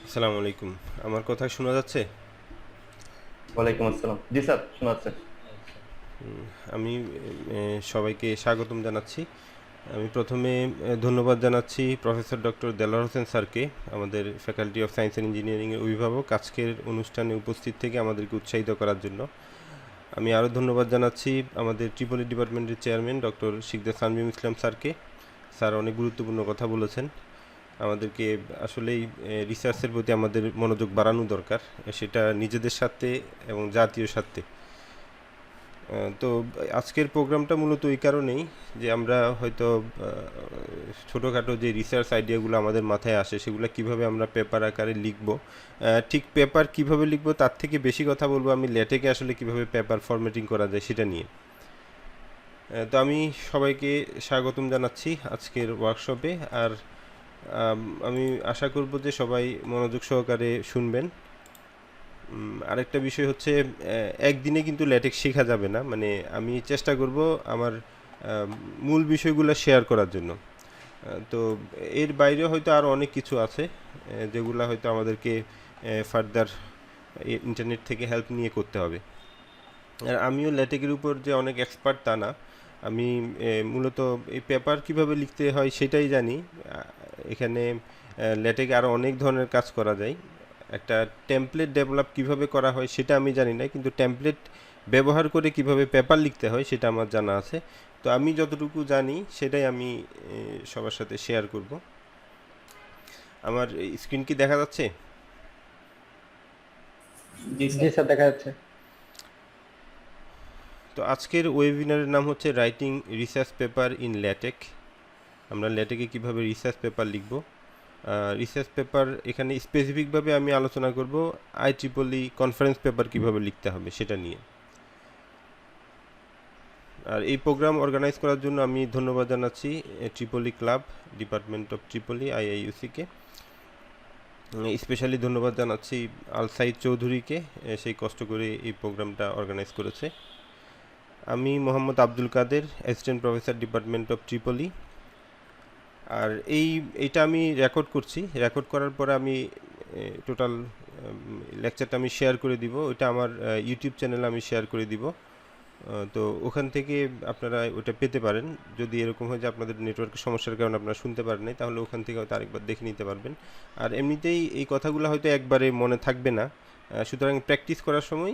আসসালামু আলাইকুম। আমার কথা শোনা যাচ্ছে? ওয়ালাইকুম আসসালাম। জি স্যার, শোনা যাচ্ছে। আমি সবাইকে স্বাগতম জানাচ্ছি। আমি প্রথমে ধন্যবাদ জানাচ্ছি প্রফেসর ডক্টর দেলোয়ার হোসেন স্যারকে, আমাদের ফ্যাকাল্টি অফ সায়েন্স অ্যান্ড ইঞ্জিনিয়ারিংয়ের অভিভাবক, আজকের অনুষ্ঠানে উপস্থিত থেকে আমাদেরকে উৎসাহিত করার জন্য। আমি আরও ধন্যবাদ জানাচ্ছি আমাদের ট্রিপলি ডিপার্টমেন্টের চেয়ারম্যান ডক্টর শিকদার তানভীর ইসলাম স্যারকে। স্যার অনেক গুরুত্বপূর্ণ কথা বলেছেন। আমাদেরকে আসলেই রিসার্চের প্রতি আমাদের মনোযোগ বাড়ানো দরকার, সেটা নিজেদের স্বার্থে এবং জাতীয় স্বার্থে। তো আজকের প্রোগ্রামটা মূলত এই কারণেই যে আমরা হয়তো ছোটোখাটো যে রিসার্চ আইডিয়াগুলো আমাদের মাথায় আসে সেগুলো কিভাবে আমরা পেপার আকারে লিখব, ঠিক পেপার কিভাবে লিখব তার থেকে বেশি কথা বলবো আমি ল্যাটেকে আসলে কিভাবে পেপার ফরম্যাটিং করা যায় সেটা নিয়ে। তো আমি সবাইকে স্বাগতম জানাচ্ছি আজকের ওয়ার্কশপে। আর আমি আশা করব যে সবাই মনোযোগ সহকারে শুনবেন। আরেকটা বিষয় হচ্ছে, একদিনে কিন্তু ল্যাটেক্স শেখা যাবে না, মানে আমি চেষ্টা করব আমার মূল বিষয়গুলো শেয়ার করার জন্য। তো এর বাইরে হয়তো আরও অনেক কিছু আছে যেগুলো হয়তো আমাদেরকে ফার্দার ইন্টারনেট থেকে হেল্প নিয়ে করতে হবে। আর আমিও ল্যাটেকের উপর যে অনেক এক্সপার্ট তা না, আমি মূলত এই পেপার কিভাবে লিখতে হয় সেটাই জানি। এখানে ল্যাটেকে আরও অনেক ধরনের কাজ করা যায়। একটা টেমপ্লেট ডেভেলপ কিভাবে করা হয় সেটা আমি জানি না, কিন্তু টেমপ্লেট ব্যবহার করে কিভাবে পেপার লিখতে হয় সেটা আমার জানা আছে। তো আমি যতটুকু জানি সেটাই আমি সবার সাথে শেয়ার করব। আমার স্ক্রিন কি দেখা যাচ্ছে? জি জি স্যার। স্যার, দেখা যাচ্ছে। তো আজকের ওয়েবিনারের নাম হচ্ছে রাইটিং রিসার্চ পেপার ইন ল্যাটেক। আমরা ল্যাটেকে কিভাবে রিসার্চ পেপার লিখব। রিসার্চ পেপার এখানে স্পেসিফিকভাবে আমি আলোচনা করব IEEE কনফারেন্স পেপার কিভাবে লিখতে হবে সেটা নিয়ে। আর এই প্রোগ্রাম অর্গানাইজ করার জন্য আমি ধন্যবাদ জানাচ্ছি triple E club, department of triple E, IIUC-কে। স্পেশালি ধন্যবাদ জানাচ্ছি আল সাইদ চৌধুরীকে, সেই কষ্ট করে এই প্রোগ্রামটা অর্গানাইজ করেছে। আমি Mohammad Abdul Kader, assistant professor, department of triple E. আর এইটা আমি রেকর্ড করছি। রেকর্ড করার পরে আমি টোটাল লেকচারটা আমি শেয়ার করে দিব, ওইটা আমার ইউটিউব চ্যানেলে আমি শেয়ার করে দিব। তো ওখান থেকে আপনারা ওটা পেতে পারেন। যদি এরকম হয় যে আপনাদের নেটওয়ার্কের সমস্যার কারণে আপনারা শুনতে পারেন নাই, তাহলে ওখান থেকে হয়তো আরেকবার দেখে নিতে পারবেন। আর এমনিতেই এই কথাগুলো হয়তো একবারে মনে থাকবে না, সুতরাং প্র্যাকটিস করার সময়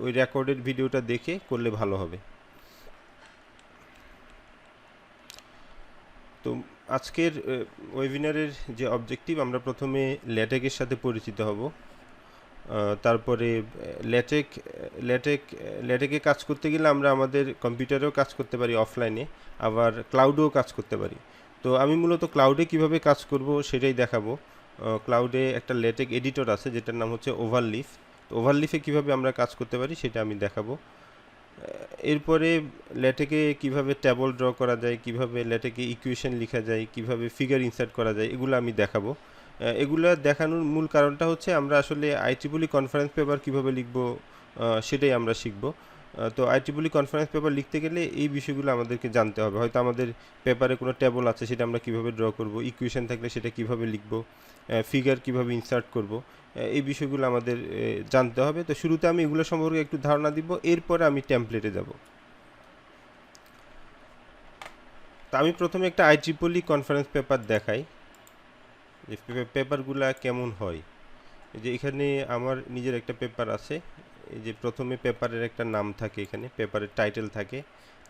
ওই রেকর্ডেড ভিডিওটা দেখে করলে ভালো হবে। তো আজকের ওয়েবিনারের যে অবজেক্টিভ, আমরা প্রথমে ল্যাটেকের সাথে পরিচিত হব। তারপরে ল্যাটেক ল্যাটেক ল্যাটেকে কাজ করতে গেলে আমরা আমাদের কম্পিউটারেও কাজ করতে পারি অফলাইনে, আবার ক্লাউডেও কাজ করতে পারি। তো আমি মূলত ক্লাউডে কিভাবে কাজ করব সেটাই দেখাবো। ক্লাউডে একটা ল্যাটেক এডিটর আছে যেটার নাম হচ্ছে ওভারলিফ। তো ওভারলিফে কীভাবে আমরা কাজ করতে পারি সেটা আমি দেখাবো। এরপরে ল্যাটেকে কিভাবে ট্যাবল ড্র করা যায়, কিভাবে ল্যাটেকে ইকুয়েশন লেখা যায়, কিভাবে ফিগার ইনসার্ট করা যায়, এগুলো আমি দেখাবো। এগুলো দেখানোর মূল কারণটা হচ্ছে আমরা আসলে IEEE কনফারেন্স পেপার কিভাবে লিখব সেটাই আমরা শিখব। তো IEEE কনফারেন্স পেপার লিখতে গেলে এই বিষয়গুলো আমাদেরকে জানতে হবে। হয়তো আমাদের পেপারে কোনো ট্যাবল আছে, সেটা আমরা কিভাবে ড্র করব, ইকুয়েশন থাকলে সেটা কিভাবে লিখব, ফিগার কিভাবে ইনসার্ট করব, এই বিষয়গুলো আমাদের জানতে হবে। তো শুরুতে আমি এগুলো সম্পর্কে একটু ধারণা দিব, এরপরে আমি টেমপ্লেটে যাব। তো আমি প্রথমে একটা IEEE কনফারেন্স পেপার দেখাই যে পেপারগুলা কেমন হয়। এই যে এখানে আমার নিজের একটা পেপার আছে। এই যে প্রথমে পেপারের একটা নাম থাকে, এখানে পেপারের টাইটেল থাকে,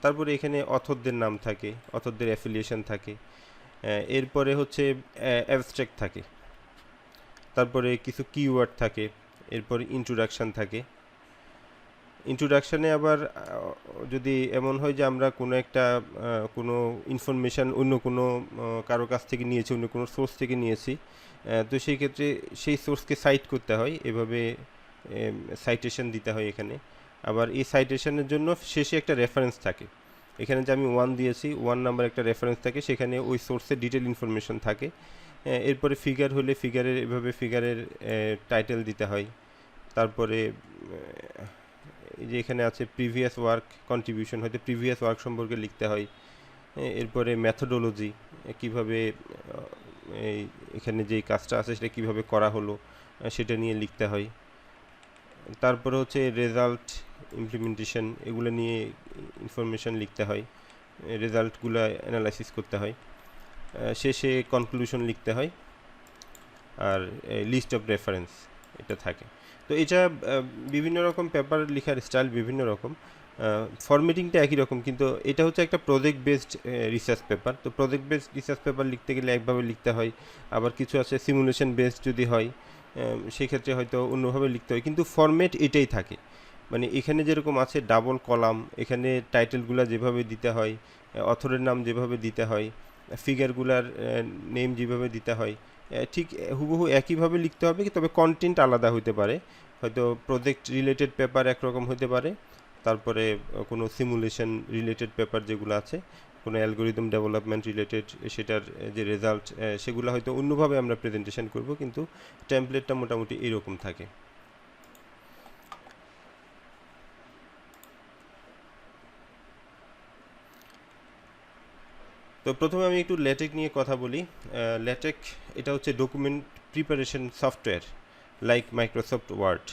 তারপরে এখানে অথরদের নাম থাকে, অথরদের অ্যাফিলিয়েশন থাকে, এরপরে হচ্ছে অ্যাবস্ট্রাক্ট থাকে, তারপরে কিছু কিওয়ার্ড থাকে, এরপর ইন্ট্রোডাকশান থাকে। ইন্ট্রোডাকশানে আবার যদি এমন হয় যে আমরা কোনো একটা কোনো ইনফরমেশান অন্য কোনো কারো কাছ থেকে নিয়েছি, অন্য কোনো সোর্স থেকে নিয়েছি, তো সেই ক্ষেত্রে সেই সোর্সকে সাইট করতে হয়, এভাবে সাইটেশন দিতে হয় এখানে। আবার এই সাইটেশনের জন্য শেষে একটা রেফারেন্স থাকে। এখানে যে আমি 1 দিয়েছি, 1 নাম্বার একটা রেফারেন্স থাকে, সেখানে ওই সোর্সের ডিটেল ইনফরমেশন থাকে। এরপরে ফিগার হলে ফিগারের এভাবে ফিগারের টাইটেল দিতে হয়। তারপরে এই যে এখানে আছে প্রিভিয়াস ওয়ার্ক কন্ট্রিবিউশন, হয়তো প্রিভিয়াস ওয়ার্ক সম্পর্কে লিখতে হয়। এরপরে মেথোডোলজি, কিভাবে এই এখানে যেই কাজটা আছে সেটা কীভাবে করা হলো সেটা নিয়ে লিখতে হয়। তারপরে হচ্ছে রেজাল্ট, ইমপ্লিমেন্টেশন, এগুলো নিয়ে ইনফরমেশান লিখতে হয়, রেজাল্টগুলো অ্যানালাইসিস করতে হয়, শেষে কনক্লুশন লিখতে হয়, আর লিস্ট অফ রেফারেন্স এটা থাকে। তো এটা বিভিন্ন রকম পেপার লেখার স্টাইল বিভিন্ন রকম, ফরম্যাটিংটা একই রকম, কিন্তু এটা হচ্ছে একটা প্রজেক্ট বেসড রিসার্চ পেপার। তো প্রজেক্ট বেসড রিসার্চ পেপার লিখতে গেলে একভাবে লিখতে হয়, আবার কিছু আছে সিমুলেশন বেসড যদি হয় সেক্ষেত্রে হয়তো অন্যভাবে লিখতে হয়, কিন্তু ফরম্যাট এটাই থাকে। মানে এখানে যেরকম আছে ডাবল কলাম, এখানে টাইটেলগুলো যেভাবে দিতে হয়, অথরের নাম যেভাবে দিতে হয়, ফিগারগুলার নেম যেভাবে দিতে হয়, ঠিক হুবহু একইভাবে লিখতে হবে, তবে কন্টেন্ট আলাদা হতে পারে। হয়তো প্রজেক্ট রিলেটেড পেপার একরকম হতে পারে, তারপরে কোনো সিমুলেশন রিলেটেড পেপার যেগুলো আছে, কোনো অ্যালগোরিদম ডেভেলপমেন্ট রিলেটেড, সেটার যে রেজাল্ট সেগুলো হয়তো অন্যভাবে আমরা প্রেজেন্টেশন করব, কিন্তু টেমপ্লেটটা মোটামুটি এরকম থাকে। তো প্রথমে আমি একটু ল্যাটেক নিয়ে কথা বলি। ল্যাটেক এটা হচ্ছে document preparation software like Microsoft Word.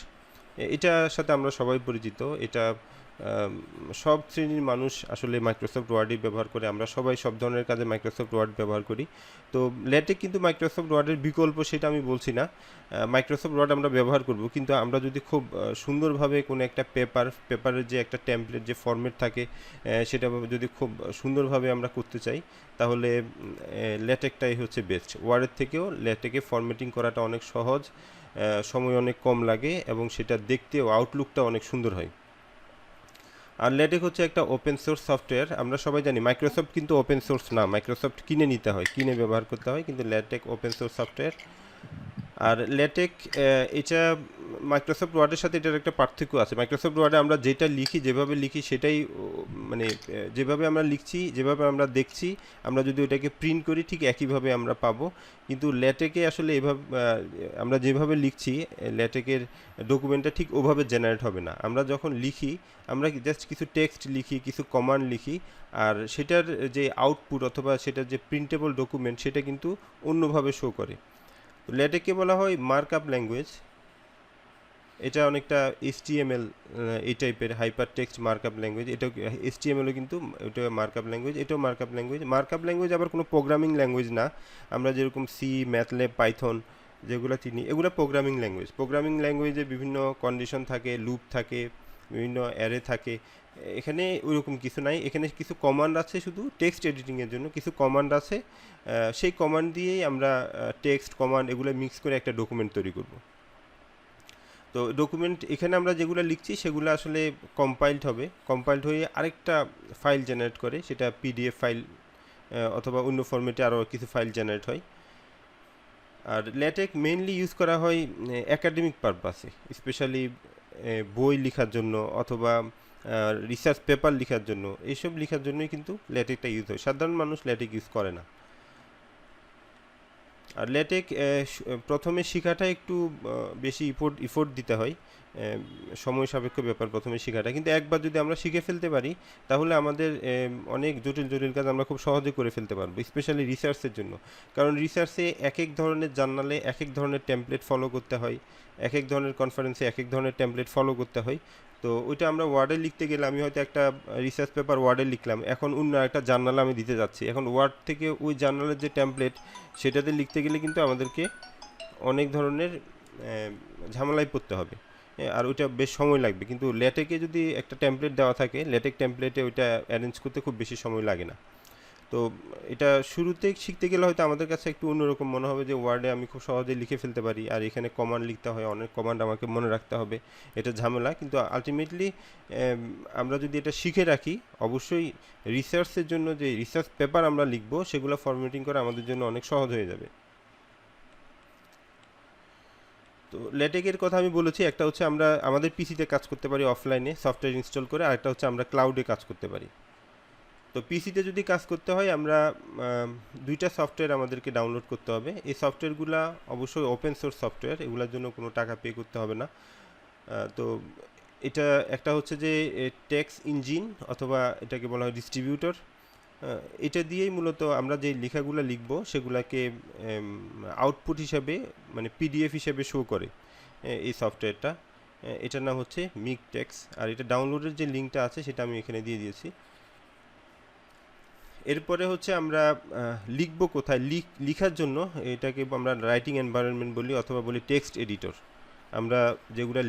এটার সাথে আমরা সবাই পরিচিত। এটা সব শ্রেণীর মানুষ আসলে মাইক্রোসফট ওয়ার্ডই ব্যবহার করে, আমরা সবাই সব ধরনের কাজে মাইক্রোসফট ওয়ার্ড ব্যবহার করি। তো ল্যাটেক কিন্তু মাইক্রোসফট ওয়ার্ডের বিকল্প সেটা আমি বলছি না, মাইক্রোসফট ওয়ার্ড আমরা ব্যবহার করব, কিন্তু আমরা যদি খুব সুন্দরভাবে কোনো একটা পেপারের যে একটা টেমপ্লেট যে ফরম্যাট থাকে সেটা যদি খুব সুন্দরভাবে আমরা করতে চাই, তাহলে ল্যাটেকটাই হচ্ছে বেস্ট। ওয়ার্ডের থেকেও ল্যাটেকে ফরম্যাটিং করাটা অনেক সহজ, সময় অনেক কম লাগে, এবং সেটা দেখতেও আউটলুকটা অনেক সুন্দর হয়। আর ল্যাটেক হচ্ছে একটা ওপেন সোর্স সফটওয়্যার। আমরা সবাই জানি মাইক্রোসফট কিন্তু ওপেন সোর্স না, মাইক্রোসফট কিনে নিতে হয়, কিনে ব্যবহার করতে হয়, কিন্তু ল্যাটেক ওপেন সোর্স সফটওয়্যার। আর ল্যাটেক এটা মাইক্রোসফট ওয়ার্ডের সাথে এটার একটা পার্থক্য আছে। মাইক্রোসফট ওয়ার্ডে আমরা যেটা লিখি, যেভাবে লিখি সেটাই মানে যেভাবে আমরা লিখছি, যেভাবে আমরা দেখছি, আমরা যদি ওটাকে প্রিন্ট করি ঠিক একইভাবে আমরা পাবো। কিন্তু ল্যাটেকে আসলে এভাবে আমরা যেভাবে লিখছি, ল্যাটেকের ডকুমেন্টটা ঠিক ওভাবে জেনারেট হবে না। আমরা যখন লিখি, আমরা জাস্ট কিছু টেক্সট লিখি, কিছু কমান্ড লিখি, আর সেটার যে আউটপুট অথবা সেটার যে প্রিন্টেবল ডকুমেন্ট সেটা কিন্তু অন্যভাবে শো করে। ল্যাটেককে বলা হয় মার্কআপ ল্যাঙ্গুয়েজ। এটা অনেকটা HTML এই টাইপের হাইপার টেক্সট মার্কআপ ল্যাঙ্গুয়েজ। এটা HTMLও কিন্তু এটা মার্কআপ ল্যাঙ্গুয়েজ, এটাও মার্কআপ ল্যাঙ্গুয়েজ। মার্কআপ ল্যাঙ্গুয়েজ আবার কোনো প্রোগ্রামিং ল্যাঙ্গুয়েজ না। আমরা যেরকম সি, ম্যাথল্যাব, পাইথন যেগুলো চিনি, এগুলো প্রোগ্রামিং ল্যাঙ্গুয়েজ। প্রোগ্রামিং ল্যাঙ্গুয়েজে বিভিন্ন কন্ডিশন থাকে, লুপ থাকে, বিভিন্ন অ্যারে থাকে। এখানে ওইরকম কিছু নাই, এখানে কিছু কমান্ড আছে শুধু টেক্সট এডিটিংয়ের জন্য, কিছু কমান্ড আছে, সেই কমান্ড দিয়েই আমরা টেক্সট কমান্ড এগুলো মিক্স করে একটা ডকুমেন্ট তৈরি করব। তো ডকুমেন্ট এখানে আমরা যেগুলো লিখছি সেগুলো আসলে কম্পাইলড হবে, কম্পাইলড হয়ে আরেকটা ফাইল জেনারেট করে, সেটা PDF ফাইল অথবা অন্য ফরম্যাটে আরও কিছু ফাইল জেনারেট হয়। আর ল্যাটেক মেইনলি ইউজ করা হয় একাডেমিক পারপাসে, স্পেশালি বই লেখার জন্য অথবা রিসার্চ পেপার লেখার জন্য, এইসব লেখার জন্যই কিন্তু ল্যাটেকটা ইউজ হয়। সাধারণ মানুষ ল্যাটেক ইউজ করে না। আর ল্যাটেক প্রথমে শেখাটা একটু বেশি ইফোর্ট দিতে হয়, সময় সাপেক্ষ ব্যাপার প্রথমে শেখাটা, কিন্তু একবার যদি আমরা শিখে ফেলতে পারি তাহলে আমাদের অনেক জটিল কাজ আমরা খুব সহজে করে ফেলতে পারবো, স্পেশালি রিসার্চের জন্য। কারণ রিসার্চে এক এক ধরনের জার্নালে এক এক ধরনের টেমপ্লেট ফলো করতে হয়, এক এক ধরনের কনফারেন্সে এক এক ধরনের টেমপ্লেট ফলো করতে হয়। তো ওইটা আমরা ওয়ার্ডে লিখতে গেলে, আমি হয়তো একটা রিসার্চ পেপার ওয়ার্ডে লিখলাম, এখন অন্য একটা জার্নালে আমি দিতে যাচ্ছি, এখন ওয়ার্ড থেকে ওই জার্নালের যে টেমপ্লেট সেটাতে লিখতে গেলে কিন্তু আমাদেরকে অনেক ধরনের ঝামেলায় পড়তে হবে, আর ওইটা বেশ সময় লাগবে। কিন্তু ল্যাটেকে যদি একটা টেমপ্লেট দেওয়া থাকে, ল্যাটেক টেমপ্লেটে ওইটা অ্যারেঞ্জ করতে খুব বেশি সময় লাগে না। তো এটা শুরুতে শিখতে গেলে হয়তো আমাদের কাছে একটু অন্যরকম মনে হবে যে ওয়ার্ডে আমি খুব সহজে লিখে ফেলতে পারি, আর এখানে কমান্ড লিখতে হয়, অনেক কমান্ড আমাকে মনে রাখতে হবে, এটা ঝামেলা। কিন্তু আলটিমেটলি আমরা যদি এটা শিখে রাখি, অবশ্যই রিসার্চের জন্য যে রিসার্চ পেপার আমরা লিখবো সেগুলো ফরম্যাটিং করা আমাদের জন্য অনেক সহজ হয়ে যাবে। তো ল্যাটেকের কথা আমি বলেছি, একটা হচ্ছে আমরা আমাদের পিসিতে কাজ করতে পারি অফলাইনে সফটওয়্যার ইনস্টল করে, আর একটা হচ্ছে আমরা ক্লাউডে কাজ করতে পারি। তো পিসিতে যদি কাজ করতে হয়, আমরা দুইটা সফটওয়্যার আমাদেরকে ডাউনলোড করতে হবে। এই সফটওয়্যারগুলো অবশ্যই ওপেন সোর্স সফটওয়্যার, এগুলোর জন্য কোনো টাকা পে করতে হবে না। তো এটা একটা হচ্ছে যে টেক্সট ইঞ্জিন, অথবা এটাকে বলা হয় ডিস্ট্রিবিউটর, এটা দিয়েই মূলত আমরা যে লেখাগুলো লিখব সেগুলাকে আউটপুট হিসাবে মানে পিডিএফ হিসাবে শো করে এই সফটওয়্যারটা। এটার নাম হচ্ছে মিকটেক্স, আর এটা ডাউনলোডের যে লিঙ্কটা আছে সেটা আমি এখানে দিয়ে দিয়েছি। এরপরে হচ্ছে আমরা লিখব কোথায়, লিখার জন্য এটাকে আমরা রাইটিং এনভায়রনমেন্ট বলি অথবা বলি টেক্সট এডিটর। আমরা যেগুলো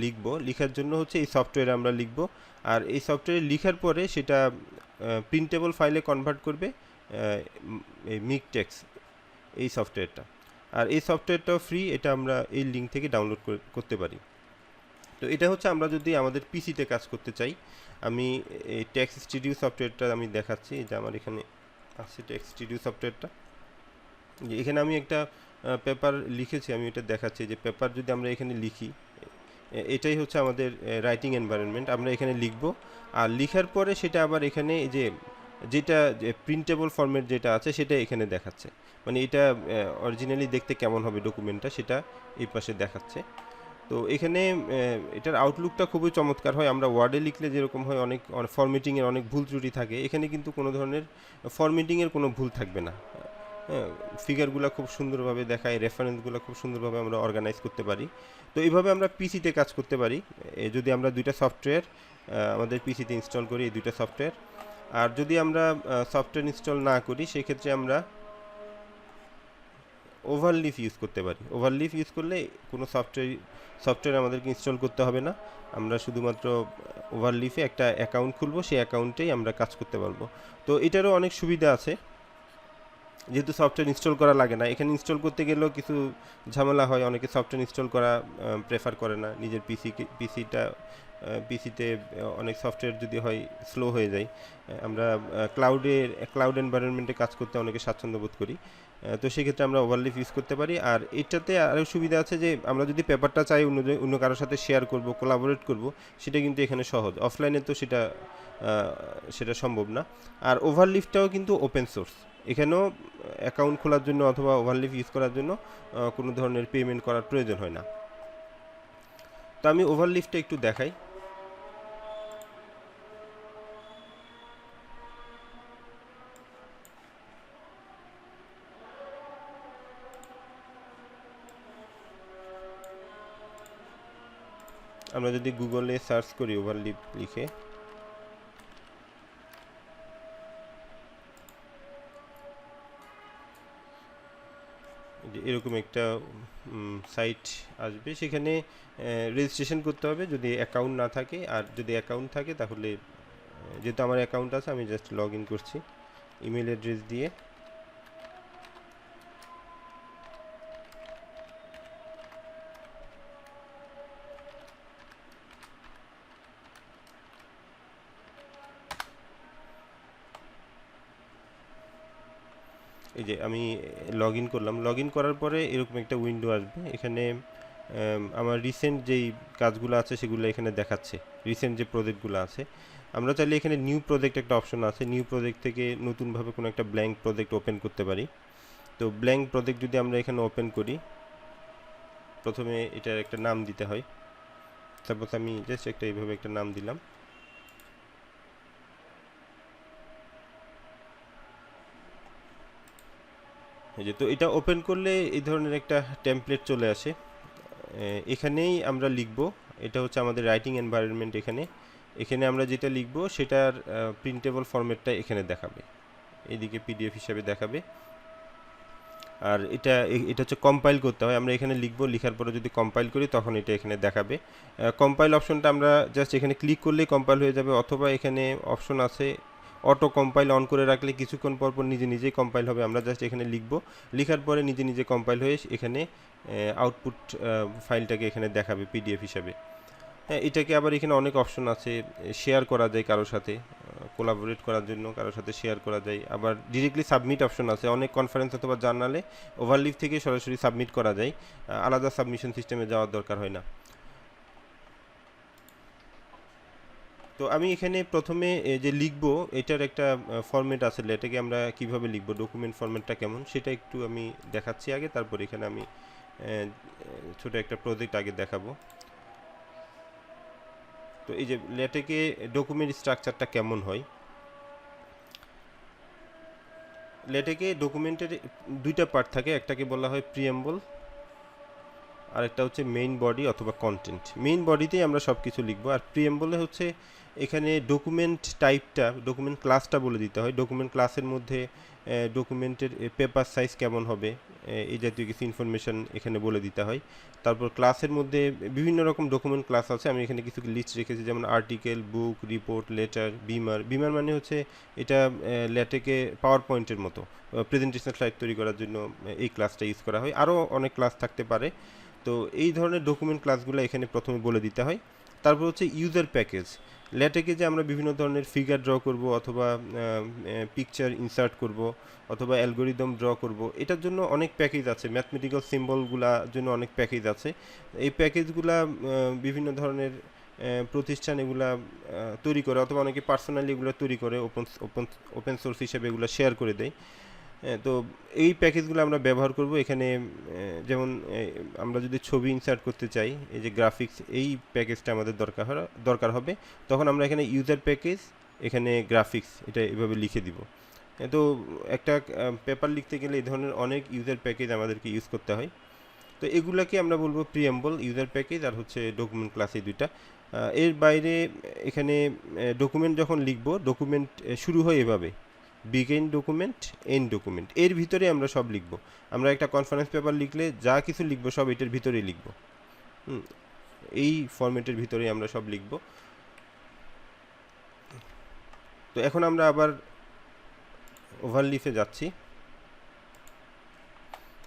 লিখার জন্য হচ্ছে এই সফটওয়্যারে আমরা লিখব, আর এই সফটওয়্যারে লিখার পরে সেটা প্রিন্টেবল ফাইলে কনভার্ট করবে এই মিকটেক্স এই সফটওয়্যারটা। আর এই সফটওয়্যারটাও ফ্রি, এটা আমরা এই লিঙ্ক থেকে ডাউনলোড করতে পারি। তো এটা হচ্ছে আমরা যদি আমাদের পিসিতে কাজ করতে চাই। আমি এই টেক্সট স্টুডিও সফটওয়্যারটা আমি দেখাচ্ছি, যে আমার এখানে আছে টেক্সট স্টুডিও সফটওয়্যারটা। যে এখানে আমি একটা পেপার লিখেছি, আমি এটা দেখাচ্ছি যে পেপার যদি আমরা এখানে লিখি, এটাই হচ্ছে আমাদের রাইটিং এনভায়রনমেন্ট। আমরা এখানে লিখব, আর লিখার পরে সেটা আবার এখানে যেটা প্রিন্টেবল ফরম্যাট যেটা আছে সেটা এখানে দেখাচ্ছে, মানে এটা অরিজিনালি দেখতে কেমন হবে ডকুমেন্টটা সেটা এই পাশে দেখাচ্ছে। তো এখানে এটার আউটলুকটা খুবই চমৎকার হয়। আমরা ওয়ার্ডে লিখলে যেরকম হয় অনেক ফরম্যাটিংয়ের অনেক ভুল ত্রুটি থাকে, এখানে কিন্তু কোনো ধরনের ফরম্যাটিংয়ের কোনো ভুল থাকবে না। হ্যাঁ, ফিগারগুলো খুব সুন্দরভাবে দেখায়, রেফারেন্সগুলো খুব সুন্দরভাবে আমরা অর্গানাইজ করতে পারি। তো এইভাবে আমরা পিসিতে কাজ করতে পারি যদি আমরা দুইটা সফটওয়্যার আমাদের পিসিতে ইনস্টল করি, এই দুইটা সফটওয়্যার। আর যদি আমরা সফটওয়্যার ইনস্টল না করি সেক্ষেত্রে আমরা ওভারলিফ ইউজ করতে পারি। ওভারলিফ ইউজ করলে কোনো সফটওয়্যার আমাদেরকে ইনস্টল করতে হবে না, আমরা শুধুমাত্র ওভারলিফে একটা অ্যাকাউন্ট খুলবো, সেই অ্যাকাউন্টেই আমরা কাজ করতে পারবো। তো এটারও অনেক সুবিধা আছে, যেহেতু সফটওয়্যার ইনস্টল করা লাগে না। এখানে ইনস্টল করতে গেলেও কিছু ঝামেলা হয়, অনেকে সফটওয়্যার ইনস্টল করা প্রেফার করে না নিজের পিসিতে। অনেক সফটওয়্যার যদি হয় স্লো হয়ে যায়। আমরা ক্লাউড এনভায়রনমেন্টে কাজ করতে অনেকে স্বাচ্ছন্দ্য বোধ করি। তো সেক্ষেত্রে আমরা ওভারলিফ ইউজ করতে পারি। আর এটাতে আরও সুবিধা আছে যে আমরা যদি পেপারটা চাই অন্য কারোর সাথে শেয়ার করব, কোলাবোরেট করব, সেটা কিন্তু এখানে সহজ। অফলাইনে তো সেটা সম্ভব না। আর ওভারলিফটাও কিন্তু ওপেন সোর্স, এখানেও অ্যাকাউন্ট খোলার জন্য অথবা ওভারলিফ ইউজ করার জন্য কোনো ধরনের পেমেন্ট করার প্রয়োজন হয় না। তো আমি ওভারলিফটা একটু দেখাই। আমরা যদি গুগলে সার্চ করি ওভারলিফ লিখে, এরকম একটা সাইট আসবে, সেখানে রেজিস্ট্রেশন করতে হবে যদি অ্যাকাউন্ট না থাকে। আর যদি অ্যাকাউন্ট থাকে তাহলে, যেহেতু আমার অ্যাকাউন্ট আছে আমি জাস্ট লগ ইন করছি ইমেল অ্যাড্রেস দিয়ে। এই যে আমি লগ ইন করলাম, লগ ইন করার পরে এরকম একটা উইন্ডো আসবে। এখানে আমার রিসেন্ট যেই কাজগুলো আছে সেগুলো এখানে দেখাচ্ছে, রিসেন্ট যে প্রজেক্টগুলো আছে। আমরা চাইলে এখানে নিউ প্রজেক্ট একটা অপশন আছে, নিউ প্রজেক্ট থেকে নতুনভাবে কোনো একটা ব্ল্যাঙ্ক প্রজেক্ট ওপেন করতে পারি। তো ব্ল্যাঙ্ক প্রজেক্ট যদি আমরা এখানে ওপেন করি, প্রথমে এটার একটা নাম দিতে হয়। সাপোজ আমি জাস্ট এইভাবে একটা নাম দিলাম। এই যে, তো এটা ওপেন করলে এই ধরনের একটা টেমপ্লেট চলে আসে। এখানেই আমরা লিখব, এটা হচ্ছে আমাদের রাইটিং এনভায়রনমেন্ট। এখানে আমরা যেটা লিখব সেটার প্রিন্টেবল ফরম্যাটটা এখানে দেখাবে, এদিকে পিডিএফ হিসাবে দেখাবে। আর এটা হচ্ছে কম্পাইল করতে হয়, আমরা এখানে লিখব, লেখার পরে যদি কম্পাইল করি তখন এটা এখানে দেখাবে। কম্পাইল অপশনটা আমরা জাস্ট এখানে ক্লিক করলেই কম্পাইল হয়ে যাবে, অথবা এখানে অপশন আছে অটো কম্পাইল অন করে রাখলে কিছুক্ষণ পর নিজেই কম্পাইল হবে। আমরা জাস্ট এখানে লিখব, লেখার পরে নিজে কম্পাইল হয়ে এখানে আউটপুট ফাইলটাকে এখানে দেখাবে পিডিএফ হিসাবে। হ্যাঁ, এটাকে আবার এখানে অনেক অপশন আছে, শেয়ার করা যায় কারোর সাথে, কোলাবোরেট করার জন্য কারোর সাথে শেয়ার করা যায়। আবার ডিরেক্টলি সাবমিট অপশন আছে, অনেক কনফারেন্স অথবা জার্নালে ওভারলিফ থেকে সরাসরি সাবমিট করা যায়, আলাদা সাবমিশন সিস্টেমে যাওয়ার দরকার হয় না। তো আমি এখানে প্রথমে যে লিখব এটার একটা ফরম্যাট আছে, এটাকে আমরা কিভাবে লিখব, ডকুমেন্ট ফরম্যাটটা কেমন সেটা একটু আমি দেখাচ্ছি আগে, তারপর এখানে আমি ছোট একটা প্রজেক্ট আগে দেখাবো। তো এই যে লেটেকে ডকুমেন্ট স্ট্রাকচারটা কেমন হয়, লেটেকে ডকুমেন্টের দুইটা পার্ট থাকে, একটাকে বলা হয় প্রিএম্বল, আর একটা হচ্ছে মেইন বডি অথবা কন্টেন্ট। মেইন বডিতেই আমরা সব কিছু লিখবো, আর প্রিএম্বলে হচ্ছে এখানে ডকুমেন্ট টাইপটা, ডকুমেন্ট ক্লাসটা বলে দিতে হয়। ডকুমেন্ট ক্লাসের মধ্যে ডকুমেন্টের পেপার সাইজ কেমন হবে, এই জাতীয় কিছু ইনফরমেশান এখানে বলে দিতে হয়। তারপর ক্লাসের মধ্যে বিভিন্ন রকম ডকুমেন্ট ক্লাস আছে, আমি এখানে কিছু লিস্ট রেখেছি, যেমন আর্টিকেল, বুক, রিপোর্ট, লেটার, বিমার। বিমার মানে হচ্ছে এটা ল্যাটেকে পাওয়ার পয়েন্টের মতো প্রেজেন্টেশন স্লাইড তৈরি করার জন্য এই ক্লাসটা ইউজ করা হয়। আরও অনেক ক্লাস থাকতে পারে। তো এই ধরনের ডকুমেন্ট ক্লাসগুলো এখানে প্রথমে বলে দিতে হয়। তারপর হচ্ছে ইউজার প্যাকেজ। ল্যাটেকে যে আমরা বিভিন্ন ধরনের ফিগার ড্র করব, অথবা পিকচার ইনসার্ট করব, অথবা অ্যালগোরিদম ড্র করব, এটার জন্য অনেক প্যাকেজ আছে। ম্যাথমেটিক্যাল সিম্বলগুলার জন্য অনেক প্যাকেজ আছে। এই প্যাকেজগুলা বিভিন্ন ধরনের প্রতিষ্ঠান এগুলা তৈরি করে, অথবা অনেকে পার্সোনালি এগুলো তৈরি করে, ওপেন সোর্স হিসেবে এগুলো শেয়ার করে দেয়। তো এই প্যাকেজগুলো আমরা ব্যবহার করব এখানে। যেমন আমরা যদি ছবি ইনসার্ট করতে চাই, এই যে গ্রাফিক্স, এই প্যাকেজটা আমাদের দরকার হবে। তখন আমরা এখানে ইউজার প্যাকেজ, এখানে গ্রাফিক্স, এটা এভাবে লিখে দিব। তো একটা পেপার লিখতে গেলে এই ধরনের অনেক ইউজার প্যাকেজ আমাদেরকে ইউজ করতে হয়। তো এগুলাকে আমরা বলবো প্রিএম্বল, ইউজার প্যাকেজ, আর হচ্ছে ডকুমেন্ট ক্লাস, এই দুইটা। এর বাইরে এখানে ডকুমেন্ট যখন লিখব, ডকুমেন্ট শুরু হয় এভাবে, বিগিন ডকুমেন্ট, এন্ড ডকুমেন্ট, এর ভিতরে আমরা সব লিখব। আমরা একটা কনফারেন্স পেপার লিখলে যা কিছু লিখব সব এটার ভিতরেই লিখব। এই ফরম্যাটের ভিতরেই আমরা সব লিখব। তো এখন আমরা আবার ওভারলিফে যাচ্ছি।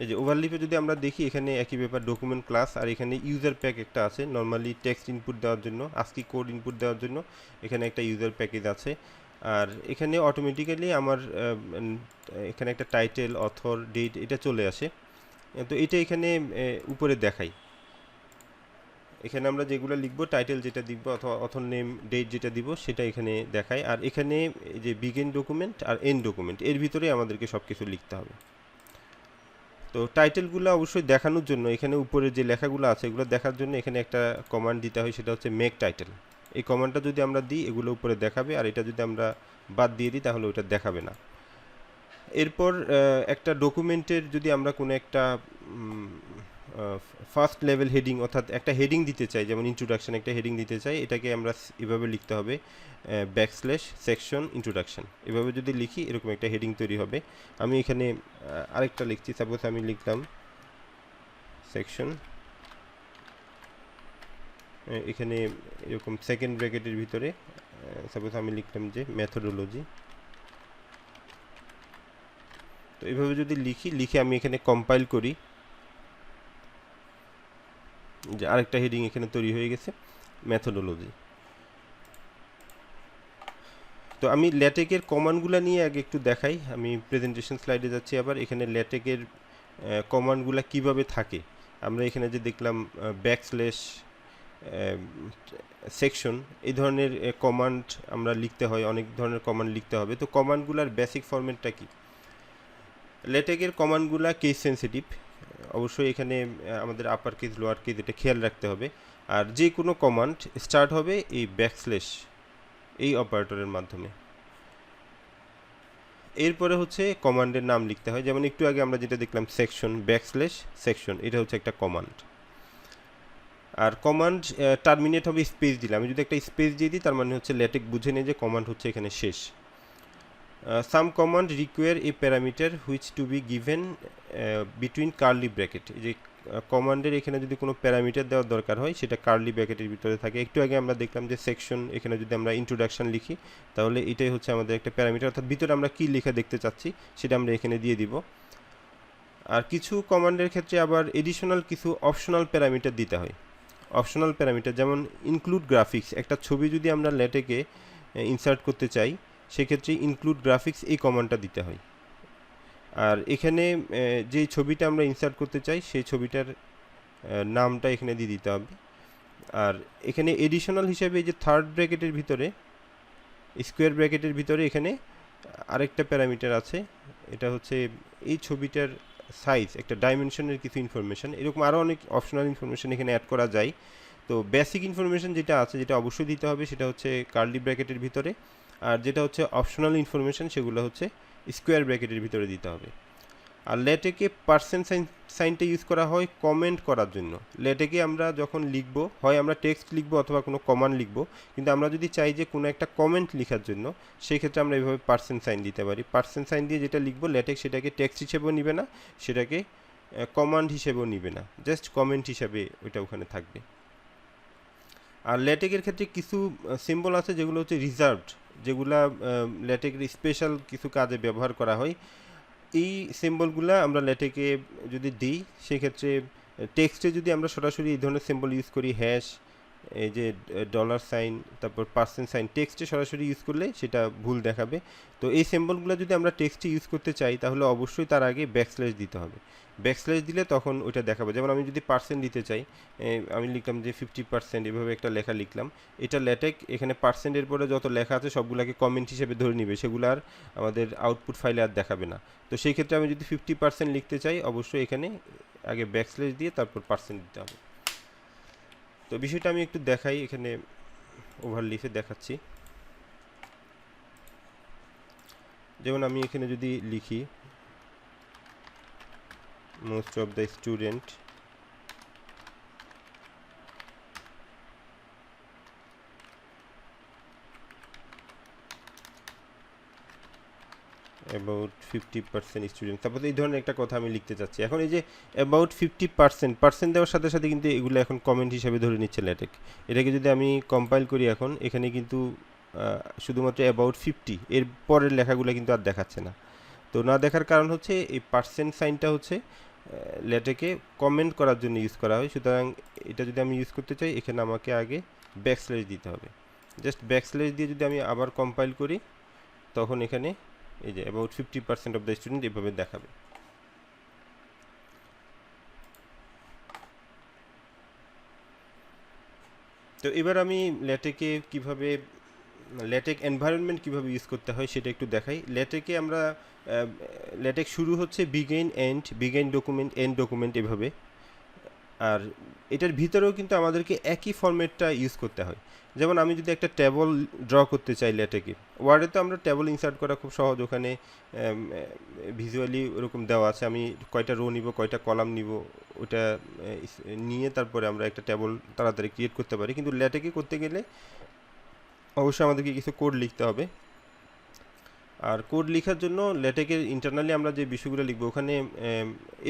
এই যে ওভারলিপে যদি আমরা দেখি, এখানে একই ব্যাপার, ডকুমেন্ট ক্লাস, আর এখানে ইউজার প্যাক একটা আছে নর্মালি টেক্সট ইনপুট দেওয়ার জন্য, আস্কি কোড ইনপুট দেওয়ার জন্য এখানে একটা ইউজার প্যাকেজ আছে। আর এখানে অটোমেটিক্যালি আমার এখানে একটা টাইটেল, অথর, ডেট, এটা চলে আসে। তো এটা এখানে উপরে দেখাই। এখানে আমরা যেগুলো লিখবো, টাইটেল যেটা দিব অথবা অথর নেম, ডেট যেটা দিব, সেটা এখানে দেখায়। আর এখানে এই যে বিগিন ডকুমেন্ট আর এন্ড ডকুমেন্ট, এর ভিতরে আমাদেরকে সব কিছু লিখতে হবে। তো টাইটেলগুলো অবশ্যই দেখানোর জন্য এখানে উপরে যে লেখাগুলো আছে এগুলো দেখার জন্য এখানে একটা কমান্ড দিতে হয়, সেটা হচ্ছে মেক টাইটেল। এই কমান্ডটা যদি আমরা দিই, এগুলো উপরে দেখাবে, আর এটা যদি আমরা বাদ দিয়ে দিই তাহলে ওটা দেখাবে না। এরপর একটা ডকুমেন্টের যদি আমরা কোনো একটা ফার্স্ট লেভেল হেডিং, অর্থাৎ একটা হেডিং দিতে চাই, যেমন ইন্ট্রোডাকশন একটা হেডিং দিতে চাই, এটাকে আমরা এভাবে লিখতে হবে, ব্যাকস্ল্যাশ সেকশন ইন্ট্রোডাকশন। এভাবে যদি লিখি এরকম একটা হেডিং তৈরি হবে। আমি এখানে আরেকটা লিখছি, সাপোজ আমি লিখলাম সেকশন, এখানে এরকম সেকেন্ড ব্র্যাকেটের ভিতরে সাপোজ আমি লিখলাম যে মেথোডোলজি। তো এভাবে যদি লিখে আমি এখানে কম্পাইল করি, যে আরেকটা হেডিং এখানে তৈরি হয়ে গেছে, মেথোডোলজি। তো আমি ল্যাটেকের কমান্ডগুলো নিয়ে আগে একটু দেখাই। আমি প্রেজেন্টেশন স্লাইডে যাচ্ছি আবার। এখানে ল্যাটেকের কমান্ডগুলো কিভাবে থাকে, আমরা এখানে যে দেখলাম ব্যাকস্ল্যাশ সেকশন, এই ধরনের কমান্ড আমরা লিখতে হয়, অনেক ধরনের কমান্ড লিখতে হবে। তো কমান্ডগুলোর বেসিক ফরম্যাটটা কি? ল্যাটেকের কমান্ডগুলো কেস সেন্সিটিভ, অবশ্যই এখানে আমাদের আপার কেস, লোয়ার কেস, এটা খেয়াল রাখতে হবে। আর যে কোনো কমান্ড স্টার্ট হবে এই ব্যাকস্ল্যাশ, এই অপারেটরের মাধ্যমে। এরপরে হচ্ছে কমান্ডের নাম লিখতে হয়, যেমন একটু আগে আমরা যেটা দেখলাম সেকশন, ব্যাকস্ল্যাশ সেকশন, এটা হচ্ছে একটা কমান্ড। আর কমান্ড টার্মিনেট হবে স্পেস দিলে। আমি যদি একটা স্পেস দিয়ে দিই, তার মানে হচ্ছে ল্যাটেক বুঝে নেয় যে কমান্ড হচ্ছে এখানে শেষ। Some command require a parameter which to be given between curly bracket. এই যে কমান্ডের এখানে যদি কোনো প্যারামিটার দেওয়ার দরকার হয়, সেটা কার্লি ব্র্যাকেটের ভিতরে থাকে। একটু আগে আমরা দেখলাম যে সেকশন, এখানে যদি আমরা ইন্ট্রোডাকশন লিখি, তাহলে এটাই হচ্ছে আমাদের একটা প্যারামিটার, অর্থাৎ ভিতরে আমরা কী লেখা দেখতে চাচ্ছি সেটা আমরা এখানে দিয়ে দিব। আর কিছু কমান্ডের ক্ষেত্রে আবার এডিশনাল কিছু অপশনাল প্যারামিটার দিতে হয়। অপশনাল প্যারামিটার যেমন ইনক্লুড গ্রাফিক্স, একটা ছবি যদি আমরা ল্যাটেকে ইনসার্ট করতে চাই, সেক্ষেত্রে ইনক্লুড গ্রাফিক্স এই কমান্ডটা দিতে হয়। আর এখানে যে ছবিটা আমরা ইনসার্ট করতে চাই সেই ছবিটার নামটা এখানে দিয়ে দিতে হবে। আর এখানে এডিশনাল হিসেবে যে থার্ড ব্র্যাকেটের ভিতরে, স্কোয়ার ব্র্যাকেটের ভিতরে এখানে আরেকটা প্যারামিটার আছে, এটা হচ্ছে এই ছবিটার সাইজ, একটা ডাইমেনশনের কিছু ইনফরমেশান। এরকম আরও অনেক অপশনাল ইনফরমেশান এখানে অ্যাড করা যায়। তো বেসিক ইনফরমেশান যেটা আছে, যেটা অবশ্যই দিতে হবে, সেটা হচ্ছে কার্লি ব্র্যাকেটের ভিতরে। আর যেটা হচ্ছে অপশনাল ইনফরমেশান, সেগুলো হচ্ছে স্কোয়ার ব্র্যাকেটের ভিতরে দিতে হবে। আর লেটেকে পার্সেন্ট সাইনটা ইউজ করা হয় কমেন্ট করার জন্য। লেটেকে আমরা যখন লিখব, হয় আমরা টেক্সট লিখব অথবা কোনো কমান্ড লিখব, কিন্তু আমরা যদি চাই যে কোনো একটা কমেন্ট লেখার জন্য, সেই ক্ষেত্রে আমরা এইভাবে পার্সেন্ট সাইন দিতে পারি। পার্সেন্ট সাইন দিয়ে যেটা লিখব, লেটেক সেটাকে টেক্সট হিসেবেও নিবে না, সেটাকে কমান্ড হিসেবেও নিবে না, জাস্ট কমেন্ট হিসাবে ওইটা ওখানে থাকবে। আর লেটেকের ক্ষেত্রে কিছু সিম্বল আছে যেগুলো হচ্ছে রিজার্ভড, যেগুলা লেটেকের স্পেশাল কিছু কাজে ব্যবহার করা হয়। এই সিম্বলগুলো আমরা লেটেকে যদি দিই, সেক্ষেত্রে টেক্সটে যদি আমরা সরাসরি এই ধরনের সিম্বল ইউজ করি, হ্যাশ, এই যে ডলার সাইন, তারপর পার্সেন্ট সাইন, টেক্সটে সরাসরি ইউজ করলে সেটা ভুল দেখাবে। তো এই সিম্বলগুলো যদি আমরা টেক্সটে ইউজ করতে চাই, তাহলে অবশ্যই তার আগে ব্যাকস্ল্যাশ দিতে হবে। ব্যাকস্ল্যাশ দিলে তখন ওইটা দেখাবে। যেমন আমি যদি পার্সেন্ট দিতে চাই, আমি লিখলাম যে 50%, এভাবে একটা লেখা লিখলাম, এটা লেটেক এখানে পার্সেন্টের পরে যত লেখা আছে সবগুলোকে কমেন্ট হিসেবে ধরে নিবে, সেগুলো আর আমাদের আউটপুট ফাইলে আর দেখাবে না। তো সেই ক্ষেত্রে আমি যদি 50% লিখতে চাই, অবশ্যই এখানে আগে ব্যাকস্ল্যাশ দিয়ে তারপর পার্সেন্ট দিতে হবে। তো বিষয়টা আমি একটু দেখাই, এখানে ওভারলিফে দেখাচ্ছি। যেমন আমি এখানে যদি লিখি most of the student about 50% student, তারপর এই ধরনের একটা কথা আমি লিখতে চাচ্ছি। এখন এই যে অ্যাবাউট 50% দেওয়ার সাথে সাথে কিন্তু এগুলো এখন কমেন্ট হিসাবে ধরে নিচ্ছে লেটেক। এটাকে যদি আমি কম্পাইল করি, এখন এখানে কিন্তু শুধুমাত্র অ্যাবাউট 50, এর পরের লেখাগুলো কিন্তু আর দেখাচ্ছে না। তো না দেখার কারণ হচ্ছে এই পার্সেন্ট সাইনটা হচ্ছে লেটেকে কমেন্ট করার জন্য ইউজ করা হয়। সুতরাং এটা যদি আমি ইউজ করতে চাই, এখানে আমাকে আগে ব্যাকস্ল্যাশ দিতে হবে। জাস্ট ব্যাকস্ল্যাশ দিয়ে যদি আমি আবার কম্পাইল করি, তখন এখানে এই যে অ্যাবাউট 50% অফ দ্য স্টুডেন্ট এভাবে দেখাবে। তো এবার আমি লেটেকে কিভাবে, লেটেক এনভায়রনমেন্ট কিভাবে ইউজ করতে হয় সেটা একটু দেখাই। লেটেকে আমরা লেটেক শুরু হচ্ছে begin end, begin document, end document, এভাবে। আর এটার ভিতরেও কিন্তু আমাদেরকে একই ফরম্যাটটা ইউজ করতে হয়। যেমন আমি যদি একটা টেবল ড্র করতে চাই লেটেকে, ওয়ার্ডে তো আমরা টেবল ইনসার্ট করা খুব সহজ, ওখানে ভিজুয়ালি ওরকম দেওয়া আছে, আমি কয়টা রো নিব, কয়টা কলাম নিব, ওটা নিয়ে তারপরে আমরা একটা টেবল তাড়াতাড়ি ক্রিয়েট করতে পারি। কিন্তু লেটেকে করতে গেলে অবশ্যই আমাদেরকে কিছু কোড লিখতে হবে। আর কোড লেখার জন্য লেটেকের ইন্টারনালি আমরা যে বিষয়গুলো লিখবো, ওখানে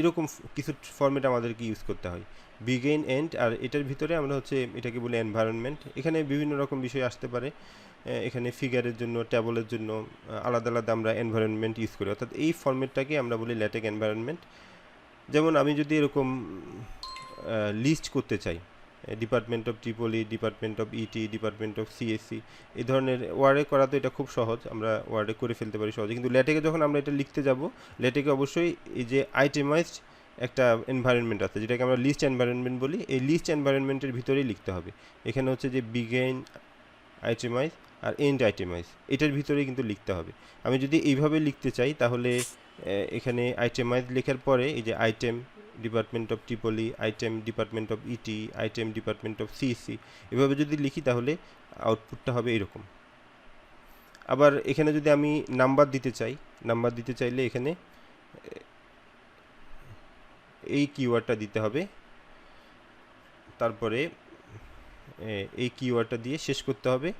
এরকম কিছু ফরম্যাট আমাদেরকে ইউজ করতে হয়, বিগেইন এন্ড। আর এটার ভিতরে আমরা হচ্ছে এটাকে বলি এনভায়রনমেন্ট। এখানে বিভিন্ন রকম বিষয় আসতে পারে, এখানে ফিগারের জন্য, ট্যাবলের জন্য আলাদা আলাদা আমরা এনভায়রনমেন্ট ইউজ করি, অর্থাৎ এই ফরম্যাটটাকে আমরা বলি লেটেক এনভায়রনমেন্ট। যেমন আমি যদি এরকম লিস্ট করতে চাই, department of triple E, department of ET, department of CSC, এই ধরনের ওয়ার্ডে করা তো এটা খুব সহজ, আমরা ওয়ার্ডে করে ফেলতে পারি সহজে। কিন্তু লেটেকে যখন আমরা এটা লিখতে যাব, লেটেকে অবশ্যই এই যে আইটেমাইজড একটা এনভায়রনমেন্ট আছে, যেটাকে আমরা লিস্ট এনভায়রনমেন্ট বলি, এই লিস্ট এনভায়রনমেন্টের ভিতরেই লিখতে হবে। এখানে হচ্ছে যে বিগেইন আইটেমাইজ আর এন্ড আইটেমাইজ, এটার ভিতরেই কিন্তু লিখতে হবে। আমি যদি এইভাবে লিখতে চাই, তাহলে এখানে আইটেমাইজ লেখার পরে এই যে item department of triple E, item department of ET, item department of CSC, এভাবে যদি লিখি তাহলে আউটপুটটা হবে এরকম। আবার এখানে যদি আমি নাম্বার দিতে চাই, নাম্বার দিতে চাইলে এখানে এই কিওয়ার্ডটা দিতে হবে, তারপরে এই কিওয়ার্ডটা দিয়ে শেষ করতে হবে।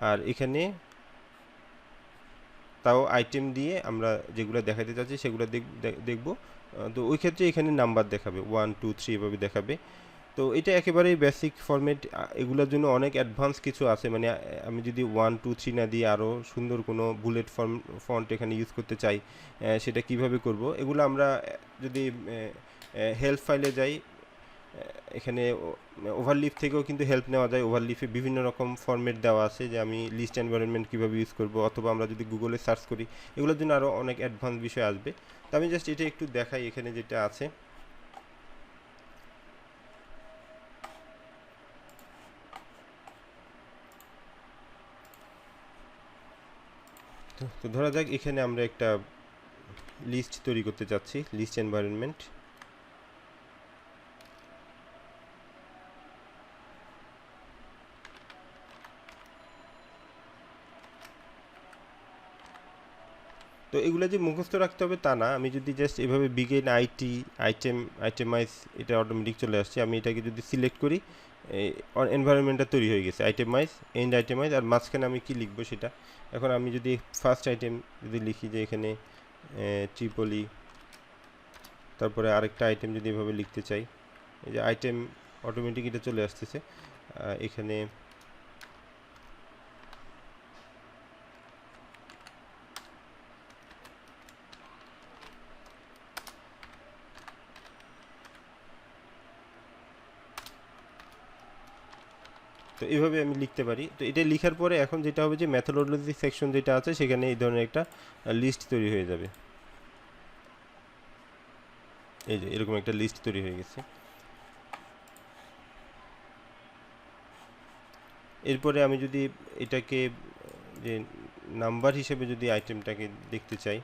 আর এখানে তাও আইটেম দিয়ে আমরা যেগুলো দেখাতে চাচ্ছি সেগুলো দেখব। তো ওই ক্ষেত্রে এখানে নাম্বার দেখাবে 1 2 3 এভাবে দেখাবে। তো এটা একেবারেই বেসিক ফরম্যাট, এগুলোর জন্য অনেক অ্যাডভান্স কিছু আছে, মানে আমি যদি 1 2 3 না দিয়ে আরও সুন্দর কোনো বুলেট ফন্ট এখানে ইউজ করতে চাই, সেটা কিভাবে করব, এগুলো আমরা যদি হেল্প ফাইলে যাই, এখানে ওভারলিফ থেকেও কিন্তু হেল্প নেওয়া যায়। ওভারলিফে বিভিন্ন রকম ফরম্যাট দেওয়া আছে, যে আমি লিস্ট এনভায়রনমেন্ট কীভাবে ইউজ করব, অথবা আমরা যদি গুগলে সার্চ করি, এগুলোর জন্য আরও অনেক অ্যাডভান্স বিষয় আসবে। তো আমি জাস্ট এটা একটু দেখাই, এখানে যেটা আছে। তো ধরা যাক এখানে আমরা একটা লিস্ট তৈরি করতে চাচ্ছি, লিস্ট এনভায়রনমেন্ট। তো এগুলো যে মুখস্থ রাখতে হবে তা না, আমি যদি জাস্ট এভাবে বিগেন আইটি আইটেমাইজ, এটা অটোমেটিক চলে আসছে। আমি এটাকে যদি সিলেক্ট করি, এনভায়রনমেন্টটা তৈরি হয়ে গেছে, আইটেমাইজ, এন্ড আইটেমাইজ, আর মাঝখানে আমি কি লিখবো সেটা। এখন আমি যদি ফার্স্ট আইটেম যদি লিখি যে এখানে ট্রিপলি, তারপরে আরেকটা আইটেম যদি এভাবে লিখতে চাই, এই যে আইটেম অটোমেটিক এটা চলে আসতেছে এখানে। তো এইভাবে আমি লিখতে পারি। তো এটা লিখার পরে এখন যেটা হবে যে মেথোডোলজি সেকশন যেটা আছে সেখানে এই ধরনের একটা লিস্ট তৈরি হয়ে যাবে। এই যে এরকম একটা লিস্ট তৈরি হয়ে গেছে। এরপরে আমি যদি এটাকে যে নাম্বার হিসেবে যদি আইটেমটাকে দেখতে চাই,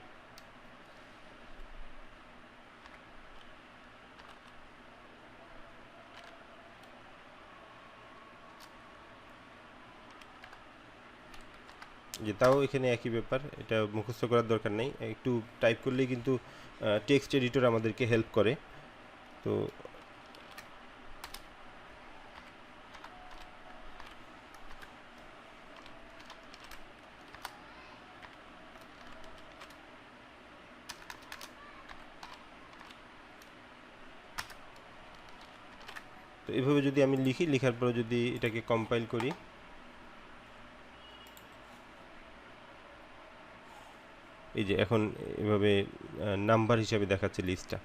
যে তাও এখানে একই ব্যাপার, এটা মুখস্থ করার দরকার নেই, একটু টাইপ করলেই কিন্তু টেক্সট এডিটর আমাদেরকে হেল্প করে। তো তো এভাবে যদি আমি লিখি, লেখার পরে যদি এটাকে কম্পাইল করি, এই যে এখন এভাবে নাম্বার হিসাবে দেখাচ্ছে লিস্টটা।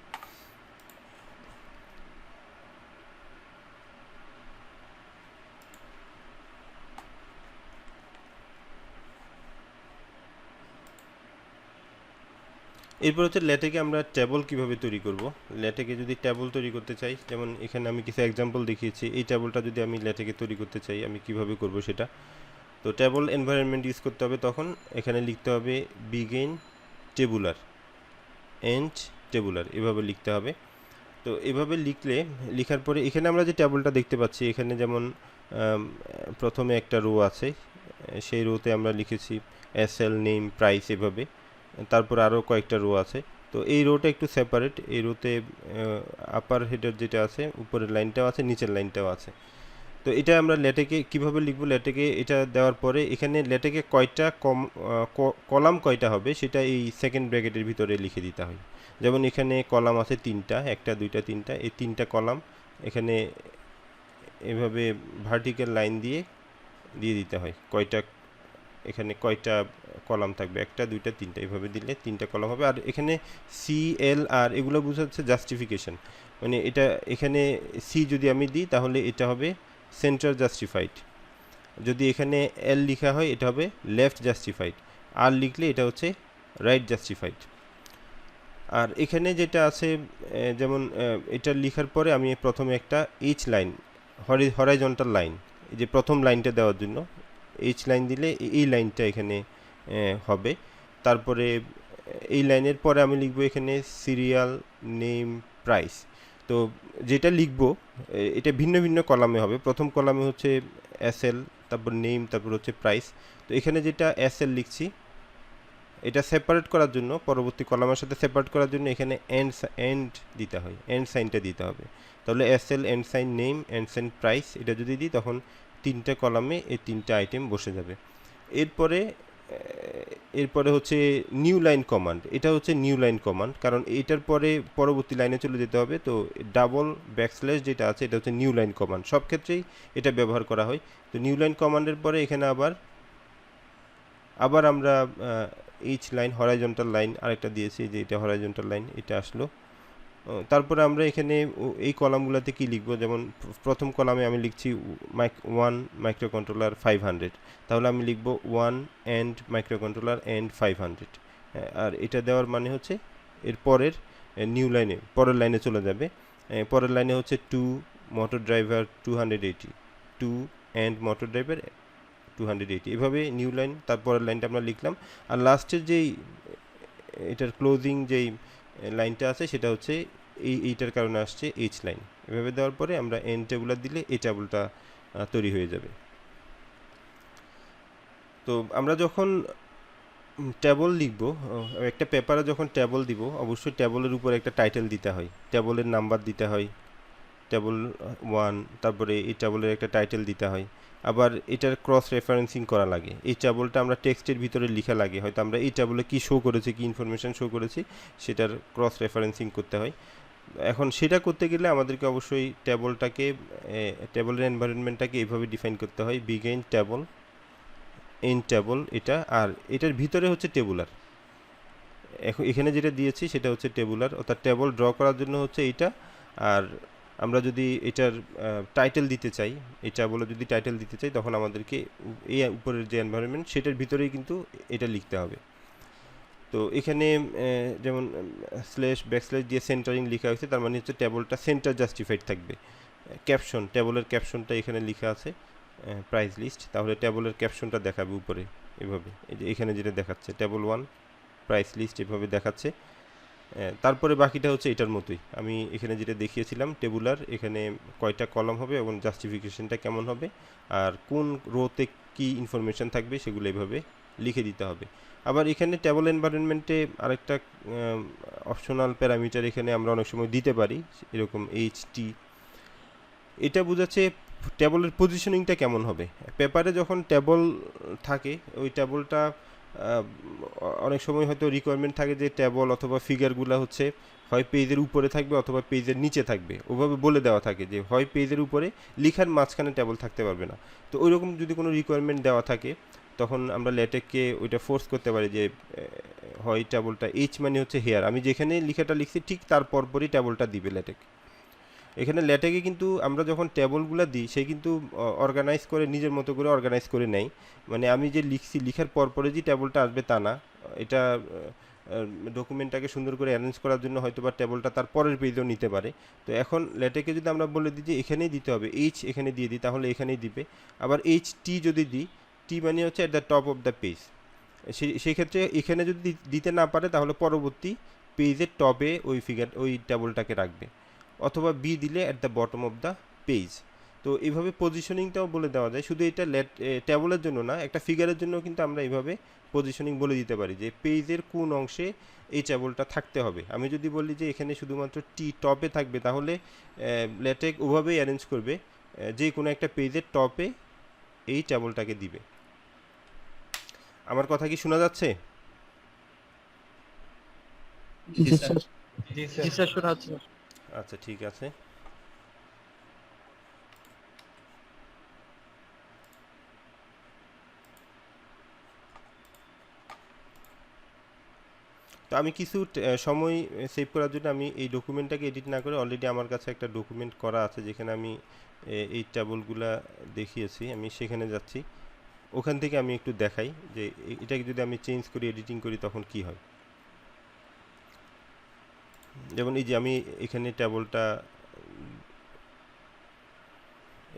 এরপর হচ্ছে ল্যাটেকে আমরা ট্যাবল কিভাবে তৈরি করব। ল্যাটেকে যদি ট্যাবল তৈরি করতে চাই, যেমন এখানে আমি কিছু এক্সাম্পল দেখিয়েছি, এই ট্যাবলটা যদি আমি ল্যাটেকে তৈরি করতে চাই, আমি কিভাবে করব সেটা। তো ট্যাবল এনভায়রনমেন্ট ইউজ করতে হবে, তখন এখানে লিখতে হবে বিগিন টেবুলার, এন্ড টেবুলার, এভাবে লিখতে হবে। তো এভাবে লিখলে, লেখার পরে এখানে আমরা যে ট্যাবলটা দেখতে পাচ্ছি, এখানে যেমন প্রথমে একটা রো আছে, সেই রোতে আমরা লিখেছি এসএল, নেম, প্রাইস, এভাবে। তারপর আরও কয়েকটা রো আছে। তো এই রোটা একটু সেপারেট, এই রোতে আপার হেডার যেটা আছে, উপরের লাইনটাও আছে, নিচের লাইনটাও আছে। তো এটা আমরা ল্যাটেকে কিভাবে লিখব, ল্যাটেকে এটা দেওয়ার পরে এখানে ল্যাটেকে কয়টা কলাম কয়টা হবে সেটা এই সেকেন্ড ব্র্যাকেটের ভিতরে লিখে দিতে হয়। যেমন এখানে কলাম আছে তিনটা, একটা, দুইটা, তিনটা, এই তিনটা কলাম এখানে এভাবে ভার্টিক্যাল লাইন দিয়ে দিয়ে দিতে হয়, কয়টা এখানে কয়টা কলাম থাকবে, একটা, দুইটা, তিনটা, এভাবে দিলে তিনটা কলাম হবে। আর এখানে CLR এগুলো বোঝাচ্ছে জাস্টিফিকেশন, মানে এটা এখানে সি যদি আমি দিই তাহলে এটা হবে সেন্টার জাস্টিফাইড, যদি এখানে এল লেখা হয় এটা হবে লেফট জাস্টিফাইড, আর লিখলে এটা হচ্ছে রাইট জাস্টিফাইড। আর এখানে যেটা আছে যেমন এটা লেখার পরে আমি প্রথমে একটা এইচ লাইন, হরাইজন্টাল লাইন, এই যে প্রথম লাইনটা দেওয়ার জন্য এইচ লাইন দিলে এই লাইনটা এখানে হবে। তারপরে এই লাইনের পরে আমি লিখব এখানে সিরিয়াল, নেম, প্রাইস। তো যেটা লিখব এটা ভিন্ন ভিন্ন কলামে হবে। প্রথম কলামে হচ্ছে এসএল, তারপর নেম, তারপর হচ্ছে প্রাইস। তো এখানে যেটা এসএল লিখছি, এটা সেপারেট করার জন্য, পরবর্তী কলামের সাথে সেপারেট করার জন্য এখানে এন্ড দিতে হয়, এন্ড সাইনটা দিতে হবে। তাহলে SL, and sign, name, and sign, price, এটা যদি দিই তখন তিনটা কলামে এই তিনটা আইটেম বসে যাবে। এরপরে এরপরে হচ্ছে নিউ লাইন কমান্ড, এটা হচ্ছে নিউ লাইন কমান্ড, কারণ এটার পরে পরবর্তী লাইনে চলে যেতে হবে। তো ডাবল ব্যাকস্ল্যাশ যেটা আছে এটা হচ্ছে নিউ লাইন কমান্ড, সব ক্ষেত্রেই এটা ব্যবহার করা হয়। তো নিউ লাইন কমান্ডের পরে এখানে আবার আমরা এইচ লাইন, হরাইজন্টাল লাইন আরেকটা দিয়েছি, যে এটা হরাইজন্টাল লাইন, এটা আসলো। তারপরে আমরা এখানে এই কলামগুলোতে কি লিখব, যেমন প্রথম কলামে আমি লিখছি 1 মাইক্রোকন্ট্রোলার 500, তাহলে আমি লিখব 1 এন্ড মাইক্রোকন্ট্রোলার এন্ড 500। আর এটা দেওয়ার মানে হচ্ছে এর পরের নিউ লাইনে, পরের লাইনে চলে যাবে। পরের লাইনে হচ্ছে 2 motor driver 280, 2 and motor driver 280, এভাবে নিউ লাইন, তারপরের লাইনটা আমরা লিখলাম। আর লাস্টের যেই এটার ক্লোজিং যেই লাইনটা আছে সেটা হচ্ছে এইটার কারণে আসছে এইচ লাইন। এভাবে দেওয়ার পরে আমরা এন টেবুলার দিলে এই টেবলটা তৈরি হয়ে যাবে। তো আমরা যখন ট্যাবল লিখবো, একটা পেপারে যখন ট্যাবল দিব অবশ্যই ট্যাবলের উপর একটা টাইটেল দিতে হয়, ট্যাবলের নাম্বার দিতে হয়, ট্যাবল 1, তারপরে এই ট্যাবলের একটা টাইটেল দিতে হয়। আবার এটার ক্রস রেফারেন্সিং করা লাগে, এই ট্যাবলটা আমরা টেক্সটের ভিতরে লিখা লাগে, হয়তো আমরা এই ট্যাবলে কী শো করেছে, কী ইনফরমেশান শো করেছি সেটার ক্রস রেফারেন্সিং করতে হয়। এখন সেটা করতে গেলে আমাদেরকে অবশ্যই ট্যাবলটাকে, ট্যাবলের এনভায়রনমেন্টটাকে এইভাবে ডিফাইন করতে হয়, বিগেইন ট্যাবল, এন্ড ট্যাবল, এটা আর এটার ভিতরে হচ্ছে টেবুলার। এখন এখানে যেটা দিয়েছি সেটা হচ্ছে টেবুলার, অর্থাৎ টেবল ড্র করার জন্য হচ্ছে এইটা। আর আমরা যদি এটার টাইটেল দিতে চাই, এই ট্যাবলে যদি টাইটেল দিতে চাই তখন আমাদেরকে এই উপরের যে এনভায়রনমেন্ট সেটার ভিতরেই কিন্তু এটা লিখতে হবে। তো এখানে যেমন স্ল্যাশ ব্যাকস্ল্যাশ দিয়ে সেন্টারিং লেখা হয়েছে, তার মানে হচ্ছে ট্যাবলটা সেন্টার জাস্টিফাইড থাকবে। ক্যাপশন, ট্যাবলের ক্যাপশনটা এখানে লেখা আছে প্রাইস লিস্ট, তাহলে ট্যাবলের ক্যাপশনটা দেখাবে উপরে এভাবে, এই যে এখানে যেটা দেখাচ্ছে ট্যাবল 1 প্রাইস লিস্ট এভাবে দেখাচ্ছে। তারপরে বাকিটা হচ্ছে এটার মতোই, আমি এখানে যেটা দেখিয়েছিলাম টেবুলার, এখানে কয়টা কলাম হবে এবং জাস্টিফিকেশনটা কেমন হবে আর কোন রোতে কি ইনফরমেশন থাকবে সেগুলো এইভাবে লিখে দিতে হবে। আবার এখানে ট্যাবল এনভায়রনমেন্টে আরেকটা অপশনাল প্যারামিটার এখানে আমরা অনেক সময় দিতে পারি, এরকম এইচটি, এটা বোঝাচ্ছে ট্যাবলের পজিশনিংটা কেমন হবে। পেপারে যখন ট্যাবল থাকে ওই ট্যাবলটা অনেক সময় হয়তো রিকোয়ারমেন্ট থাকে যে ট্যাবল অথবা ফিগারগুলো হচ্ছে হয় পেজের উপরে থাকবে অথবা পেজের নিচে থাকবে, ওভাবে বলে দেওয়া থাকে যে হয় পেজের উপরে, লিখার মাঝখানে ট্যাবল থাকতে পারবে না। তো ওইরকম যদি কোনো রিকোয়ারমেন্ট দেওয়া থাকে তখন আমরা লেটেককে ওইটা ফোর্স করতে পারি যে হয় ট্যাবলটা এইচ মানে হচ্ছে হেয়ার, আমি যেখানে লিখাটা লিখছি ঠিক তার পরপরই ট্যাবলটা দিবে লেটেক। এখানে ল্যাটেকে কিন্তু আমরা যখন ট্যাবলগুলো দিই সে কিন্তু অর্গানাইজ করে নিজের মতো করে অর্গানাইজ করে নেয়, মানে আমি যে লিখছি লিখার পরে যে ট্যাবলটা আসবে তা না, এটা ডকুমেন্টটাকে সুন্দর করে অ্যারেঞ্জ করার জন্য হয়তো বা ট্যাবলটা তার পরের পেজেও নিতে পারে। তো এখন ল্যাটেকে যদি আমরা বলে দিই যে এখানেই দিতে হবে, এইচ এখানে দিয়ে দিই তাহলে এখানেই দিবে। আবার এইচ টি যদি দিই, টি মানে হচ্ছে at the top of the page, সেই ক্ষেত্রে এখানে যদি দিতে না পারে তাহলে পরবর্তী পেজের টপে ওই ট্যাবলটাকে রাখবে, অথবা বি দিলে at the bottom of the page. তো এইভাবে পজিশনিংটাও বলে দেওয়া যায়, শুধু এটা ট্যাবলের জন্য না, একটা ফিগারের জন্য কিন্তু আমরা এইভাবে পজিশনিং বলে দিতে পারি যে পেজের কোন অংশে এই ট্যাবলটা থাকতে হবে। আমি যদি বলি যে এখানে শুধুমাত্র টি টপে থাকবে তাহলে ল্যাটেক ওভাবেই অ্যারেঞ্জ করবে যে কোনো একটা পেজের টপে এই ট্যাবলটাকে দিবে। আমার কথা কি শোনা যাচ্ছে? জি স্যার। জি জি স্যার। স্যার, শোনা যাচ্ছে। আচ্ছা ঠিক আছে। তো আমি কিছু সময় সেভ করার জন্য আমি এই ডকুমেন্টটাকে এডিট না করে অলরেডি আমার কাছে একটা ডকুমেন্ট করা আছে যেখানে আমি এই ট্যাবলগুলা দেখিয়েছি, আমি সেখানে যাচ্ছি, ওখান থেকে আমি একটু দেখাই যে এটাকে যদি আমি চেঞ্জ করি এডিটিং করি তখন কি হয়। যেমন এই যে আমি এখানে ট্যাবলটা,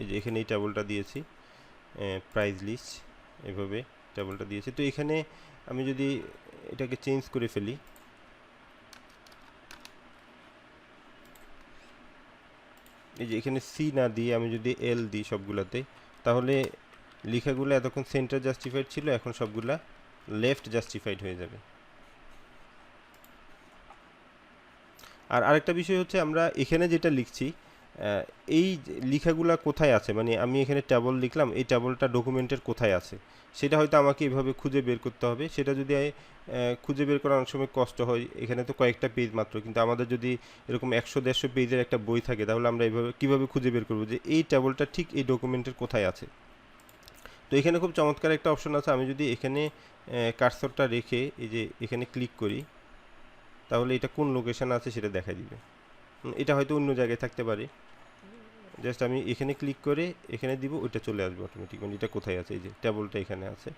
এই যে এখানে এই ট্যাবলটা দিয়েছি প্রাইস লিস্ট, এভাবে ট্যাবলটা দিয়েছি। তো এখানে আমি যদি এটাকে চেঞ্জ করে ফেলি, এই যে এখানে সি না দিয়ে আমি যদি এল দিই সবগুলাতে, তাহলে লেখাগুলো এতক্ষণ সেন্টার জাস্টিফাইড ছিল, এখন সবগুলা লেফট জাস্টিফাইড হয়ে যাবে। আর আরেকটা বিষয় হচ্ছে আমরা এখানে যেটা লিখছি এই লেখাগুলা কোথায় আছে, মানে আমি এখানে ট্যাবল লিখলাম, এই ট্যাবলটা ডকুমেন্টের কোথায় আছে সেটা হয়তো আমাকে এভাবে খুঁজে বের করতে হবে। সেটা যদি খুঁজে বের করার অনেক সময় কষ্ট হয়, এখানে তো কয়েকটা পেজ মাত্র, কিন্তু আমাদের যদি এরকম 100-150 পেজের একটা বই থাকে তাহলে আমরা এইভাবে কীভাবে খুঁজে বের করবো যে এই ট্যাবলটা ঠিক এই ডকুমেন্টের কোথায় আছে। তো এখানে খুব চমৎকার একটা অপশন আছে, আমি যদি এখানে কার্সরটা রেখে এই যে এখানে ক্লিক করি তাহলে এটা কোন লোকেশান আছে সেটা দেখাই দিবে। এটা হয়তো অন্য জায়গায় থাকতে পারে, জাস্ট আমি এখানে ক্লিক করে এখানে দিব, ওইটা চলে আসবে অটোমেটিক, মানে এটা কোথায় আছে, এই যে ট্যাবলটা এখানে আছে।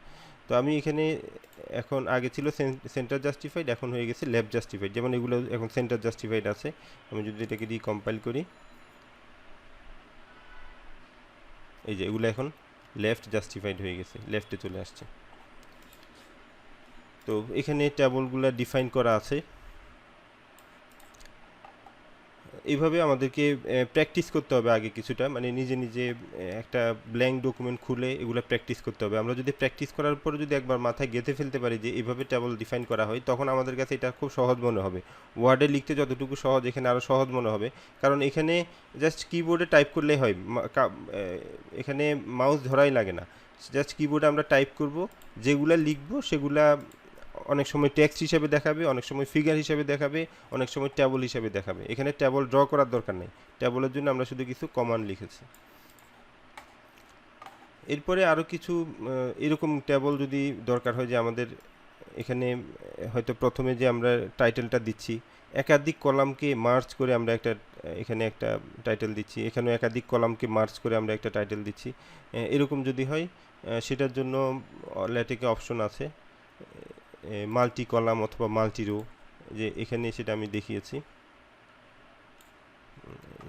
তো আমি এখানে এখন আগে ছিল সেন্টার জাস্টিফাইড, এখন হয়ে গেছে লেফট জাস্টিফাইড, যেমন এগুলো এখন সেন্টার জাস্টিফাইড আছে। আমি যদি এটাকে রিকম্পাইল করি, এই যে এগুলো এখন লেফট জাস্টিফাইড হয়ে গেছে, লেফটে চলে আসছে। তো এখানে ট্যাবলগুলো ডিফাইন করা আছে। এইভাবে আমাদেরকে প্র্যাকটিস করতে হবে আগে কিছুটা, মানে নিজে নিজে একটা ব্ল্যাঙ্ক ডকুমেন্ট খুলে এগুলো প্র্যাকটিস করতে হবে। আমরা যদি প্র্যাকটিস করার পরে যদি একবার মাথায় গেঁথে ফেলতে পারি যে এইভাবে টেবল ডিফাইন করা হয়, তখন আমাদের কাছে এটা খুব সহজ মনে হবে। ওয়ার্ডে লিখতে যতটুকু সহজ, এখানে আরও সহজ মনে হবে, কারণ এখানে জাস্ট কিবোর্ডে টাইপ করলেই হয়, এখানে মাউস ধরাই লাগে না। জাস্ট কিবোর্ডে আমরা টাইপ করব, যেগুলা লিখবো সেগুলা অনেক সময় টেক্সট হিসেবে দেখাবে, অনেক সময় ফিগার হিসেবে দেখাবে, অনেক সময় ট্যাবল হিসেবে দেখাবে। এখানে ট্যাবল ড্র করার দরকার নেই, ট্যাবলের জন্য আমরা শুধু কিছু কমান্ড লিখেছি। এরপরে আরও কিছু এরকম ট্যাবল যদি দরকার হয়, যে আমাদের এখানে হয়তো প্রথমে যে আমরা টাইটেলটা দিচ্ছি, একাধিক কলামকে মার্জ করে আমরা এখানে একটা টাইটেল দিচ্ছি, এখানেও একাধিক কলামকে মার্জ করে আমরা একটা টাইটেল দিচ্ছি, এরকম যদি হয় সেটার জন্য ল্যাটেকে অপশন আছে, মাল্টি কলাম অথবা মাল্টি রো, যে এখানে সেটা আমি দেখিয়েছি।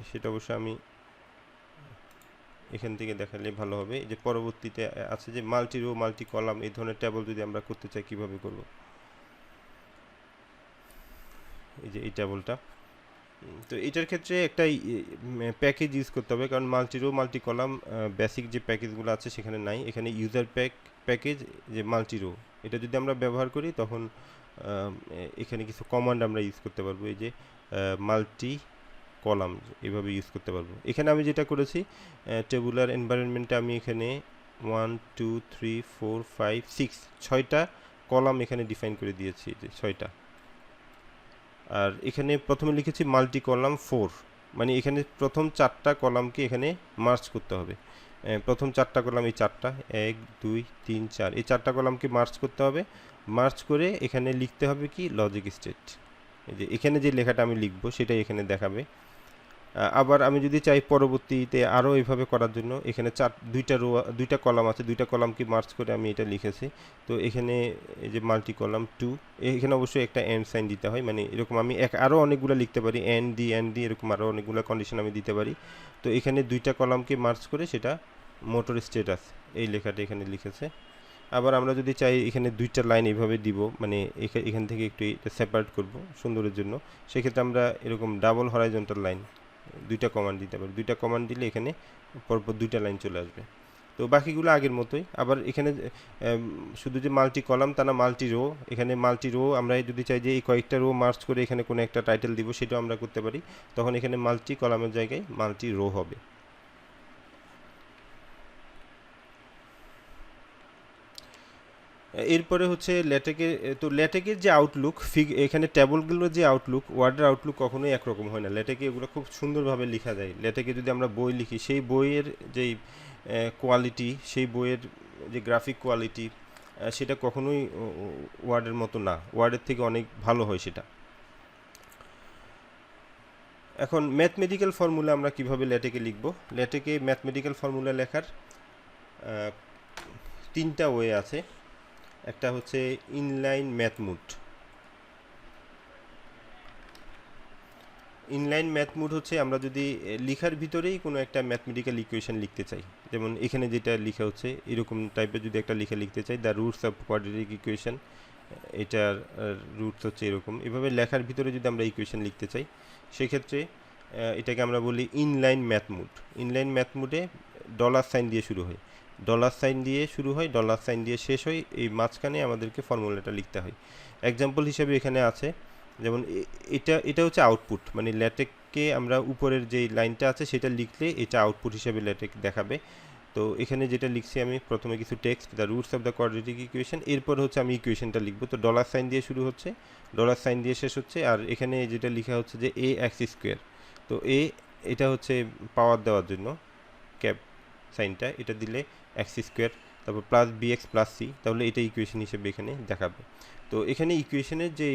সেটা অবশ্য আমি এখান থেকে দেখালে ভালো হবে। যে পরবর্তীতে আছে যে মাল্টি রো, মাল্টি কলাম, এই ধরনের ট্যাবল যদি আমরা করতে চাই কিভাবে করব, এই যে এই ট্যাবলটা। তো এটার ক্ষেত্রে একটা প্যাকেজ ইউজ করতে হবে, কারণ multi row multi column basic যে প্যাকেজগুলো আছে সেখানে নাই। এখানে ইউজার প্যাকেজ যে মাল্টি রো, এটা যদি আমরা ব্যবহার করি তখন এখানে কিছু কমান্ড আমরা ইউজ করতে পারবো, এই যে মাল্টি কলাম এভাবে ইউজ করতে পারবো। এখানে আমি যেটা করেছি, টেবুলার এনভায়রনমেন্টে আমি এখানে 1 2 3 4 5 6 6টা কলাম এখানে ডিফাইন করে দিয়েছি, যে 6টা। আর এখানে প্রথমে লিখেছি মাল্টি কলাম 4, মানে এখানে প্রথম 4টা কলামকে এখানে মার্জ করতে হবে। প্রথম 4টা কলাম, এই 4টা 1 2 3 4, এই 4টা কলামকে মার্জ করতে হবে। মার্জ করে এখানে লিখতে হবে কি লজিক স্টেট, এই যে এখানে যে লেখাটা আমি লিখবো সেটাই এখানে দেখাবে। আবার আমি যদি চাই পরবর্তীতে আরও এইভাবে করার জন্য, এখানে দুইটা কলাম আছে, দুইটা কলামকে মার্জ করে আমি এটা লিখেছি। তো এখানে এই যে মাল্টি কলাম 2, এখানে অবশ্যই একটা এন্ড সাইন দিতে হয়, মানে এরকম আমি আরও অনেকগুলো লিখতে পারি, এন্ড দি এরকম আরও অনেকগুলো কন্ডিশন আমি দিতে পারি। তো এখানে দুইটা কলামকে মার্জ করে সেটা মোটর স্ট্যাটাস, এই লেখাটা এখানে লিখেছে। আবার আমরা যদি চাই এখানে দুইটা লাইন এইভাবে দিব, মানে এখান থেকে একটু এটা সেপারেট করব সুন্দরের জন্য, সেক্ষেত্রে আমরা এরকম ডাবল হরাইজন্টাল লাইন দুইটা কমান্ড দিতে পারি। দুইটা কমান্ড দিলে এখানে পরপর দুইটা লাইন চলে আসবে। তো বাকিগুলো আগের মতোই। আবার এখানে শুধু যে মাল্টি কলাম তা না, মাল্টি রো, এখানে মাল্টি রো আমরা যদি চাই যে এই কয়েকটা রো মার্চ করে এখানে কোনো একটা টাইটেল দিব, সেটাও আমরা করতে পারি। তখন এখানে মাল্টি কলামের জায়গায় মাল্টি রো হবে। এরপরে হচ্ছে ল্যাটেকের, তো ল্যাটেকের যে আউটলুক, এখানে ট্যাবলগুলোর যে আউটলুক, ওয়ার্ডের আউটলুক কখনোই একরকম হয় না। ল্যাটেকে এগুলো খুব সুন্দরভাবে লেখা যায়। ল্যাটেকে যদি আমরা বই লিখি, সেই বইয়ের যেই কোয়ালিটি, সেই বইয়ের যে গ্রাফিক কোয়ালিটি, সেটা কখনোই ওয়ার্ডের মতো না, ওয়ার্ডের থেকে অনেক ভালো হয় সেটা। এখন ম্যাথমেটিক্যাল ফর্মুলা আমরা কিভাবে ল্যাটেকে লিখব। ল্যাটেকে ম্যাথমেটিক্যাল ফর্মুলা লেখার 3টা ওয়ে আছে। একটা হচ্ছে inline math mode. Inline math mode হচ্ছে আমরা যদি লেখার ভিতরেই কোনো একটা ম্যাথমেটিক্যাল ইকুয়েশন লিখতে চাই, যেমন এখানে যেটা লেখা হচ্ছে এরকম টাইপের যদি একটা লেখা লিখতে চাই, the roots of quadratic equation, এটার রুটস হচ্ছে এরকম, এভাবে লেখার ভিতরে যদি আমরা ইকুয়েশন লিখতে চাই, সেক্ষেত্রে এটাকে আমরা বলি inline math mode. Inline math মুডে ডলার সাইন দিয়ে শুরু হয়, ডলার সাইন দিয়ে শুরু হয়, ডলার সাইন দিয়ে শেষ হয়, এই আমাদেরকে ফর্মুলাটা লিখতে হয়। এক্সাম্পল হিসেবে এখানে আছে, যেমন এটা হচ্ছে আউটপুট, মানে ল্যাটেককে আমরা উপরের যে লাইনটা আছে সেটা লিখলে এটা আউটপুট হিসেবে ল্যাটেক দেখাবে। তো এখানে যেটা লিখছি আমি, প্রথমে কিছু text, the roots of the quadratic equation, এরপর হচ্ছে আমি ইকুয়েশনটা লিখবো। তো ডলার সাইন দিয়ে শুরু হচ্ছে, ডলার সাইন দিয়ে শেষ হচ্ছে, আর এখানে যেটা লেখা হচ্ছে যে এ এক্স স্কোয়ার। তো এটা হচ্ছে পাওয়ার দেওয়ার জন্য ক্যাপ সাইনটা, এটা দিলে এক্স স্কোয়ার, তারপর plus b x plus c, তাহলে এটা ইকুয়েশন হিসেবে এখানে দেখাবে। তো এখানে ইকুয়েশনের যে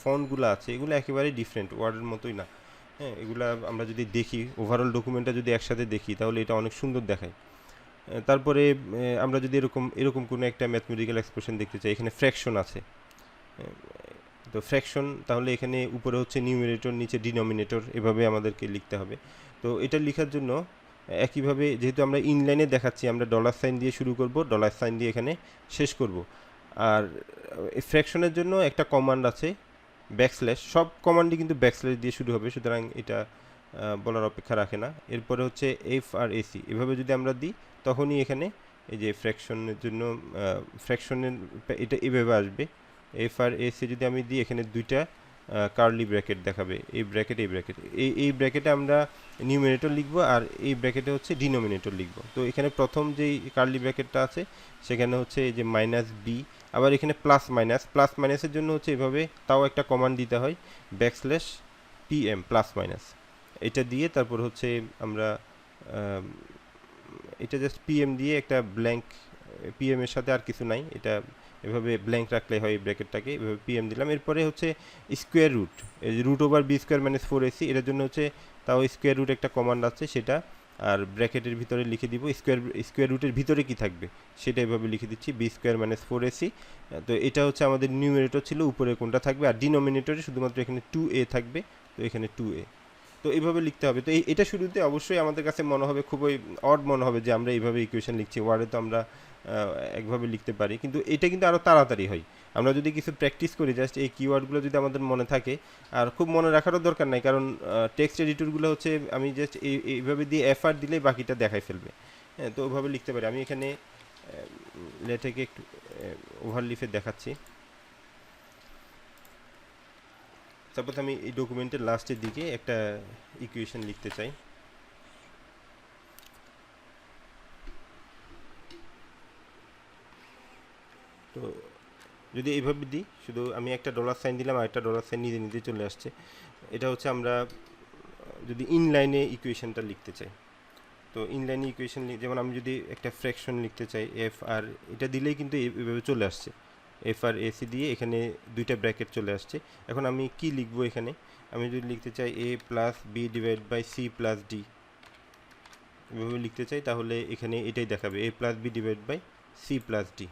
ফন্টগুলো আছে এগুলো একেবারেই ডিফারেন্ট, ওয়ার্ডের মতোই না। হ্যাঁ, এগুলা আমরা যদি দেখি, ওভারঅল ডকুমেন্টটা যদি একসাথে দেখি, তাহলে এটা অনেক সুন্দর দেখায়। তারপরে আমরা যদি এরকম কোনো একটা ম্যাথমেটিক্যাল এক্সপ্রেশন দেখতে চাই, এখানে ফ্র্যাকশন আছে, তো ফ্র্যাকশন, তাহলে এখানে উপরে হচ্ছে নিউমারেটর, নিচে ডিনোমিনেটর, এভাবে আমাদেরকে লিখতে হবে। তো এটা লেখার জন্য একইভাবে, যেহেতু আমরা ইনলাইনে দেখাচ্ছি, আমরা ডলার সাইন দিয়ে শুরু করব, ডলার সাইন দিয়ে এখানে শেষ করব। আর ফ্র্যাকশনের জন্য একটা কমান্ড আছে ব্যাকস্ল্যাশ, সব কমান্ডই কিন্তু ব্যাকস্ল্যাশ দিয়ে শুরু হবে, সুতরাং এটা বলার অপেক্ষা রাখে না। এরপরে হচ্ছে এফ আর এসি এভাবে যদি আমরা দিই তখনই এখানে এই যে ফ্র্যাকশনের জন্য ফ্র্যাকশনের এটা এভাবে আসবে। এফ আর এসি যদি আমি দিই এখানে দুইটা কার্লি ব্র্যাকেট দেখাবে, এই ব্র্যাকেট এই ব্র্যাকেট, এই ব্র্যাকেটে আমরা নিউমিনেটর লিখব আর এই ব্র্যাকেটে হচ্ছে ডিনোমিনেটর লিখব। তো এখানে প্রথম যেই কার্লি ব্র্যাকেটটা আছে সেখানে হচ্ছে এই যে মাইনাস বি, আবার এখানে প্লাস মাইনাসের জন্য হচ্ছে এভাবে তাও একটা কমান্ড দিতে হয়, ব্যাকস্ল্যাশ পিএম প্লাস মাইনাস, এটা দিয়ে তারপর হচ্ছে আমরা আম, এটা জাস্ট পিএম দিয়ে একটা ব্ল্যাঙ্ক, পিএম এর সাথে আর কিছু নাই, এটা এভাবে ব্ল্যাঙ্ক রাখলে হয় এই ব্র্যাকেটটাকে, এভাবে পিএম দিলাম। এরপরে হচ্ছে স্কোয়ার রুট, এই যে root over b square minus four AC, এটার জন্য হচ্ছে তাও স্কোয়ার রুট একটা কমান্ড আছে সেটা, আর ব্র্যাকেটের ভিতরে লিখে দিব স্কোয়ার রুটের ভিতরে কি থাকবে সেটা এভাবে লিখে দিচ্ছি, b square minus four AC. তো এটা হচ্ছে আমাদের নিউমিনেটর ছিল, উপরে কোনটা থাকবে, আর ডিনোমিনেটরে শুধুমাত্র এখানে 2a থাকবে, তো এখানে 2a। তো এইভাবে লিখতে হবে। তো এটা শুরুতে অবশ্যই আমাদের কাছে মনে হবে খুবই অড মনে হবে যে আমরা এইভাবে ইকুয়েশন লিখছি, ওয়ার্ডে তো আমরা একভাবে লিখতে পারি, কিন্তু এটা কিন্তু আরও তাড়াতাড়ি হয় আমরা যদি কিছু প্র্যাকটিস করি, জাস্ট এই কিওয়ার্ডগুলো যদি আমাদের মনে থাকে। আর খুব মনে রাখারও দরকার নাই, কারণ টেক্সট এডিটরগুলো হচ্ছে আমি জাস্ট এইভাবে দিয়ে এফআর দিলেই বাকিটা দেখাই ফেলবে। হ্যাঁ, তো ওইভাবে লিখতে পারি। আমি এখানে লেটেকে একটু ওভারলিফে দেখাচ্ছি। সাপোজ আমি এই ডকুমেন্টের লাস্টের দিকে একটা ইকুয়েশন লিখতে চাই, তো যদি এইভাবে দিই, শুধু আমি একটা ডলার সাইন দিলাম আর একটা ডলার সাইন নিজে নিজে চলে আসছে। এটা হচ্ছে আমরা যদি ইনলাইনে ইকুয়েশনটা লিখতে চাই, তো ইনলাইনে ইকুয়েশন যেমন আমি যদি একটা ফ্র্যাকশন লিখতে চাই, এফ আর এটা দিলেই কিন্তু এইভাবে চলে আসছে, এফ আর এসি দিয়ে এখানে দুইটা ব্র্যাকেট চলে আসছে। এখন আমি কি লিখবো এখানে, আমি যদি লিখতে চাই A plus B divide by C plus D, এভাবে লিখতে চাই, তাহলে এখানে এটাই দেখাবে, A plus B divide by C plus D.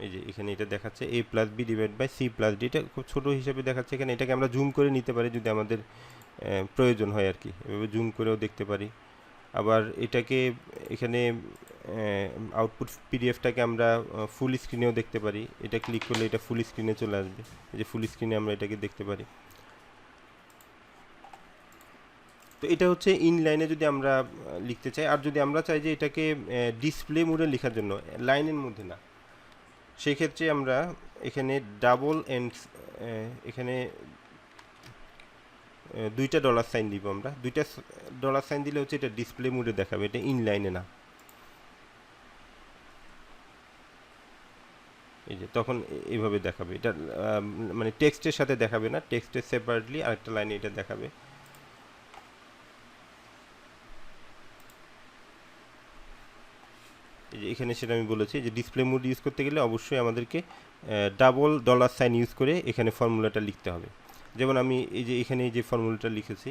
এই যে এখানে এটা দেখাচ্ছে A plus B divide by C plus D, এটা খুব ছোটো হিসাবে দেখাচ্ছে এখানে, এটাকে আমরা জুম করে নিতে পারি যদি আমাদের প্রয়োজন হয় আর কি, এভাবে জুম করেও দেখতে পারি। আবার এটাকে এখানে আউটপুট পিডিএফটাকে আমরা ফুল স্ক্রিনেও দেখতে পারি, এটা ক্লিক করলে এটা ফুল স্ক্রিনে চলে আসবে, এই যে ফুল স্ক্রিনে আমরা এটাকে দেখতে পারি। তো এটা হচ্ছে ইনলাইনে যদি আমরা লিখতে চাই, আর যদি আমরা চাই যে এটাকে ডিসপ্লে মোডে লেখার জন্য, লাইনের মধ্যে না, সেই ক্ষেত্রে আমরা এখানে ডাবল এন্ড এখানে দুইটা ডলার সাইন দিব, আমরা দুইটা ডলার সাইন দিলে হচ্ছে এটা ডিসপ্লে মোডে দেখাবে, এটা ইনলাইনে না। এই যে তখন এইভাবে দেখাবে, এটা মানে টেক্সটের সাথে দেখাবে না, টেক্সটের সেপারেটলি আরেকটা লাইনে এটা দেখাবে। এই যে এখানে সেটা আমি বলেছি যে ডিসপ্লে মোড ইউজ করতে গেলে অবশ্যই আমাদেরকে ডাবল ডলার সাইন ইউজ করে এখানে ফর্মুলাটা লিখতে হবে। যেমন আমি এই যে এখানে যে ফর্মুলাটা লিখেছি,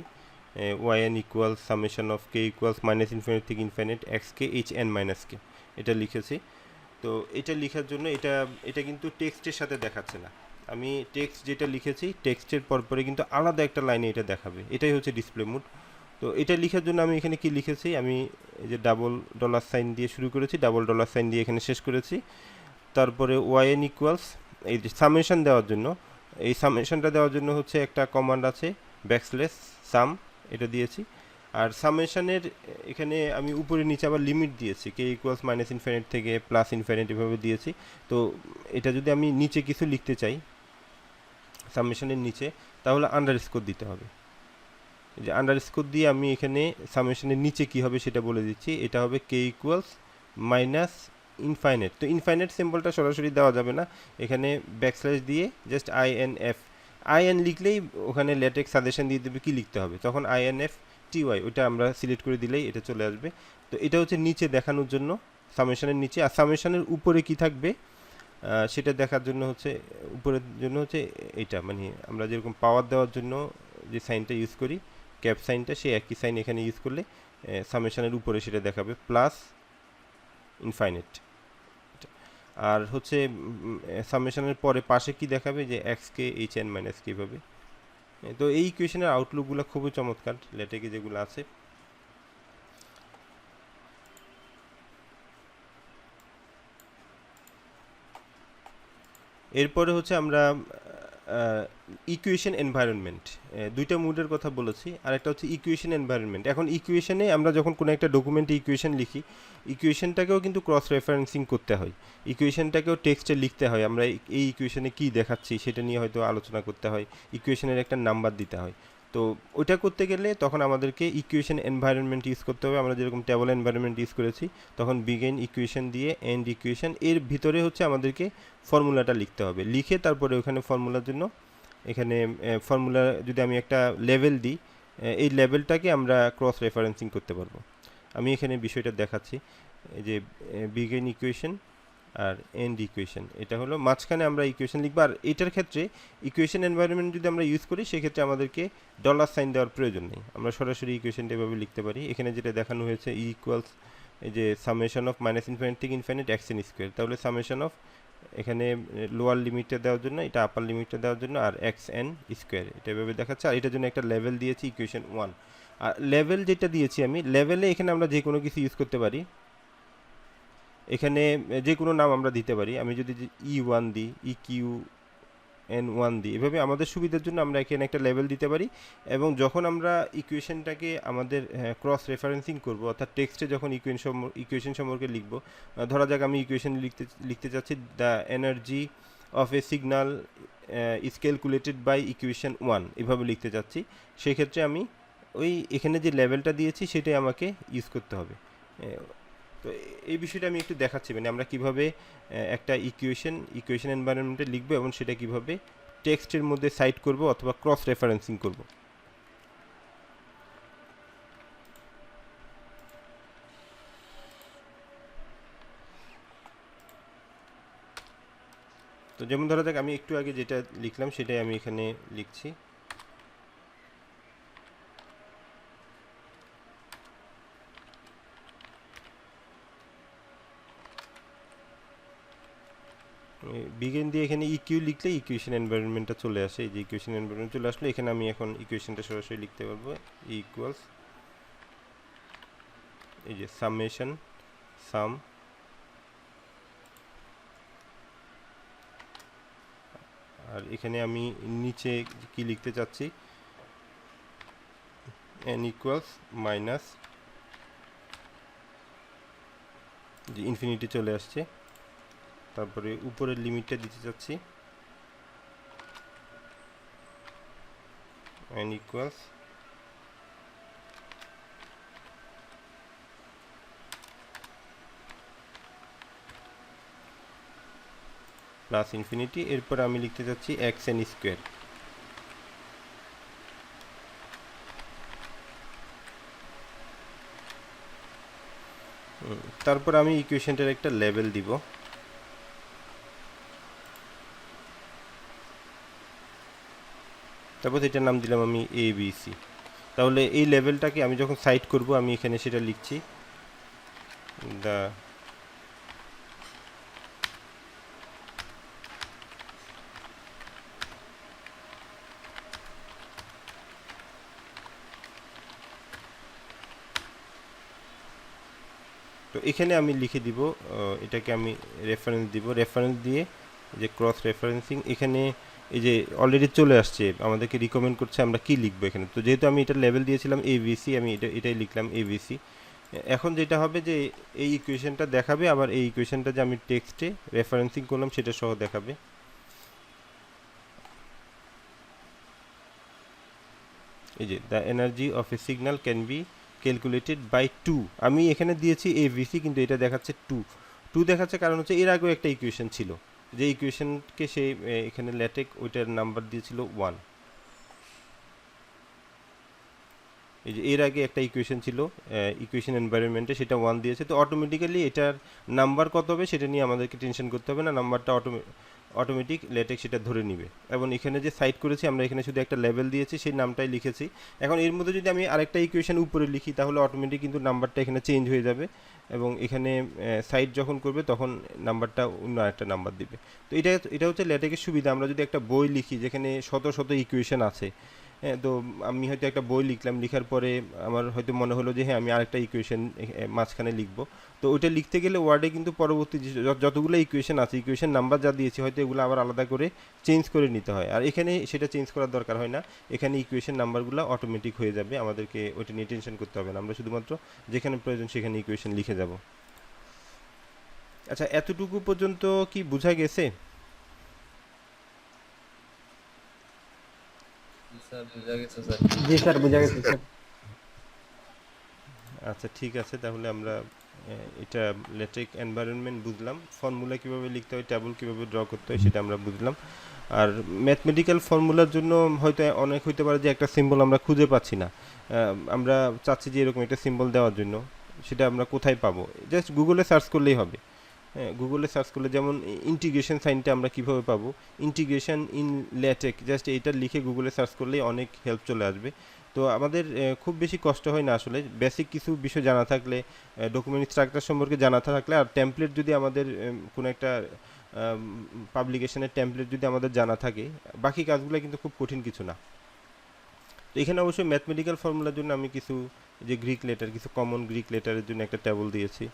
Y N equals summation of K equals minus infinite থেকে infinite X K H N minus K, এটা লিখেছি। তো এটা লেখার জন্য এটা কিন্তু টেক্সটের সাথে দেখাচ্ছে না, আমি টেক্সট যেটা লিখেছি টেক্সটের পরপরে কিন্তু আলাদা একটা লাইনে এটা দেখাবে, এটাই হচ্ছে ডিসপ্লে মোড। তো এটা লেখার জন্য আমি এখানে কি লিখেছি, আমি এই যে ডাবল ডলার সাইন দিয়ে শুরু করেছি, ডাবল ডলার সাইন দিয়ে এখানে শেষ করেছি। তারপরে ওয়াইএন ইকুয়ালস, এই যে সামেশন দেওয়ার জন্য, এই সামেশনটা দেওয়ার জন্য হচ্ছে একটা কমান্ড আছে ব্যাকস্ল্যাশ সাম, এটা দিয়েছি। আর সামেশনের এখানে আমি উপরে নিচে আবার লিমিট দিয়েছি, কে ইকুয়ালস মাইনাস ইনফিনিট থেকে প্লাস ইনফিনিট এভাবে দিয়েছি। তো এটা যদি আমি নিচে কিছু লিখতে চাই সামেশনের নিচে, তাহলে আন্ডারস্কোর দিতে হবে। যে আন্ডারস্কোর দিয়ে আমি এখানে সামেশনের নিচে কি হবে সেটা বলে দিচ্ছি, এটা হবে কে ইকুয়ালস মাইনাস ইনফাইনাইট। তো ইনফাইনাইট সিম্বলটা সরাসরি দেওয়া যাবে না, এখানে ব্যাকস্ল্যাশ দিয়ে জাস্ট আইএনএফ, আইএন লিখলেই ওখানে লেটেক্স সাজেশন দিয়ে দেবে কি লিখতে হবে, তখন আইএনএফ টিওয়াই ওইটা আমরা সিলেক্ট করে দিলেই এটা চলে আসবে। তো এটা হচ্ছে নিচে দেখানোর জন্য, সামেশনের নিচে। আর সামেশনের উপরে কি থাকবে সেটা দেখার জন্য হচ্ছে, উপরের জন্য হচ্ছে এইটা, মানে আমরা যেরকম পাওয়ার দেওয়ার জন্য যে সাইনটা ইউজ করি ক্যাপ সাইনটা, সেই একই সাইন এখানে ইউজ করলে সামেশনের উপরে সেটা দেখাবে প্লাস ইনফাইনাইট। আর হচ্ছে সামেশনের পরে পাশে কি দেখাবে, যে X K H N minus K এভাবে। তো এই ইকুয়েশনের আউটলুকগুলো খুবই চমৎকার লেটেকে যেগুলো আছে। এরপরে হচ্ছে আমরা ইকুয়েশন এনভায়রনমেন্ট, দুইটা মুডের কথা বলেছি, আর একটা হচ্ছে ইকুয়েশন এনভায়রনমেন্ট। এখন ইকুয়েশনে আমরা যখন কোনো একটা ডকুমেন্টে ইকুয়েশন লিখি, ইকুয়েশনটাকেও কিন্তু ক্রস রেফারেন্সিং করতে হয়, ইকুয়েশনটাকেও টেক্সটে লিখতে হয়, আমরা এই ইকুয়েশনে কী দেখাচ্ছি সেটা নিয়ে হয়তো আলোচনা করতে হয়, ইকুয়েশনের একটা নাম্বার দিতে হয়। তো ওইটা করতে গেলে তখন আমাদেরকে ইকুয়েশন এনভায়রনমেন্ট ইউজ করতে হবে। আমরা যেরকম টেবল এনভায়রনমেন্ট ইউজ করেছি, তখন বিগিন ইকুয়েশন দিয়ে এন্ড ইকুয়েশন, এর ভিতরে হচ্ছে আমাদেরকে ফর্মুলাটা লিখতে হবে, লিখে তারপরে ওখানে ফর্মুলার জন্য এখানে ফর্মুলা যদি আমি একটা লেভেল দিই, এই লেভেলটাকে আমরা ক্রস রেফারেন্সিং করতে পারবো। আমি এখানে বিষয়টা দেখাচ্ছি, এই যে বিগিন ইকুয়েশন আর এন্ড ইকুয়েশন, এটা হলো মাঝখানে আমরা ইকুয়েশন লিখবো। আর এটার ক্ষেত্রে ইকুয়েশন এনভায়রনমেন্ট যদি আমরা ইউজ করি, সেক্ষেত্রে আমাদেরকে ডলার সাইন দেওয়ার প্রয়োজন নেই, আমরা সরাসরি ইকুয়েশনটা এভাবে লিখতে পারি। এখানে যেটা দেখানো হয়েছে ই ইকুয়ালস, এই যে সামেশন অফ মাইনাস ইনফিনিটি থেকে ইনফিনিট এক্স এন স্কোয়ার, তাহলে সামেশন অফ এখানে লোয়ার লিমিটটা দেওয়ার জন্য, এটা আপার লিমিটটা দেওয়ার জন্য, আর এক্স এন স্কোয়ার এটা এভাবে দেখাচ্ছে। আর এটার জন্য একটা লেভেল দিয়েছি ইকুয়েশন 1। আর লেভেল যেটা দিয়েছি আমি, লেভেলে এখানে আমরা যে কোনো কিছু ইউজ করতে পারি, এখানে যে কোনো নাম আমরা দিতে পারি। আমি যদি E1 দিই, EQN1 দিই, এভাবে আমাদের সুবিধার জন্য আমরা এখানে একটা লেভেল দিতে পারি। এবং যখন আমরা ইকুয়েশনটাকে আমাদের ক্রস রেফারেন্সিং করব, অর্থাৎ টেক্সটে যখন ইকুয়েশন সম্পর্কে লিখব, ধরা যাক আমি ইকুয়েশন লিখতে চাচ্ছি the energy of a signal is calculated by equation 1, এভাবে লিখতে চাচ্ছি, সেক্ষেত্রে আমি ওই এখানে যে লেভেলটা দিয়েছি সেটাই আমাকে ইউজ করতে হবে। তো এই বিষয়টা আমি একটু দেখাচ্ছি, মানে আমরা কীভাবে একটা ইকুয়েশন এনভায়রনমেন্টে লিখবো এবং সেটা কীভাবে টেক্সটের মধ্যে সাইট করব অথবা ক্রস রেফারেন্সিং করব। তো যেমন ধরা যাক আমি একটু আগে যেটা লিখলাম সেটাই আমি এখানে লিখছি। বিগিন দিয়ে এখানে ইকিউ লিখলে ইকুয়েশন এনভায়রনমেন্টটা চলে আসে, এই যে ইকুয়েশন এনভায়রনমেন্ট চলে আসলে এখানে আমি এখন ইকুয়েশনটা সরাসরি লিখতে পারবো। ইকুয়ালস, এই যে সামেশন সাম, আর এখানে আমি নিচে কি লিখতে চাচ্ছি, এন ইকুয়ালস মাইনাস, যে ইনফিনিটি চলে আসছে, তারপরে উপরের লিমিটটা দিতে চাচ্ছি n ইকুয়ালস প্লাস ইনফিনিটি, এরপর আমি লিখতে চাচ্ছি এক্স এন স্কোয়ার। তারপর আমি ইকুয়েশনটার একটা লেভেল দিব, তারপর এটার নাম দিলাম আমি ABC। তাহলে এই লেভেলটাকে আমি যখন সাইট করব, আমি এখানে সেটা লিখছি দ্য তো এখানে আমি লিখে দিব, এটাকে আমি রেফারেন্স দিব, রেফারেন্স দিয়ে যে ক্রস রেফারেন্সিং, এখানে এই যে অলরেডি চলে আসছে, আমাদেরকে রিকমেন্ড করছে আমরা কি লিখবো এখানে। তো যেহেতু আমি এটা লেভেল দিয়েছিলাম ABC, আমি এটাই লিখলাম ABC। এখন যেটা হবে যে এই ইকুয়েশনটা দেখাবে, আবার এই ইকুয়েশনটা যে আমি টেক্সটে রেফারেন্সিং করলাম সেটা সহ দেখাবে। এই যে the energy of a signal can be calculated by 2, আমি এখানে দিয়েছি ABC, কিন্তু এটা দেখাচ্ছে 2 দেখাচ্ছে, কারণ হচ্ছে এর আগেও একটা ইকুয়েশন ছিল, যে ইকুয়েশনকে সে এখানে ল্যাটেক ওইটার নাম্বার দিয়েছিল 1। এই যে এর আগে একটা ইকুয়েশন ছিল ইকুয়েশন এনভায়রনমেন্টে, সেটা 1 দিয়েছে, তো অটোমেটিক্যালি এটার নাম্বার কত হবে সেটা নিয়ে আমাদেরকে টেনশন করতে হবে না, নাম্বারটা অটোমেটিক লেটেক সেটা ধরে নিবে। এবং এখানে যে সাইট করেছি আমরা, এখানে শুধু একটা লেভেল দিয়েছি, সেই নামটাই লিখেছি। এখন এর মধ্যে যদি আমি আরেকটা ইকুয়েশন উপরে লিখি, তাহলে অটোমেটিক কিন্তু নাম্বারটা এখানে চেঞ্জ হয়ে যাবে, এবং এখানে সাইট যখন করবে তখন নাম্বারটা অন্য আরেকটা নাম্বার দিবে। তো এটা হচ্ছে লেটেকের সুবিধা। আমরা যদি একটা বই লিখি যেখানে শত শত ইকুয়েশন আছে, হ্যাঁ, তো আমি হয়তো একটা বই লিখলাম, লিখার পরে আমার হয়তো মনে হলো যে হ্যাঁ আমি আরেকটা ইকুয়েশন মাঝখানে লিখবো। তো ওইটা লিখতে গেলে ওয়ার্ডে কিন্তু পরবর্তী যতগুলো ইকুয়েশন আছে, ইকুয়েশন নাম্বার যা দিয়েছি হয়তো এগুলো আবার আলাদা করে চেঞ্জ করে নিতে হয়, আর এখানে সেটা চেঞ্জ করার দরকার হয় না। এখানে ইকুয়েশন নাম্বারগুলো অটোমেটিক হয়ে যাবে, আমাদেরকে ওইটা নিয়ে টেনশন করতে হবে না, আমরা শুধুমাত্র যেখানে প্রয়োজন সেখানে ইকুয়েশন লিখে যাব। আচ্ছা, এতটুকু পর্যন্ত কি বোঝা গেছে? স্যার বুঝা গেছে স্যার। জি স্যার, বুঝা গেছে স্যার। আচ্ছা ঠিক আছে, তাহলে আমরা এটা লেটেক এনভায়রনমেন্ট বুঝলাম, ফর্মুলা কিভাবে লিখতে হয়, টেবল কিভাবে ড্র করতে হয় সেটা আমরা বুঝলাম। আর ম্যাথমেটিক্যাল ফর্মুলার জন্য হয়তো অনেক হইতে পারে যে একটা সিম্বল আমরা খুঁজে পাচ্ছি না, আমরা চাচ্ছি যে এরকম একটা সিম্বল দেওয়ার জন্য, সেটা আমরা কোথায় পাবো? জাস্ট গুগলে সার্চ করলেই হবে। হ্যাঁ, গুগলে সার্চ করলে যেমন ইন্টিগ্রেশন সাইনটা আমরা কিভাবে পাবো, ইন্টিগ্রেশন ইন ল্যাটেক, জাস্ট এইটা লিখে গুগলে সার্চ করলেই অনেক হেল্প চলে আসবে। তো আমাদের খুব বেশি কষ্ট হয় না আসলে, বেসিক কিছু বিষয় জানা থাকলে, ডকুমেন্ট স্ট্রাকচার সম্পর্কে জানা থাকলে, আর টেমপ্লেট যদি আমাদের কোনো একটা পাবলিকেশনের টেমপ্লেট যদি আমাদের জানা থাকে, বাকি কাজগুলো কিন্তু খুব কঠিন কিছু না। তো এখানে অবশ্যই ম্যাথমেটিক্যাল ফর্মুলার জন্য আমি কিছু যে গ্রিক লেটার, কিছু কমন গ্রিক লেটারের জন্য একটা টেবল দিয়েছি,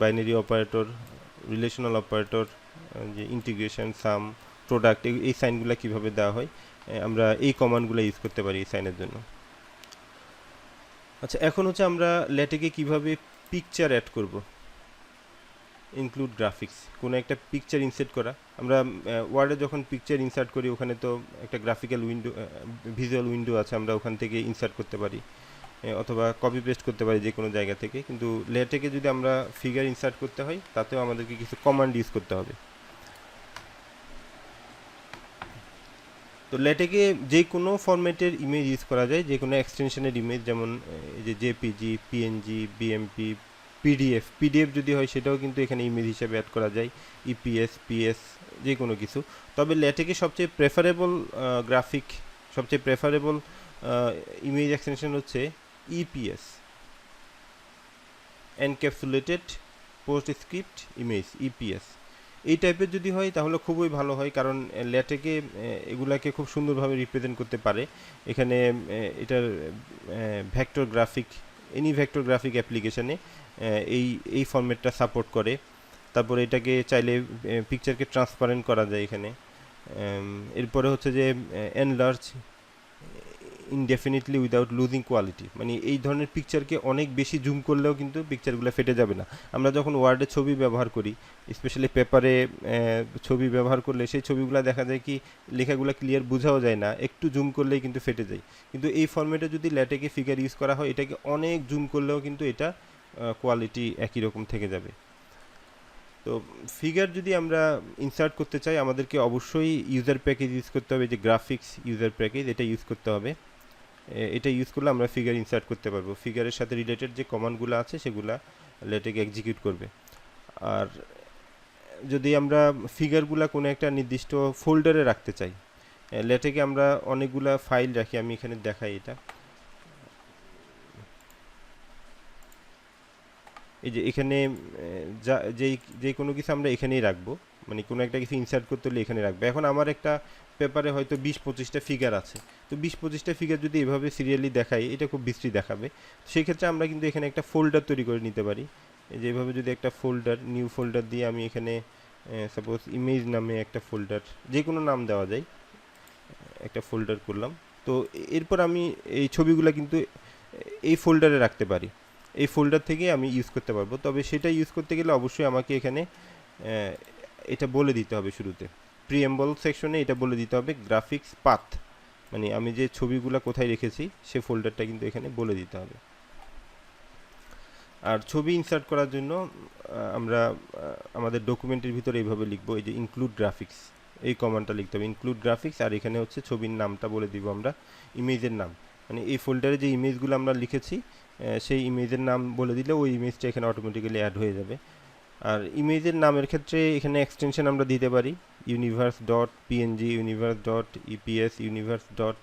বাইনারি অপারেটর, রিলেশনাল অপারেটর, যে ইন্টিগ্রেশন, সাম, প্রোডাক্ট, এই সাইনগুলো কীভাবে দেওয়া হয়, আমরা এই কমান্ডগুলো ইউজ করতে পারি এই সাইনের জন্য। আচ্ছা, এখন হচ্ছে আমরা ল্যাটেকে কিভাবে পিকচার অ্যাড করব, ইনক্লুড গ্রাফিক্স, কোনো একটা পিকচার ইনসার্ট করা। আমরা ওয়ার্ডে যখন পিকচার ইনসার্ট করি ওখানে তো একটা গ্রাফিক্যাল উইন্ডো, ভিজুয়াল উইন্ডো আছে, আমরা ওখান থেকে ইনসার্ট করতে পারি, অথবা কপি পেস্ট করতে পারি যে কোনো জায়গা থেকে। কিন্তু ল্যাটেকে যদি আমরা ফিগার ইনসার্ট করতে হয় তাতেও আমাদেরকে কিছু কমান্ড ইউজ করতে হবে। তো ল্যাটেকে যে কোনো ফরম্যাটের ইমেজ ইউজ করা যায়, যে কোনো এক্সটেনশনের ইমেজ, যেমন এই যে জেপিজি, পিএনজি, বিএমপি, পিডিএফ যদি হয় সেটাও কিন্তু এখানে ইমেজ হিসেবে অ্যাড করা যায়, ইপিএস, পিএস, যে কোনো কিছু। তবে ল্যাটেকে সবচেয়ে প্রেফারেবল সবচেয়ে প্রেফারেবল ইমেজ এক্সটেনশন হচ্ছে ইপিএস, এনক্যাপসুলেটেড পোস্টস্ক্রিপ্ট ইমেজ, ইপিএস। এই টাইপের যদি হয় তাহলে খুবই ভালো হয়, কারণ ল্যাটেকে এগুলাকে খুব সুন্দরভাবে রিপ্রেজেন্ট করতে পারে। এখানে এটার vector graphic, any vector graphic অ্যাপ্লিকেশানে এই ফরম্যাটটা সাপোর্ট করে। তারপরে এটাকে চাইলে পিকচারকে ট্রান্সপারেন্ট করা যায় এখানে। এরপরে হচ্ছে যে এনলার্জ ইনডেফিনিটলি উইদাউট লুজিং কোয়ালিটি, মানে এই ধরনের পিকচারকে অনেক বেশি জুম করলেও কিন্তু পিকচারগুলো ফেটে যাবে না। আমরা যখন ওয়ার্ডে ছবি ব্যবহার করি, স্পেশালি পেপারে ছবি ব্যবহার করলে সেই ছবিগুলো দেখা যায় কি লেখাগুলো ক্লিয়ার বোঝাও যায় না, একটু জুম করলেই কিন্তু ফেটে যায়। কিন্তু এই ফরম্যাটে যদি ল্যাটেকে ফিগার ইউজ করা হয়, এটাকে অনেক জুম করলেও কিন্তু এটা কোয়ালিটি একই রকম থেকে যাবে। তো ফিগার যদি আমরা ইনসার্ট করতে চাই আমাদেরকে অবশ্যই ইউজার প্যাকেজ ইউজ করতে হবে, যে গ্রাফিক্স ইউজার প্যাকেজ, এটা ইউজ করতে হবে। এটা ইউজ করলে আমরা ফিগার ইনসার্ট করতে পারবো, ফিগারের সাথে রিলেটেড যে কমান্ডগুলো আছে সেগুলা ল্যাটেকে এক্সিকিউট করবে। আর যদি আমরা ফিগারগুলা কোনো একটা নির্দিষ্ট ফোল্ডারে রাখতে চাই, ল্যাটেকে আমরা অনেকগুলা ফাইল রাখি, আমি এখানে দেখাই এটা। এই যে এখানে যা যেই কোনো কিছু আমরা এখানেই রাখবো, মানে কোনো একটা কিছু ইনসার্ট করতে হলে এখানে রাখবো। এখন আমার একটা পেপারে হয়তো 20-25টা ফিগার আছে, তো 20-25টা ফিগার যদি এভাবে সিরিয়ালি দেখাই এটা খুব বিশ্রী দেখাবে। সেই ক্ষেত্রে আমরা কিন্তু এখানে একটা ফোল্ডার তৈরি করে নিতে পারি। এই যে এভাবে যদি একটা ফোল্ডার, নিউ ফোল্ডার দিয়ে আমি এখানে সাপোজ ইমেজ নামে একটা ফোল্ডার, যে কোনো নাম দেওয়া যায়, একটা ফোল্ডার করলাম। তো এরপর আমি এই ছবিগুলো কিন্তু এই ফোল্ডারে রাখতে পারি, এই ফোল্ডার থেকে আমি ইউজ করতে পারবো। তবে সেটা ইউজ করতে গেলে অবশ্যই আমাকে এখানে এটা বলে দিতে হবে শুরুতে, প্রিএম্বল সেকশনে এটা বলে দিতে হবে গ্রাফিক্স পাথ, মানে আমি যে ছবিগুলো কোথায় রেখেছি সে ফোল্ডারটা কিন্তু এখানে বলে দিতে হবে। আর ছবি ইনসার্ট করার জন্য আমরা আমাদের ডকুমেন্টের ভিতরে এইভাবে লিখবো, এই যে ইনক্লুড গ্রাফিক্স, এই কমান্ডটা লিখতে হবে, ইনক্লুড গ্রাফিক্স। আর এখানে হচ্ছে ছবির নামটা বলে দিব আমরা, ইমেজের নাম, মানে এই ফোল্ডারে যে ইমেজগুলো আমরা লিখেছি সেই ইমেজের নাম বলে দিলে ওই ইমেজটা এখানে অটোমেটিক্যালি অ্যাড হয়ে যাবে। আর ইমেজের নামের ক্ষেত্রে এখানে এক্সটেনশন আমরা দিতে পারি, universe dot PNG, universe dot EPS, universe dot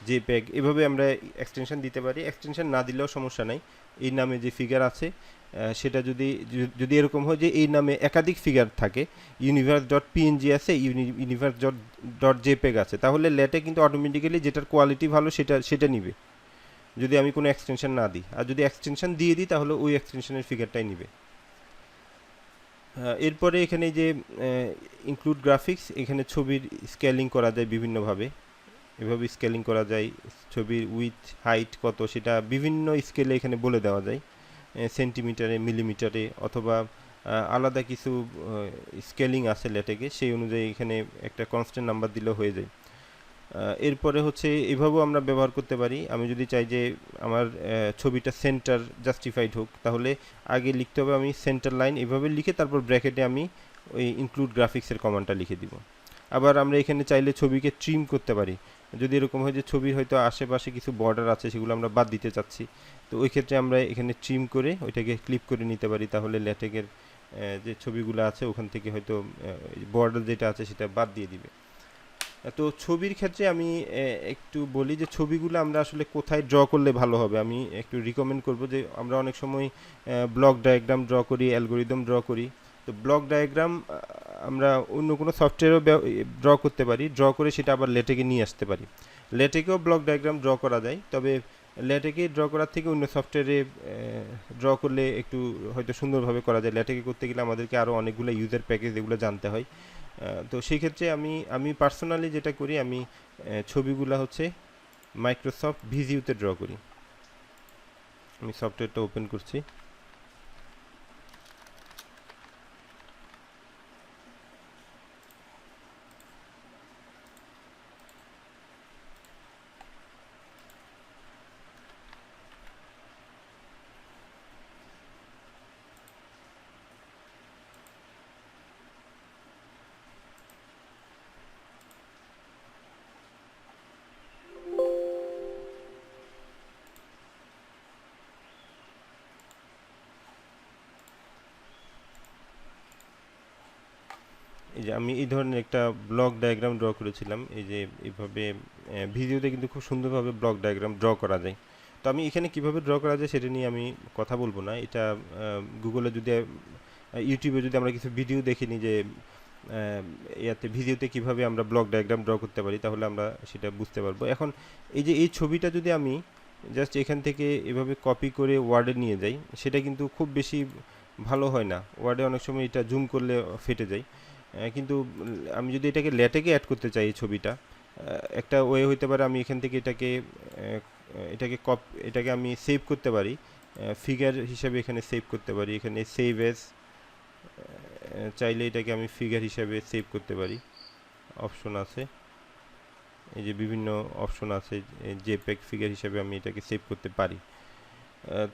JPEG এভাবে আমরা এক্সটেনশন দিতে পারি। এক্সটেনশন না দিলেও সমস্যা নাই। এই নামে যে ফিগার আছে সেটা যদি এরকম হয় যে এই নামে একাধিক ফিগার থাকে, ইউনিভার্স ডট পিএনজি আছে, ইউনিভার্স ডট জেপিইজি আছে, তাহলে লেটে কিন্তু অটোমেটিক্যালি যেটার কোয়ালিটি ভালো সেটা নিবে যদি আমি কোনো এক্সটেনশন না দিই। আর যদি এক্সটেনশন দিয়ে দিই তাহলে ওই এক্সটেনশনের ফিগারটাই নিবে। এরপরে এখানে যে ইনক্লুড গ্রাফিক্স, এখানে ছবির স্কেলিং করা যায় বিভিন্নভাবে। এভাবে স্কেলিং করা যায়, ছবির উইথ হাইট কত সেটা বিভিন্ন স্কেলে এখানে বলে দেওয়া যায়, সেন্টিমিটারে, মিলিমিটারে, অথবা আলাদা কিছু স্কেলিং আছে লেটেকে, সেই অনুযায়ী এখানে একটা কনস্ট্যান্ট নাম্বার দিলেও হয়ে যায়। এরপরে হচ্ছে এভাবেও আমরা ব্যবহার করতে পারি। আমি যদি চাই যে আমার ছবিটা সেন্টার জাস্টিফাইড হোক, তাহলে আগে লিখতে হবে আমি সেন্টার লাইন, এভাবে লিখে তারপর ব্র্যাকেটে আমি ওই ইনক্লুড গ্রাফিক্সের কমান্ডটা লিখে দিব। আবার আমরা এখানে চাইলে ছবিকে ট্রিম করতে পারি। যদি এরকম হয় যে ছবির হয়তো আশেপাশে কিছু বর্ডার আছে সেগুলো আমরা বাদ দিতে চাচ্ছি, তো ওই ক্ষেত্রে আমরা এখানে ট্রিম করে ওইটাকে ক্লিপ করে নিতে পারি, তাহলে ল্যাটেকের যে ছবিগুলো আছে ওখান থেকে হয়তো বর্ডার যেটা আছে সেটা বাদ দিয়ে দিবে। তো ছবির ক্ষেত্রে আমি একটু বলি যে ছবিগুলো আমরা আসলে কোথায় ড্র করলে ভালো হবে। আমি একটু রিকমেন্ড করব যে আমরা অনেক সময় ব্লক ডায়াগ্রাম ড্র করি, অ্যালগোরিদম ড্র করি। তো ব্লক ডায়াগ্রাম আমরা অন্য কোনো সফটওয়্যারও ড্র করতে পারি, ড্র করে সেটা আবার লেটেকে নিয়ে আসতে পারি। লেটেকেও ব্লক ডায়াগ্রাম ড্র করা যায়, তবে লেটেকে ড্র করার থেকে অন্য সফটওয়্যারে ড্র করলে একটু হয়তো সুন্দরভাবে করা যায়। লেটেকে করতে গেলে আমাদেরকে আরও অনেকগুলো ইউজার প্যাকেজ এগুলো জানতে হয়। তো সেই ক্ষেত্রে আমি পার্সোনালি যেটা করি, আমি ছবিগুলো হচ্ছে মাইক্রোসফট ভিজিওতে ড্র করি। আমি সফটওয়্যারটা ওপেন করছি। এই যে আমি এই ধরনের একটা ব্লক ডায়াগ্রাম ড্র করেছিলাম। এই যে এইভাবে ভিডিওতে কিন্তু খুব সুন্দরভাবে ব্লক ডায়াগ্রাম ড্র করা যায়। তো আমি এখানে কিভাবে ড্র করা যায় সেটা নিয়ে আমি কথা বলবো না। এটা গুগলে যদি ইউটিউবে যদি আমরা কিছু ভিডিও দেখে নিই যে ইয়াতে ভিডিওতে কিভাবে আমরা ব্লক ডায়াগ্রাম ড্র করতে পারি, তাহলে আমরা সেটা বুঝতে পারবো। এখন এই যে এই ছবিটা যদি আমি জাস্ট এখান থেকে এভাবে কপি করে ওয়ার্ডে নিয়ে যাই, সেটা কিন্তু খুব বেশি ভালো হয় না। ওয়ার্ডে অনেক সময় এটা জুম করলে ফেটে যায়। কিন্তু আমি যদি এটাকে ল্যাটেকে অ্যাড করতে চাই এই ছবিটা, একটা ওয়ে হইতে পারে আমি এখান থেকে এটাকে আমি সেভ করতে পারি, ফিগার হিসাবে এখানে সেভ করতে পারি। এখানে সেভ এজ চাইলে এটাকে আমি ফিগার হিসাবে সেভ করতে পারি, অপশন আছে। এই যে বিভিন্ন অপশন আছে, জেপিইজি ফিগার হিসাবে আমি এটাকে সেভ করতে পারি।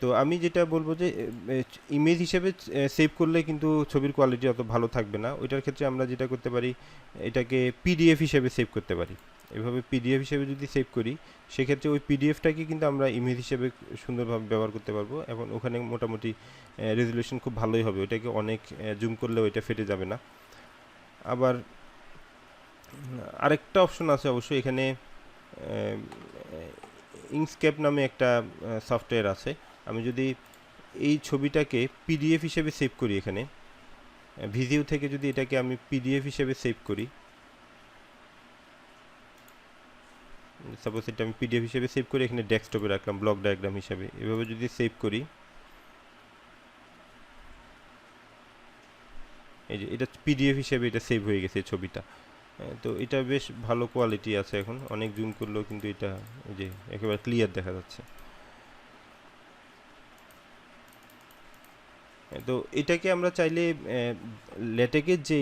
তো আমি যেটা বলবো যে ইমেজ হিসেবে সেভ করলে কিন্তু ছবির কোয়ালিটি অত ভালো থাকবে না। ওইটার ক্ষেত্রে আমরা যেটা করতে পারি, এটাকে পিডিএফ হিসেবে সেভ করতে পারি। এভাবে পিডিএফ হিসেবে যদি সেভ করি, সেক্ষেত্রে ওই পিডিএফটাকে কিন্তু আমরা ইমেজ হিসেবে সুন্দরভাবে ব্যবহার করতে পারবো, এবং ওখানে মোটামুটি রেজলিউশন খুব ভালোই হবে। ওইটাকে অনেক জুম করলে ওইটা ফেটে যাবে না। আবার আরেকটা অপশন আছে অবশ্যই এখানে, ইঙ্কস্কেপ নামে একটা সফটওয়্যার আছে। আমি যদি এই ছবিটাকে পিডিএফ হিসেবে সেভ করি, এখানে ভিডিও থেকে যদি এটাকে আমি পিডিএফ হিসেবে সেভ করি, সাপোজ এটা আমি পিডিএফ হিসেবে সেভ করি, এখানে ডেস্কটপে রাখলাম ব্লক ডায়াগ্রাম হিসেবে, এভাবে যদি সেভ করি, এই যে এটা পিডিএফ হিসেবে এটা সেভ হয়ে গেছে ছবিটা। তো এটা বেশ ভালো কোয়ালিটি আছে, এখন অনেক জুম করলেও কিন্তু এটা এই যে একেবারে ক্লিয়ার দেখা যাচ্ছে। তো এটাকে আমরা চাইলে লেটেকের যে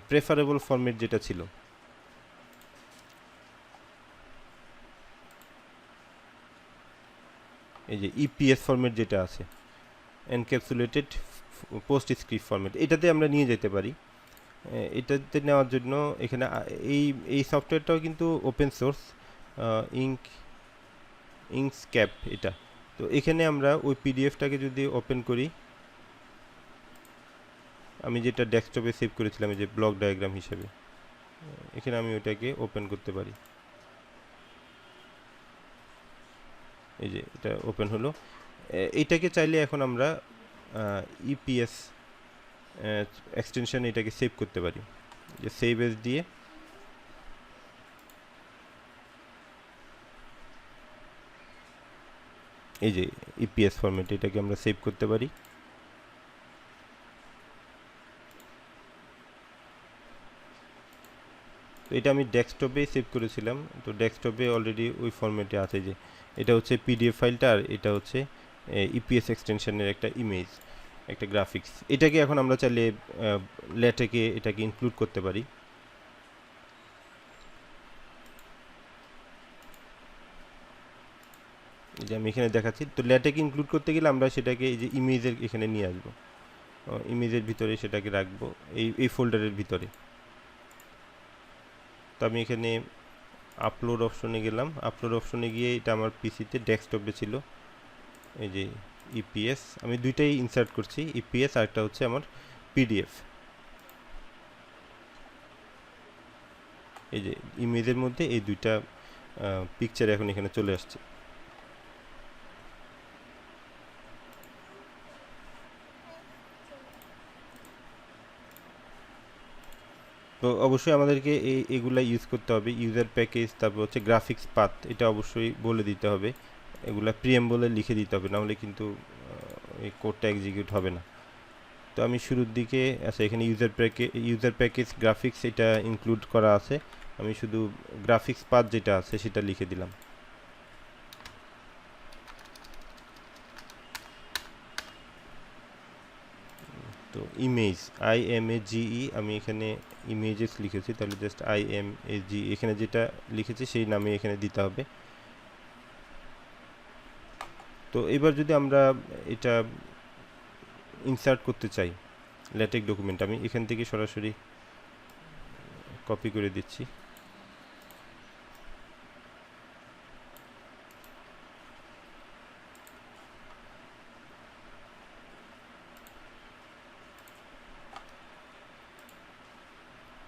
প্রেফারেবল ফরম্যাট যেটা ছিল, এই যে ইপিএস ফরম্যাট যেটা আছে, এনক্যাপসুলেটেড পোস্ট স্ক্রিপ্ট ফরম্যাট, এটাতে আমরা নিয়ে যেতে পারি। এটাতে নেওয়ার জন্য এখানে এই সফটওয়্যারটাও কিন্তু ওপেন সোর্স, ইঙ্কস্কেপ এটা। তো এখানে আমরা ওই পিডিএফটাকে যদি ওপেন করি, আমি যেটা ডেস্কটপে সেভ করেছিলাম এই যে ব্লক ডায়াগ্রাম হিসেবে, এখানে আমি ওইটাকে ওপেন করতে পারি। এই যে এটা ওপেন হলো। এইটাকে চাইলে এখন আমরা ইপিএস এক্সটেনশন এটাকে সেভ করতে পারি, যে সেভ এস দিয়ে এই যে ইপিএস ফরম্যাট এটাকে আমরা সেভ করতে পারি। তো এটা আমি ডেস্কটপে সেভ করেছিলাম, তো ডেস্কটপে অলরেডি ওই ফরম্যাটে আছে। যে এটা হচ্ছে পিডিএফ ফাইলটা, আর এটা হচ্ছে ইপিএস এক্সটেনশনের একটা ইমেজ, একটা গ্রাফিক্স। এটাকে এখন আমরা চাইলে ল্যাটেকে এটাকে ইনক্লুড করতে পারি। এই যে আমি এখানে দেখাচ্ছি। তো ল্যাটেকে ইনক্লুড করতে গেলে আমরা সেটাকে এই যে ইমেজের এখানে নিয়ে আসবো, ইমেজের ভিতরে সেটাকে রাখবো এই ফোল্ডারের ভিতরে। তো আমি এখানে আপলোড অপশনে গেলাম, আপলোড অপশনে গিয়ে এটা আমার পিসিতে ডেস্কটপে ছিল। এই যে ইপিএস আমি দুইটাই ইনসার্ট করছি, ইপিএস আর একটা হচ্ছে আমার পিডিএফ। এই যে ইমেজের মধ্যে এই দুইটা পিকচার এখন এখানে চলে আসছে। তো অবশ্যই আমাদেরকে এগুলা ইউজ করতে হবে, ইউজার প্যাকেজ, তারপর হচ্ছে গ্রাফিক্স পাথ, এটা অবশ্যই বলে দিতে হবে। এগুলা প্রিএমবলে লিখে দিতে হবে, নাহলে কিন্তু এই কোডটা এক্সিকিউট হবে না। তো আমি শুরুর দিকে আচ্ছা এখানে ইউজার প্যাকেজ গ্রাফিক্স এটা ইনক্লুড করা আছে, আমি শুধু গ্রাফিক্স পাথ যেটা আছে সেটা লিখে দিলাম। তো ইমেজ IMAGE আমি এখানে ইমেজেস লিখেছি, তাহলে জাস্ট IMAGE এখানে যেটা লিখেছি সেই নামে এখানে দিতে হবে। তো এবার যদি আমরা এটা ইনসার্ট করতে চাই ল্যাটেক্স ডকুমেন্ট, আমি এখান থেকে সরাসরি কপি করে দিচ্ছি।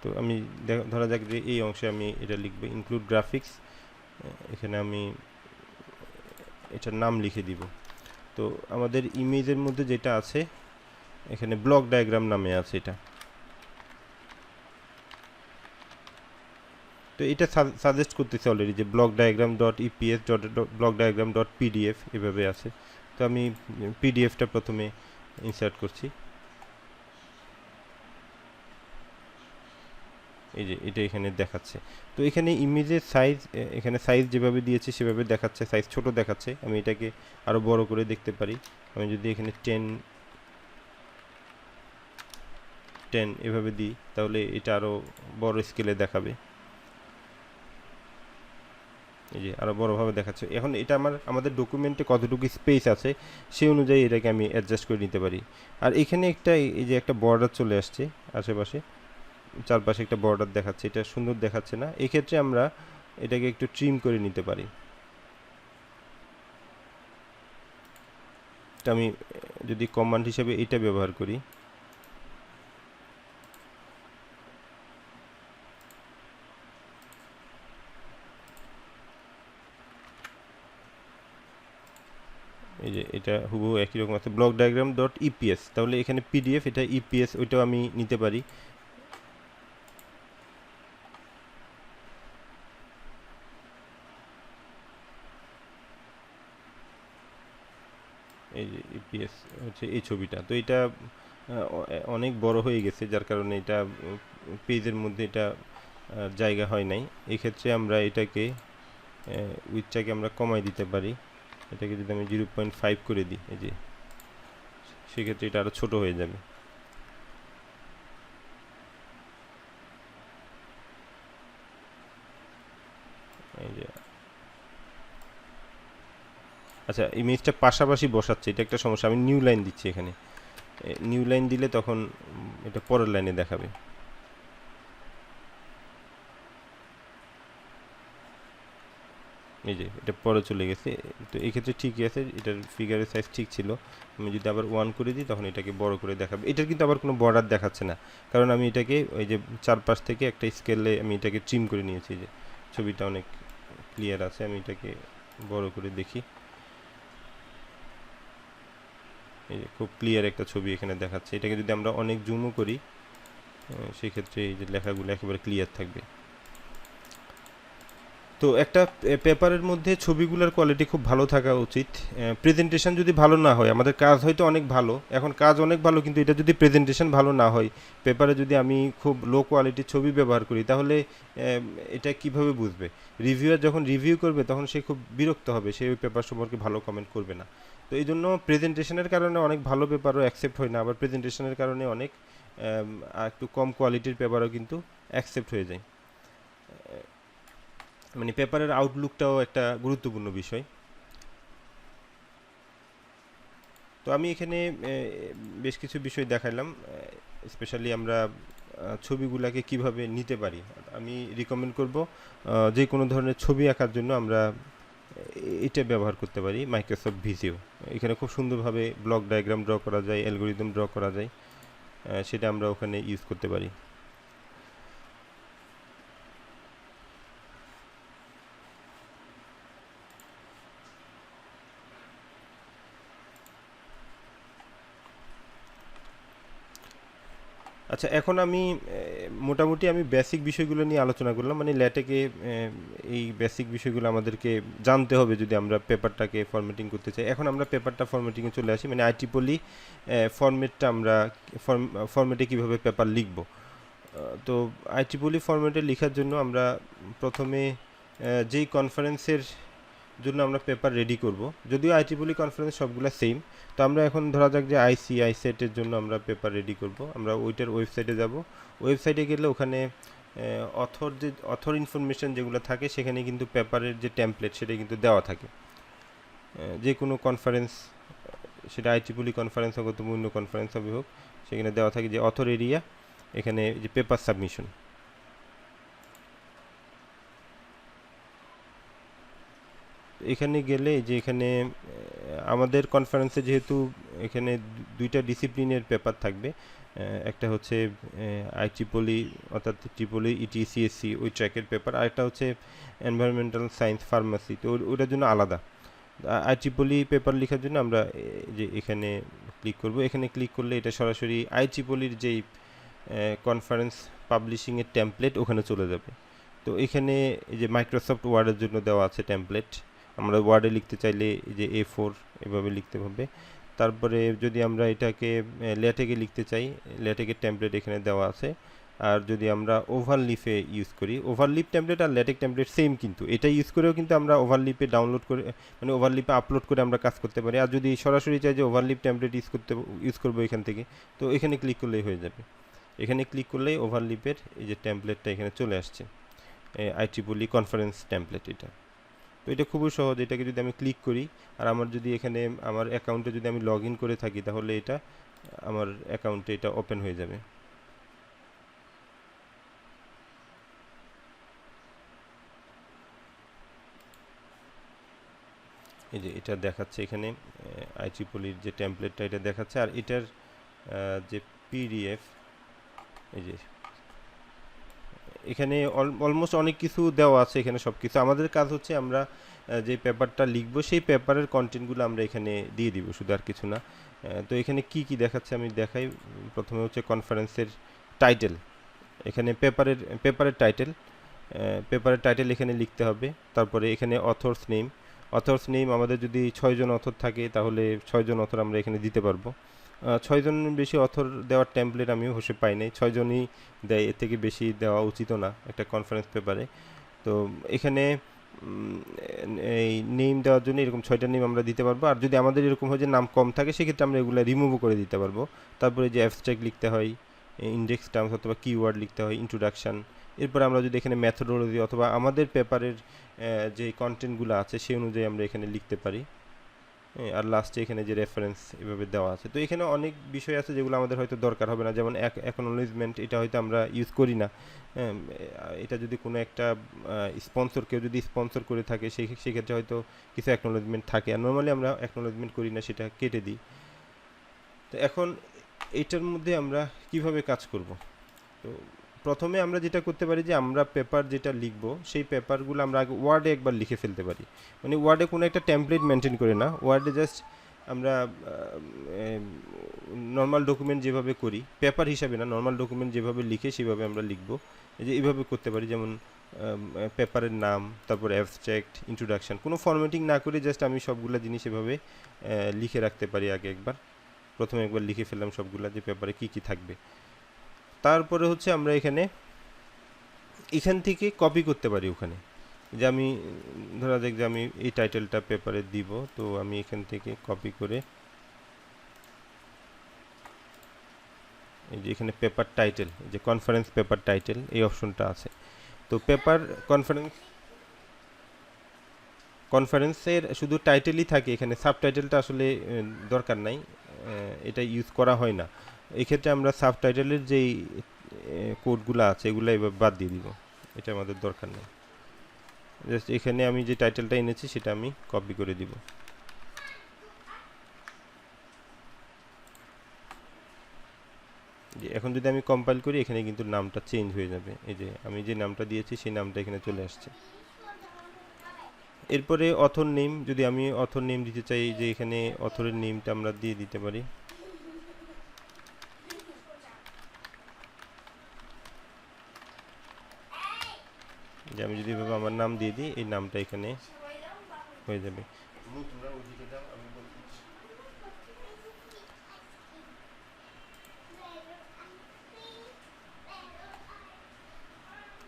তো আমি ধরা যাক যে এই অংশে আমি এটা লিখব ইনক্লুড গ্রাফিক্স, এখানে আমি এটার নাম লিখে দিব। তো আমাদের ইমেজের মধ্যে যেটা আছে এখানে ব্লক ডায়াগ্রাম নামে আছে এটা। তো এটা সাজেস্ট করতেছে অলরেডি যে block diagram dot EPS dot block diagram dot PDF এভাবে আছে। তো আমি পিডিএফটা প্রথমে ইনসার্ট করছি। এই যে এটা এখানে দেখাচ্ছে। তো এখানে ইমেজের সাইজ, এখানে সাইজ যেভাবে দিয়েছে সেভাবে দেখাচ্ছে, সাইজ ছোট দেখাচ্ছে। আমি এটাকে আরও বড় করে দেখতে পারি। আমি যদি এখানে 10 এভাবে দিই তাহলে এটা আরও বড় স্কেলে দেখাবে। এই যে আরও বড়োভাবে দেখাচ্ছে। এখন এটা আমাদের ডকুমেন্টে কতটুকু স্পেস আছে সেই অনুযায়ী এটাকে আমি অ্যাডজাস্ট করে নিতে পারি। আর এখানে এই যে একটা বর্ডার চলে আসছে আশেপাশে, চারপাশে একটা বর্ডার দেখাচ্ছে, এটা সুন্দর দেখাচ্ছে না। এক্ষেত্রে আমরা এটাকে একটু ট্রিম করে নিতে পারি। এটা আমি যদি কমান্ড হিসেবে এটা ব্যবহার করি, এই যে এটা হুবহু একই রকম আছে ব্লক ডায়াগ্রাম ডট ইপিএস, তাহলে এখানে পিডিএফ, এটা ইপিএস, ওইটাও আমি নিতে পারি। এই যে ইপিএস হচ্ছে এই ছবিটা। তো এটা অনেক বড় হয়ে গেছে, যার কারণে এটা পেজের মধ্যে এটা জায়গা হয় নাই। এক্ষেত্রে আমরা এটাকে উইথটাকে আমরা কমাই দিতে পারি। এটাকে যদি আমি 0.5 করে দিই, এই যে সেক্ষেত্রে এটা আরও ছোট হয়ে যাবে। এই যে আচ্ছা ইমেজটা পাশাপাশি বসাচ্ছে, এটা একটা সমস্যা। আমি নিউ লাইন দিচ্ছি এখানে, নিউ লাইন দিলে তখন এটা পরের লাইনে দেখাবে। এই যে এটা পরে চলে গেছে। তো এই ক্ষেত্রে ঠিকই আছে, এটার ফিগারের সাইজ ঠিক ছিল। আমি যদি আবার 1 করে দিই তখন এটাকে বড় করে দেখাবে। এটার কিন্তু আবার কোনো বর্ডার দেখাচ্ছে না, কারণ আমি এটাকে ওই যে চারপাশ থেকে একটা স্কেলে আমি এটাকে ট্রিম করে নিয়েছি। যে ছবিটা অনেক ক্লিয়ার আছে। আমি এটাকে বড় করে দেখি। এই যে খুব ক্লিয়ার একটা ছবি এখানে দেখাচ্ছে। এটাকে যদি আমরা অনেক জুমও করি সেই ক্ষেত্রে এই যে লেখাগুলো একেবারে ক্লিয়ার থাকবে। তো একটা পেপারের মধ্যে ছবিগুলোর কোয়ালিটি খুব ভালো থাকা উচিত। প্রেজেন্টেশন যদি ভালো না হয়, আমাদের কাজ হয়তো অনেক ভালো, এখন কাজ অনেক ভালো, কিন্তু এটা যদি প্রেজেন্টেশন ভালো না হয়, পেপারে যদি আমি খুব লো কোয়ালিটির ছবি ব্যবহার করি, তাহলে এটা কিভাবে বুঝবে? রিভিউয়ার যখন রিভিউ করবে তখন সে খুব বিরক্ত হবে, সে ওই পেপার সম্পর্কে ভালো কমেন্ট করবে না। তো এই জন্য প্রেজেন্টেশনের কারণে অনেক ভালো পেপারও অ্যাকসেপ্ট হয় না, আবার প্রেজেন্টেশনের কারণে অনেক একটু কম কোয়ালিটির পেপারও কিন্তু অ্যাকসেপ্ট হয়ে যায়। মানে পেপারের আউটলুকটাও একটা গুরুত্বপূর্ণ বিষয়। তো আমি এখানে বেশ কিছু বিষয় দেখাইলাম, স্পেশালি আমরা ছবিগুলোকে কিভাবে নিতে পারি। আমি রিকমেন্ড করব যে কোনো ধরনের ছবি আঁকার জন্য আমরা এটা ব্যবহার করতে পারি, মাইক্রোসফট ভিজিও। এখানে খুব সুন্দরভাবে ব্লক ডায়াগ্রাম ড্র করা যায়, অ্যালগোরিদম ড্র করা যায়, সেটা আমরা ওখানে ইউজ করতে পারি। আচ্ছা, এখন আমি মোটামুটি আমি বেসিক বিষয়গুলো নিয়ে আলোচনা করলাম, মানে ল্যাটেকে এই বেসিক বিষয়গুলো আমাদেরকে জানতে হবে যদি আমরা পেপারটাকে ফরম্যাটিং করতে চাই। এখন আমরা পেপারটা ফরম্যাটিংয়ে চলে আসি, মানে আইটিপলি ফরম্যাটটা আমরা ফরম্যাটে কীভাবে পেপার লিখব। তো আইটিপলি ফরম্যাটে লেখার জন্য আমরা প্রথমে যেই কনফারেন্সের জন্য আমরা পেপার রেডি করব, যদিও আইটিপলি কনফারেন্স সবগুলো সেম, তো আমরা এখন ধরা যাক যে আইসেটের জন্য আমরা পেপার রেডি করব। আমরা ওইটার ওয়েবসাইটে যাব, ওয়েবসাইটে গেলে ওখানে অথর ইনফরমেশন যেগুলো থাকে সেখানে কিন্তু পেপারের যে টেমপ্লেট সেটা কিন্তু দেওয়া থাকে। যে কোনো কনফারেন্স, সেটা আইটিপলি কনফারেন্স হোক অথবা অন্য কনফারেন্স হবে হোক, সেখানে দেওয়া থাকে যে অথর এরিয়া, এখানে যে পেপার সাবমিশন। এখানে গেলে যে এখানে আমাদের কনফারেন্সে যেহেতু এখানে দুইটা ডিসিপ্লিনের পেপার থাকবে, একটা হচ্ছে আইটিপলি অর্থাৎ ট্রিপলি ইটিসিএসসি ওই ট্র্যাকের পেপার, আর একটা হচ্ছে এনভায়রনমেন্টাল সায়েন্স ফার্মাসি, তো ওটার জন্য আলাদা। আইটিপলি পেপার লেখার জন্য আমরা যে এখানে ক্লিক করব, এখানে ক্লিক করলে এটা সরাসরি আইটিপলির যেই কনফারেন্স পাবলিশিংয়ের টেমপ্লেট ওখানে চলে যাবে। তো এখানে এই যে মাইক্রোসফট ওয়ার্ডের জন্য দেওয়া আছে টেমপ্লেট, আমরা ওয়ার্ডে লিখতে চাইলে এই যে A4 এভাবে লিখতে হবে। তারপরে যদি আমরা এটাকে ল্যাটেকে লিখতে চাই, ল্যাটেকের টেমপ্লেট এখানে দেওয়া আছে। আর যদি আমরা ওভারলিপে ইউজ করি, ওভারলিপ টেমপ্লেট আর ল্যাটেক টেমপ্লেট সেম, কিন্তু এটা ইউজ করেও কিন্তু আমরা ওভারলিপে ডাউনলোড করে, মানে ওভারলিপে আপলোড করে আমরা কাজ করতে পারি। আর যদি সরাসরি চাই যে ওভারলিপ টেমপ্লেট ইউজ করবো এখান থেকে, তো এখানে ক্লিক করলেই হয়ে যাবে। এখানে ক্লিক করলেই ওভারলিপের এই যে টেমপ্লেটটা এখানে চলে আসছে, আইটিপলি কনফারেন্স টেমপ্লেট এটা। তো এটা খুবই সহজ, এটাকে যদি আমি ক্লিক করি আর আমার যদি এখানে আমার অ্যাকাউন্টে যদি আমি লগ ইন করে থাকি, তাহলে এটা আমার অ্যাকাউন্টে এটা ওপেন হয়ে যাবে। এই যে এটা দেখাচ্ছে এখানে আইটিপলির যে টেমপ্লেটটা এটা দেখাচ্ছে, আর এটার যে পিডিএফ, এই যে এখানে অলমোস্ট অনেক কিছু দেওয়া আছে এখানে সব কিছু। আমাদের কাজ হচ্ছে আমরা যে পেপারটা লিখব সেই পেপারের কন্টেন্টগুলো আমরা এখানে দিয়ে দিব, শুধু আর কিছু না। তো এখানে কি কি দেখাচ্ছে আমি দেখাই। প্রথমে হচ্ছে কনফারেন্সের টাইটেল, এখানে পেপারের টাইটেল এখানে লিখতে হবে। তারপরে এখানে অথর্স নেম, আমাদের যদি 6 জন অথর থাকে তাহলে 6 জন অথর আমরা এখানে দিতে পারবো। 6 জনের বেশি অথর দেওয়ার টেমপ্লেট আমিও হোসে পাই নাই, 6 জনই দেয়, এর থেকে বেশি দেওয়া উচিতও না একটা কনফারেন্স পেপারে। তো এখানে এই নেম দেওয়ার জন্য এরকম 6টা নেম আমরা দিতে পারবো। আর যদি আমাদের এরকম হয় যে নাম কম থাকে, সেক্ষেত্রে আমরা এগুলো রিমুভও করে দিতে পারবো। তারপরে যে অ্যাবস্ট্রাক্ট লিখতে হয়, ইন্ডেক্স টার্মস অথবা কিওয়ার্ড লিখতে হয়, ইন্ট্রোডাকশান। এরপর আমরা যদি এখানে মেথোডোলজি অথবা আমাদের পেপারের যে কন্টেন্টগুলো আছে সেই অনুযায়ী আমরা এখানে লিখতে পারি। আর লাস্টে এখানে যে রেফারেন্স এভাবে দেওয়া আছে। তো এখানে অনেক বিষয় আছে যেগুলো আমাদের হয়তো দরকার হবে না, যেমন অ্যাকনোলেজমেন্ট, এটা হয়তো আমরা ইউজ করি না। এটা যদি কোনো একটা কেউ যদি স্পন্সর করে থাকে সেক্ষেত্রে হয়তো কিছু অ্যাকনোলেজমেন্ট থাকে, আর নর্মালি আমরা অ্যাকনোলেজমেন্ট করি না, সেটা কেটে দিই। তো এখন এইটার মধ্যে আমরা কিভাবে কাজ করব। তো প্রথমে আমরা যেটা করতে পারি যে আমরা পেপার যেটা লিখব সেই পেপারগুলো আমরা আগে ওয়ার্ডে একবার লিখে ফেলতে পারি। মানে ওয়ার্ডে কোনো একটা টেমপ্লেট মেনটেন করে না, ওয়ার্ডে জাস্ট আমরা নর্মাল ডকুমেন্ট যেভাবে করি, পেপার হিসাবে না, নর্মাল ডকুমেন্ট যেভাবে লিখে সেভাবে আমরা লিখব। এই যে এইভাবে করতে পারি, যেমন পেপারের নাম, তারপর অ্যাবস্ট্রাক্ট, ইন্ট্রোডাকশন, কোনো ফরম্যাটিং না করে জাস্ট আমি সবগুলো জিনিস এভাবে লিখে রাখতে পারি। আগে একবার প্রথমে একবার লিখে ফেললাম সবগুলা যে পেপারে কী কী থাকবে। তারপরে হচ্ছে আমরা এখান থেকে কপি করতে পারি ওখানে, যে আমি ধরা যাক যে আমি এই টাইটেলটা পেপারে দিব, তো আমি এখান থেকে কপি করে এই যে এখানে পেপার টাইটেল, যে কনফারেন্স পেপার টাইটেল এই অপশনটা আছে। তো পেপার কনফারেন্সের শুধু টাইটেলই থাকে, এখানে সাবটাইটেলটা আসলে দরকার নাই, এটা ইউজ করা হয় না। এক্ষেত্রে আমরা সাবটাইটেলের যেই কোডগুলো আছে এগুলো এবার বাদ দিয়ে দিব, এটা আমাদের দরকার নেই। জাস্ট এখানে আমি যে টাইটেলটা এনেছি সেটা আমি কপি করে দিব। এখন যদি আমি কম্পাইল করি, এখানে কিন্তু নামটা চেঞ্জ হয়ে যাবে। এই যে আমি যে নামটা দিয়েছি সেই নামটা এখানে চলে আসছে। এরপরে অথর নেম, যদি আমি অথর নেম দিতে চাই, যে এখানে অথরের নেমটা আমরা দিয়ে দিতে পারি। যে আমি যদি এভাবে আমার নাম দিয়ে দিই, এই নামটা এখানে হয়ে যাবে।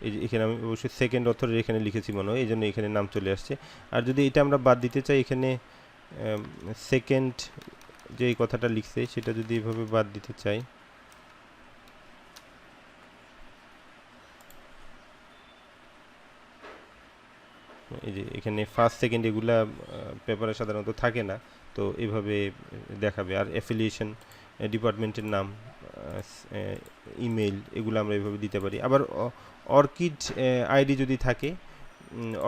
এই যে এখানে আমি অবশ্যই সেকেন্ড অথরের এখানে লিখেছি মনে হয়, এই জন্য এখানে নাম চলে আসছে। আর যদি এটা আমরা বাদ দিতে চাই, এখানে সেকেন্ড যে এই কথাটা লিখছে সেটা যদি এভাবে বাদ দিতে চাই, এই যে এখানে ফার্স্ট সেকেন্ড এগুলা পেপারে সাধারণত থাকে না, তো এভাবে দেখাবে। আর অ্যাফিলিয়েশন, ডিপার্টমেন্টের নাম, ইমেল, এগুলো আমরা এভাবে দিতে পারি। আবার অর্কিড আইডি যদি থাকে,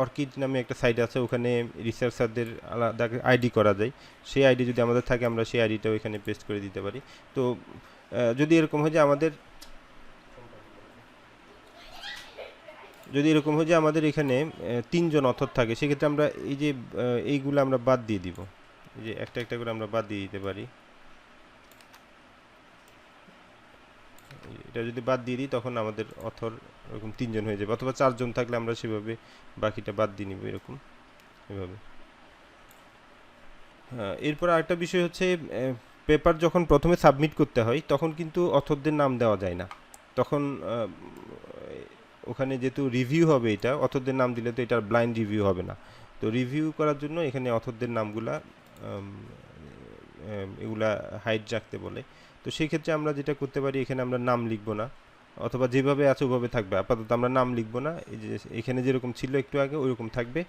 অর্কিড নামে একটা সাইট আছে, ওখানে রিসার্চারদের আলাদা আইডি করা যায়। সেই আইডি যদি আমাদের থাকে, আমরা সেই আইডিটাও এখানে পেস্ট করে দিতে পারি। তো যদি এরকম হয় যে আমাদের এখানে তিনজন অথর থাকে, সেক্ষেত্রে আমরা এই যে এইগুলো আমরা বাদ দিয়ে দিব। এই যে একটা একটা করে আমরা বাদ দিয়ে দিতে পারি। এটা যদি বাদ দিয়ে দিই, তখন আমাদের অথর এরকম তিনজন হয়ে যাবে, অথবা চারজন থাকলে আমরা সেভাবে বাকিটা বাদ দিয়ে নিব, এরকম এভাবে। এরপর আরেকটা বিষয় হচ্ছে, পেপার যখন প্রথমে সাবমিট করতে হয় তখন কিন্তু অথরদের নাম দেওয়া যায় না। তখন ওখানে যেহেতু রিভিউ হবে, এটা অথরদের নাম দিলে তো এটার ব্লাইন্ড রিভিউ হবে না। তো রিভিউ করার জন্য এখানে অথরদের নামগুলা এগুলা হাইড রাখতে বলে। তো সেই ক্ষেত্রে আমরা যেটা করতে পারি, এখানে আমরা নাম লিখব না, অথবা যেভাবে আছে ওভাবে থাকবে। আপাতত আমরা নাম লিখব না, এই যে এখানে যেরকম ছিল একটু আগে ওইরকম থাকবে।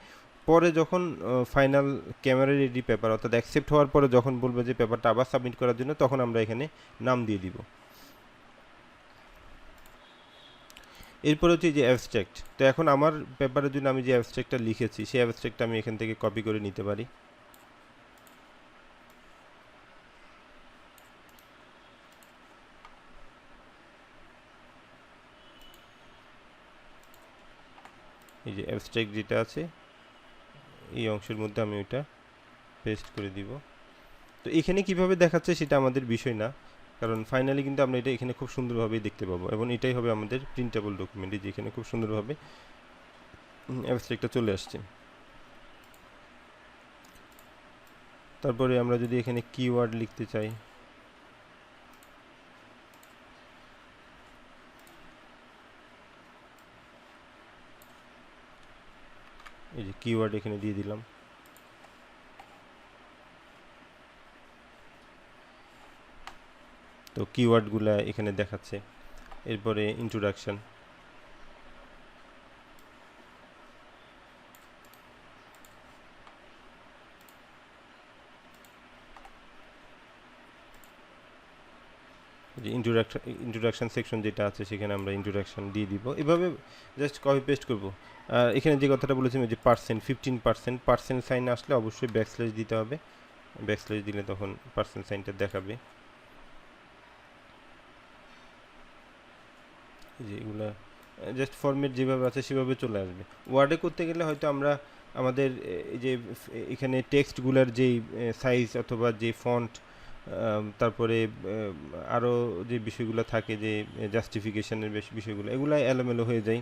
পরে যখন ফাইনাল ক্যামেরা রেডি পেপার, অর্থাৎ অ্যাকসেপ্ট হওয়ার পরে যখন বলবে যে পেপারটা আবার সাবমিট করার জন্য, তখন আমরা এখানে নাম দিয়ে দিব। এরপর হচ্ছে যে অ্যাবস্ট্রাক্ট। তো এখন আমার পেপারের জন্য আমি যে অ্যাবস্ট্রাক্টটা লিখেছি, সেই অ্যাবস্ট্রাক্টটা আমি এখান থেকে কপি করে নিতে পারি। এই যে অ্যাবস্ট্রাক্ট যেটা আছে এই অংশের মধ্যে আমি ওইটা পেস্ট করে দিব। তো এখানে কিভাবে দেখাচ্ছে সেটা আমাদের বিষয় না, কারণ ফাইনালি কিন্তু আমরা এটা এখানে খুব সুন্দরভাবেই দেখতে পাবো, এবং এটাই হবে আমাদের প্রিন্টেবল ডকুমেন্ট। যে এখানে খুব সুন্দরভাবে অ্যাবস্ট্রাক্টটা চলে আসছে। তারপরে আমরা যদি এখানে কিওয়ার্ড লিখতে চাই, এই যে কিওয়ার্ড এখানে দিয়ে দিলাম। তো কিওয়ার্ডগুলা এখানে দেখাচ্ছে। এরপরে ইন্ট্রোডাকশন, যে ইন্ট্রোডাকশন সেকশন যেটা আছে সেখানে আমরা ইন্ট্রোডাকশন দিয়ে দিব। এভাবে জাস্ট কপি পেস্ট করবো। আর এখানে যে কথাটা বলেছিলাম, যে 15% সাইন আসলে অবশ্যই ব্যাকস্ল্যাশ দিতে হবে। ব্যাকস্ল্যাশ দিলে তখন পার্সেন্ট সাইনটা দেখাবে। যে এগুলা জাস্ট ফরম্যাট যেভাবে আছে সেভাবে চলে আসবে। ওয়ার্ডে করতে গেলে হয়তো আমরা আমাদের এই যে এখানে টেক্সটগুলোর যেই সাইজ অথবা যে ফন্ট, তারপরে আরও যে বিষয়গুলো থাকে যে জাস্টিফিকেশনের বিষয়গুলো, এগুলো এলোমেলো হয়ে যায়।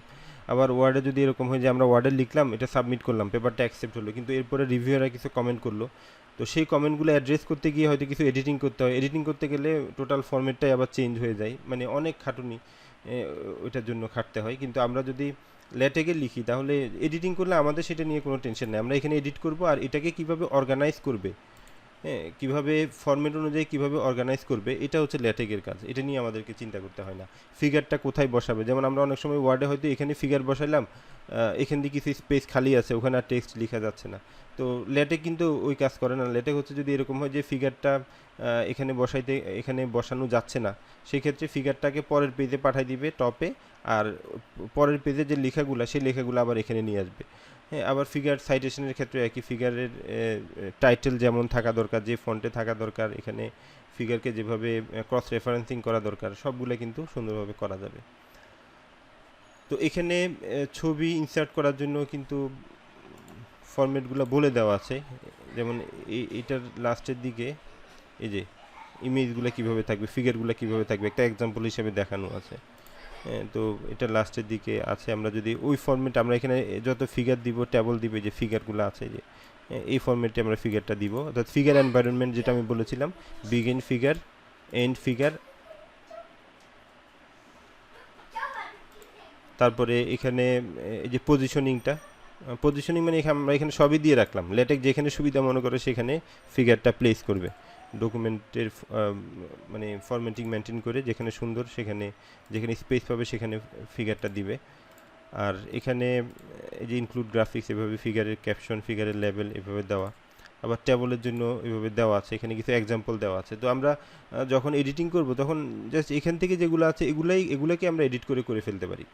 আবার ওয়ার্ডে যদি এরকম হয় যে আমরা ওয়ার্ডে লিখলাম, এটা সাবমিট করলাম, পেপারটা অ্যাকসেপ্ট হলো, কিন্তু এরপরে রিভিউয়াররা কিছু কমেন্ট করলো, তো সেই কমেন্টগুলো অ্যাড্রেস করতে গিয়ে হয়তো কিছু এডিটিং করতে হয়, এডিটিং করতে গেলে টোটাল ফরম্যাটটাই আবার চেঞ্জ হয়ে যায়, মানে অনেক খাটুনি ওইটার জন্য খাটতে হয়। কিন্তু আমরা যদি ল্যাটেকে লিখি তাহলে এডিটিং করলে আমাদের সেটা নিয়ে কোনো টেনশন নেই, আমরা এখানে এডিট করব, আর এটাকে কীভাবে অর্গানাইজ করবে, হ্যাঁ, কীভাবে ফরম্যাট অনুযায়ী কীভাবে অর্গানাইজ করবে, এটা হচ্ছে ল্যাটেকের কাজ, এটা নিয়ে আমাদেরকে চিন্তা করতে হয় না। ফিগারটা কোথায় বসাবে, যেমন আমরা অনেক সময় ওয়ার্ডে হয়তো এখানে ফিগার বসাইলাম, এখান দিয়ে কিছু স্পেস খালি আছে, ওখানে আর টেক্সট লেখা যাচ্ছে না, তো লেটেক কিন্তু ওই কাজ করে না। লেটেক হচ্ছে যদি এরকম হয় যে ফিগারটা এখানে এখানে বসানো যাচ্ছে না, সেই ক্ষেত্রে ফিগারটাকে পরের পেজে পাঠিয়ে দিবে টপে, আর পরের পেজে যে লেখাগুলো সেই লেখাগুলো আবার এখানে নিয়ে আসবে। হ্যাঁ, আবার ফিগার সাইটেশনের ক্ষেত্রে একই, ফিগারের টাইটেল যেমন থাকা দরকার, যে ফন্টে থাকা দরকার, এখানে ফিগারকে যেভাবে ক্রস রেফারেন্সিং করা দরকার, সবগুলো কিন্তু সুন্দরভাবে করা যাবে। তো এখানে ছবি ইনসার্ট করার জন্য কিন্তু ফরম্যাটগুলো বলে দেওয়া আছে, যেমন এইটার লাস্টের দিকে এই যে ইমেজগুলো কীভাবে থাকবে, ফিগারগুলো কীভাবে থাকবে, একটা এক্সাম্পল হিসেবে দেখানো আছে। তো এটা লাস্টের দিকে আছে, আমরা যদি ওই ফরম্যাটে আমরা এখানে যত ফিগার দিব, ট্যাবল দিবে, যে ফিগারগুলো আছে যে এই ফরম্যাটে আমরা ফিগারটা দিব, অর্থাৎ ফিগার এনভায়রনমেন্ট যেটা আমি বলেছিলাম, বিগিন ফিগার, এন্ড ফিগার, তারপরে এখানে এই যে পজিশনিং মানে আমরা এখানে সবই দিয়ে রাখলাম, লেটেক যেখানে সুবিধা মনে করে সেখানে ফিগারটা প্লেস করবে, ডকুমেন্টের মানে ফরম্যাটিং মেনটেন করে যেখানে সুন্দর সেখানে, যেখানে স্পেস পাবে সেখানে ফিগারটা দিবে। আর এখানে এই যে ইনক্লুড গ্রাফিক্স, এভাবে ফিগারের ক্যাপশন, ফিগারের লেভেল এভাবে দেওয়া, আবার ট্যাবলের জন্য এভাবে দেওয়া আছে, এখানে কিছু এক্সাম্পল দেওয়া আছে। তো আমরা যখন এডিটিং করব তখন জাস্ট এখান থেকে যেগুলো আছে এগুলোকে আমরা এডিট করে ফেলতে পারি।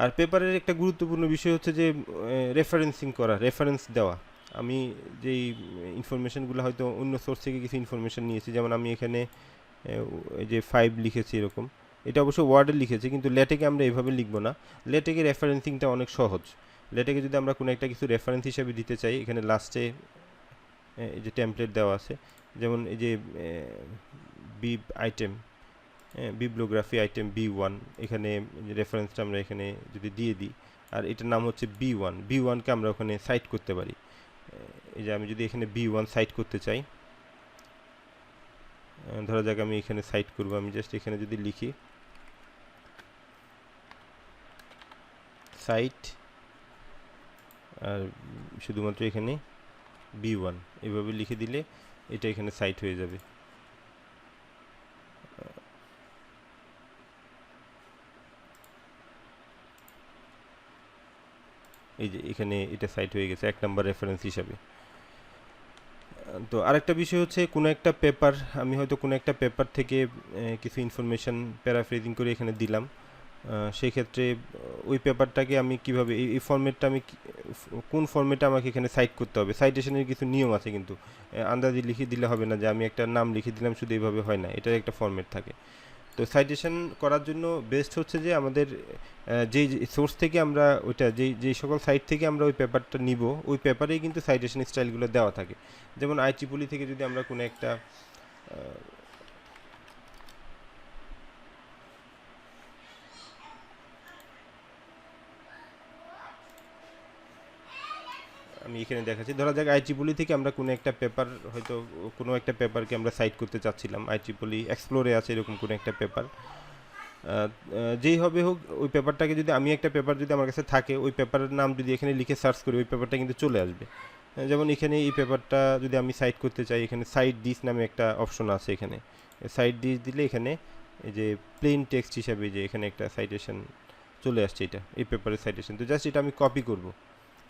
আর পেপারের একটা গুরুত্বপূর্ণ বিষয় হচ্ছে যে রেফারেন্সিং করা, রেফারেন্স দেওয়া। আমি যেই ইনফরমেশানগুলো হয়তো অন্য সোর্স থেকে কিছু ইনফরমেশান নিয়েছি, যেমন আমি এখানে এই যে 5 লিখেছি এরকম, এটা অবশ্য ওয়ার্ডে লিখেছি, কিন্তু লেটেকে আমরা এভাবে লিখবো না। লেটেকে রেফারেন্সিংটা অনেক সহজ। লেটেকে যদি আমরা কোনো একটা কিছু রেফারেন্স হিসেবে দিতে চাই, এখানে লাস্টে এই যে টেমপ্লেট দেওয়া আছে, যেমন এই যে বিব আইটেম, বিবলিওগ্রাফি আইটেম B1, এখানে রেফারেন্সটা আমরা এখানে যদি দিয়ে দিই, আর এটার নাম হচ্ছে B1কে আমরা ওখানে সাইট করতে পারি। এই যে আমি যদি এখানে B1 সাইট করতে চাই, ধরা যাক আমি এখানে সাইট করব, আমি জাস্ট এখানে যদি লিখি সাইট, আর শুধুমাত্র এখানে B1 এভাবে লিখে দিলে এটা এখানে সাইট হয়ে যাবে। এই যে এখানে এটা সাইট হয়ে গেছে 1 নাম্বার রেফারেন্স হিসাবে। তো আরেকটা বিষয় হচ্ছে, কোনো একটা পেপার, আমি হয়তো কোনো একটা পেপার থেকে কিছু ইনফরমেশান প্যারাফ্রেজিং করে এখানে দিলাম, সেই ক্ষেত্রে ওই পেপারটাকে আমি কিভাবে এই ফরম্যাটটা আমি কোন ফরম্যাটে আমাকে এখানে সাইট করতে হবে, সাইটেশনের কিছু নিয়ম আছে, কিন্তু আন্দাজে লিখে দিলে হবে না যে আমি একটা নাম লিখে দিলাম শুধু, এইভাবে হয় না, এটার একটা ফরম্যাট থাকে। তো সাইটেশন করার জন্য বেস্ট হচ্ছে যে আমাদের যেই সোর্স থেকে আমরা ওইটা যেই সকল সাইট থেকে আমরা ওই পেপারটা নিব, ওই পেপারেই কিন্তু সাইটেশন স্টাইলগুলো দেওয়া থাকে। যেমন IEEE থেকে যদি আমরা কোনো একটা আমি এখানে দেখাচ্ছি, ধরা যাক IEEE থেকে আমরা কোনো একটা পেপার, হয়তো কোনো একটা পেপারকে আমরা সাইট করতে চাচ্ছিলাম, IEEE এক্সপ্লোরে আছে এরকম কোনো একটা পেপার, যেই হবে হোক, ওই পেপারটাকে যদি আমি একটা পেপার যদি আমার কাছে থাকে, ওই পেপারের নাম যদি এখানে লিখে সার্চ করি, ওই পেপারটা কিন্তু চলে আসবে। যেমন এখানে এই পেপারটা যদি আমি সাইট করতে চাই, এখানে সাইট দিস নামে একটা অপশন আছে, এখানে সাইট দিস দিলে এখানে এই যে প্লেন টেক্সট হিসাবে যে এখানে একটা সাইটেশন চলে আসছে, এটা এই পেপারের সাইটেশন। তো জাস্ট এটা আমি কপি করব,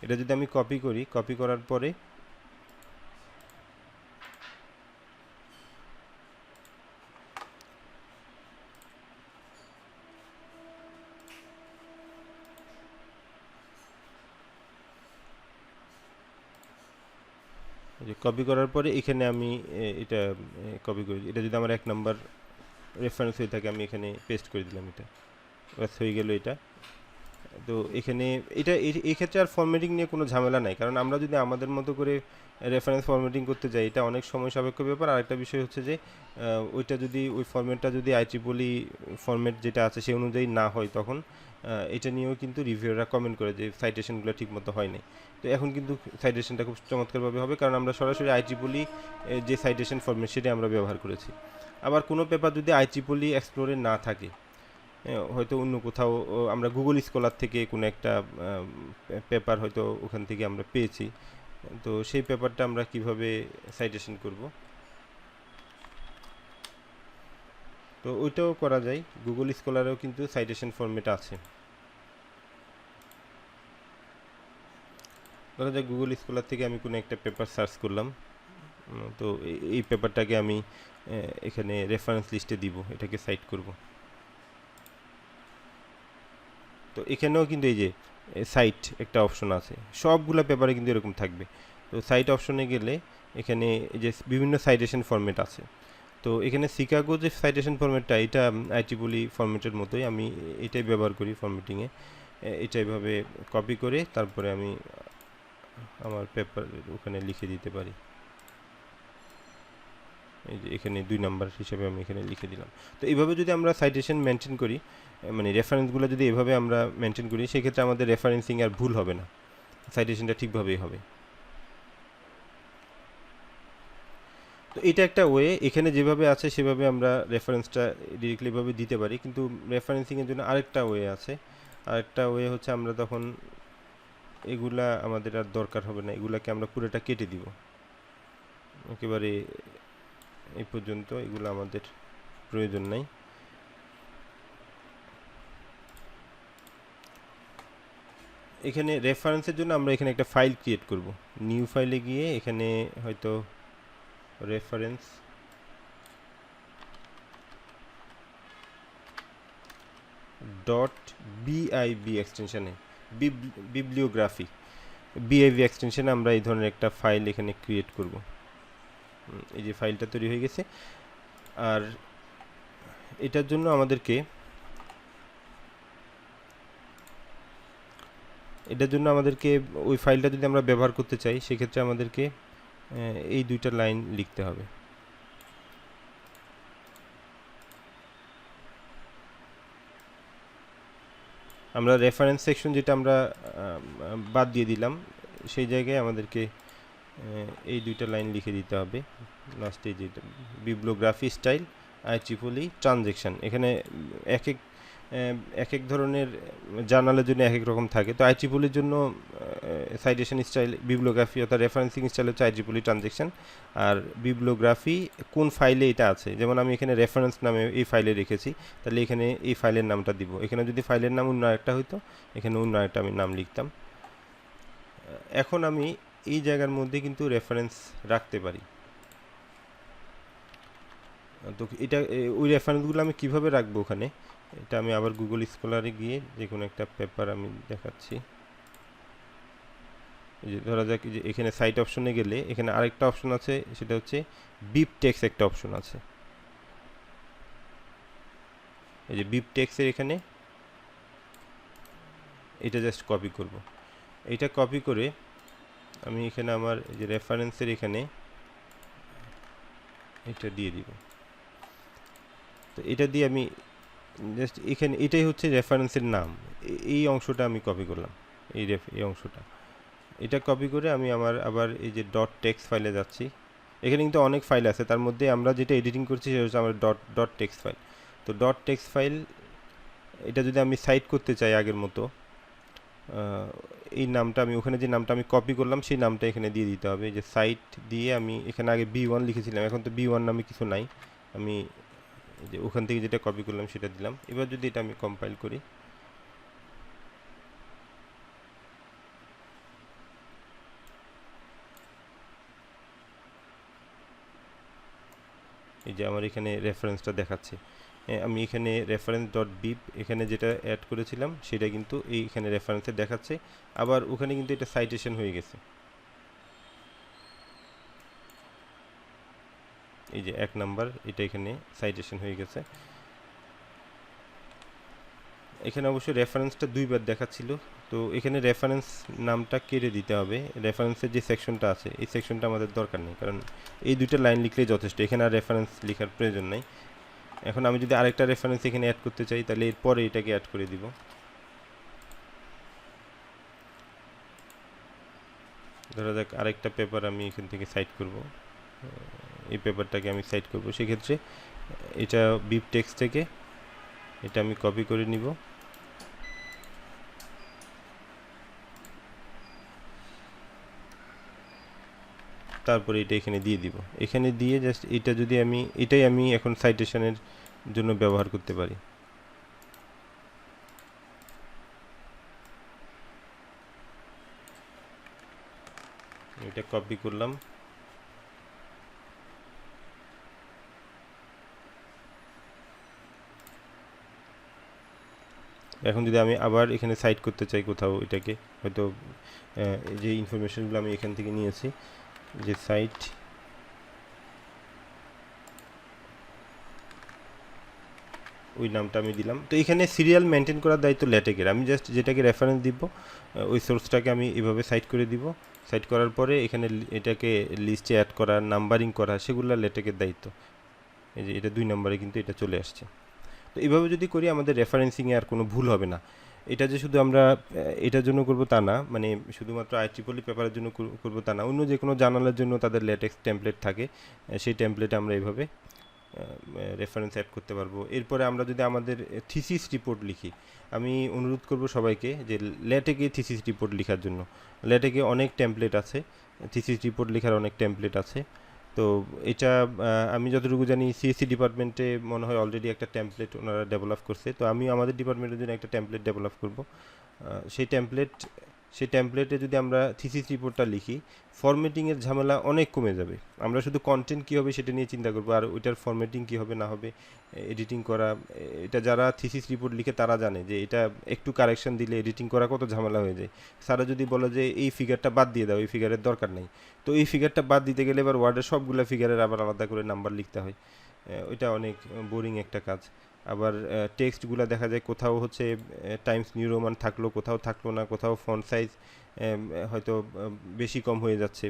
এটা যদি আমি কপি করি, কপি করার পরে কপি করার পরে এখানে আমি এটা কপি করি, এটা যদি আমার 1 নাম্বার রেফারেন্স হয়ে থাকে, আমি এখানে পেস্ট করে দিলাম, এটা ব্যাস হয়ে গেল। এটা তো এখানে এই ক্ষেত্রে আর ফরম্যাটিং নিয়ে কোনো ঝামেলা নাই, কারণ আমরা যদি আমাদের মতো করে রেফারেন্স ফরম্যাটিং করতে যাই এটা অনেক সময় সাপেক্ষ ব্যাপার। আরেকটা বিষয় হচ্ছে যে ওইটা যদি ওই ফরম্যাটটা যদি IEEE ফরম্যাট যেটা আছে সেই অনুযায়ী না হয়, তখন এটা নিয়েও কিন্তু রিভিউয়াররা কমেন্ট করে যে সাইটেশনগুলো ঠিকমতো হয় নাই। তো এখন কিন্তু সাইটেশনটা খুব চমৎকারভাবে হবে, কারণ আমরা সরাসরি IEEE যে সাইটেশন ফরম্যাট সেটা আমরা ব্যবহার করেছি। আবার কোনো পেপার যদি IEEE এক্সপ্লোরে না থাকে, হয়তো অন্য কোথাও আমরা গুগল স্কলার থেকে কোনো একটা পেপার হয়তো ওখান থেকে আমরা পেয়েছি, তো সেই পেপারটা আমরা কিভাবে সাইটেশন করব, তো ওইটাও করা যায়। গুগল স্কলারেও কিন্তু সাইটেশন ফরম্যাট আছে। ধরা যাক গুগল স্কলার থেকে আমি কোনো একটা পেপার সার্চ করলাম, তো এই পেপারটাকে আমি এখানে রেফারেন্স লিস্টে দিব, এটাকে সাইট করব। তো এখানেও কিন্তু এই যে সাইট একটা অপশন আছে, সবগুলো পেপারে কিন্তু এরকম থাকবে। তো সাইট অপশনে গেলে এখানে এই যে বিভিন্ন সাইটেশন ফরম্যাট আছে। তো এখানে শিকাগো যে সাইটেশন ফরম্যাটটা, এটা IEEE ফরম্যাটের মতোই, আমি এটাই ব্যবহার করি ফরম্যাটিংয়ে। এটা এভাবে কপি করে তারপরে আমি আমার পেপার ওখানে লিখে দিতে পারি। এই যে এখানে 2 নাম্বার হিসেবে আমি এখানে লিখে দিলাম। তো এইভাবে যদি আমরা সাইটেশন মেনটেন করি, মানে রেফারেন্সগুলো যদি এভাবে আমরা মেনটেন করি, সেক্ষেত্রে আমাদের রেফারেন্সিং আর ভুল হবে না, সাইটেশনটা ঠিকভাবেই হবে। তো এটা একটা ওয়ে, এখানে যেভাবে আছে সেভাবে আমরা রেফারেন্সটা ডিরেক্টলি এভাবে দিতে পারি, কিন্তু রেফারেন্সিংয়ের জন্য আরেকটা ওয়ে আছে। আরেকটা ওয়ে হচ্ছে আমরা তখন এগুলা আমাদের আর দরকার হবে না, এগুলাকে আমরা পুরোটা কেটে দিব একেবারে এই পর্যন্ত, এগুলো আমাদের প্রয়োজন নাই। এখানে রেফারেন্সের জন্য আমরা এখানে একটা ফাইল ক্রিয়েট করব। নিউ ফাইলে গিয়ে এখানে হয়তো রেফারেন্স .bib এক্সটেনশনে বিবলিওগ্রাফি BIB এক্সটেনশনে আমরা এই ধরনের একটা ফাইল এখানে ক্রিয়েট করব। এই যে ফাইলটা তৈরি হয়ে গেছে। আর এটার জন্য আমাদেরকে ওই ফাইলটা যদি আমরা ব্যবহার করতে চাই, সেক্ষেত্রে আমাদেরকে এই 2টা লাইন লিখতে হবে। আমরা রেফারেন্স সেকশন যেটা আমরা বাদ দিয়ে দিলাম, সেই জায়গায় আমাদেরকে এই 2টা লাইন লিখে দিতে হবে লাস্টে, যেটা বিবলিওগ্রাফি স্টাইল IEEE ট্রানজেকশন। এখানে এক এক ধরনের জার্নালের জন্য এক এক রকম থাকে। তো IEEE জন্য সাইটেশন স্টাইল বিবলিওগ্রাফি অর্থাৎ রেফারেন্সিং স্টাইল হচ্ছে IEEE ট্রানজেকশন। আর বিবলিওগ্রাফি কোন ফাইলে এটা আছে, যেমন আমি এখানে রেফারেন্স নামে এই ফাইলে রেখেছি, তাহলে এখানে এই ফাইলের নামটা দিব। এখানে যদি ফাইলের নাম অন্য একটা হইতো, এখানে অন্য একটা আমি নাম লিখতাম। এখন আমি এই জায়গার মধ্যে কিন্তু রেফারেন্স রাখতে পারি। তো এটা ওই রেফারেন্সগুলো আমি কিভাবে রাখবো ওখানে, এটা আমি আবার গুগল স্কলারে গিয়ে যে কোনো একটা পেপার আমি দেখাচ্ছি। এই যে ধরা যাক যে এখানে সাইট অপশনে গেলে এখানে আরেকটা অপশন আছে, সেটা হচ্ছে বিব টেক্স একটা অপশন আছে। এই যে বিব টেক্সের এখানে এটা জাস্ট কপি করব। এটা কপি করে আমি এখানে আমার এই যে রেফারেন্সের এখানে এটা দিয়ে দিব। তো এটা দিয়ে আমি জাস্ট এখানে এটাই হচ্ছে রেফারেন্সের নাম, এই অংশটা আমি কপি করলাম, এই অংশটা। এটা কপি করে আমি আবার এই যে .text ফাইলে যাচ্ছি। এখানে কিন্তু অনেক ফাইল আছে, তার মধ্যে আমরা যেটা এডিটিং করছি সেটা হচ্ছে আমার .text ফাইল। তো .text ফাইল এটা যদি আমি সাইট করতে চাই আগের মতো, এই নামটা আমি ওখানে যে নামটা আমি কপি করলাম সেই নামটা এখানে দিয়ে দিতে হবে। যে সাইট দিয়ে আমি এখানে আগে B1 লিখেছিলাম, এখন তো B1 নামে কিছু নাই, আমি যে ওখান থেকে যেটা কপি করলাম সেটা দিলাম। এবার যদি এটা আমি কম্পাইল করি, এই যে আমার এখানে রেফারেন্সটা দেখাচ্ছে। আমি এখানে reference.bib এখানে যেটা অ্যাড করেছিলাম সেটা কিন্তু এইখানে রেফারেন্সে দেখাচ্ছে। আবার ওখানে কিন্তু এটা সাইটেশন হয়ে গেছে। এই যে 1 নাম্বার এটা এখানে সাইটেশন হয়ে গেছে। এখানে অবশ্যই রেফারেন্সটা দুইবার দেখাচ্ছিল, তো এখানে রেফারেন্স নামটা কেটে দিতে হবে। রেফারেন্সের যে সেকশনটা আছে এই সেকশনটা আমাদের দরকার নেই, কারণ এই দুইটা লাইন লিখলেই যথেষ্ট, এখানে আর রেফারেন্স লেখার প্রয়োজন নেই। এখন আমি যদি আরেকটা রেফারেন্স এখানে অ্যাড করতে চাই তাহলে এরপরে এটাকে অ্যাড করে দিব। ধরা যাক আরেকটা পেপার আমি এখান থেকে সাইড করব, এই পেপারটাকে আমি সাইড করব, সেক্ষেত্রে এটা বিপ টেক্সট থেকে এটা আমি কপি করে নিব, তারপরে এটা এখানে দিয়ে দিব। এখানে দিয়ে জাস্ট এটা যদি আমি এটাই আমি এখন সাইটেশনের জন্য ব্যবহার করতে পারি। এটা কপি করলাম, এখন যদি আমি আবার এখানে সাইট করতে চাই কোথাও, এটাকে হয়তো এই যে ইনফরমেশনগুলো আমি এখান থেকে নিয়েছি, যে সাইট ওই নামটা আমি দিলাম। তো এখানে সিরিয়াল মেনটেন করার দায়িত্ব ল্যাটেকের, আমি জাস্ট যেটাকে রেফারেন্স দিব ওই সোর্সটাকে আমি এভাবে সাইট করে দিব। সাইট করার পরে এখানে এটাকে লিস্টে অ্যাড করা, নাম্বারিং করা, সেগুলো ল্যাটেকের দায়িত্ব। এই যে এটা 2 নম্বরে কিন্তু এটা চলে আসছে। তো এইভাবে যদি করি আমাদের রেফারেন্সিংয়ে আর কোনো ভুল হবে না। এটা যে শুধু আমরা এটার জন্য করব তা না, মানে শুধুমাত্র IEEE পেপারের জন্য করব তা না, অন্য যে কোনো জার্নালের জন্য তাদের ল্যাটেক্স টেমপ্লেট থাকে, সেই টেমপ্লেটে আমরা এইভাবে রেফারেন্স অ্যাড করতে পারবো। এরপরে আমরা যদি আমাদের থিসিস রিপোর্ট লিখি, আমি অনুরোধ করব সবাইকে যে ল্যাটেকে থিসিস রিপোর্ট লেখার জন্য। ল্যাটেকে অনেক টেমপ্লেট আছে, থিসিস রিপোর্ট লেখার অনেক টেমপ্লেট আছে। তো এটা আমি যতটুকু জানি CSE ডিপার্টমেন্টে মনে হয় অলরেডি একটা টেমপ্লেট ওনারা ডেভেলপ করছে, তো আমি আমাদের ডিপার্টমেন্টের জন্য একটা টেমপ্লেট ডেভেলপ করব। সেই টেমপ্লেটে যদি আমরা থিসিস রিপোর্টটা লিখি, ফরম্যাটিংয়ের ঝামেলা অনেক কমে যাবে। আমরা শুধু কন্টেন্ট কী হবে সেটা নিয়ে চিন্তা করবো, আর ওইটার ফরম্যাটিং কী হবে না হবে, এডিটিং করা, এটা যারা থিসিস রিপোর্ট লিখে তারা জানে যে এটা একটু কারেকশন দিলে এডিটিং করা কত ঝামেলা হয়ে যায়। স্যারা যদি বলে যে এই ফিগারটা বাদ দিয়ে দাও, এই ফিগারের দরকার নেই, তো এই ফিগারটা বাদ দিতে গেলে এবার ওয়ার্ডের সবগুলো ফিগারের আবার আলাদা করে নাম্বার লিখতে হয়, ওইটা অনেক বোরিং একটা কাজ। আবার টেক্সটগুলো দেখা যায় কোথাও হচ্ছে টাইমস নিউ রোমান থাকলো, কোথাও থাকলো না, কোথাও ফন্ট সাইজ হয়তো বেশি কম হয়ে যাচ্ছে।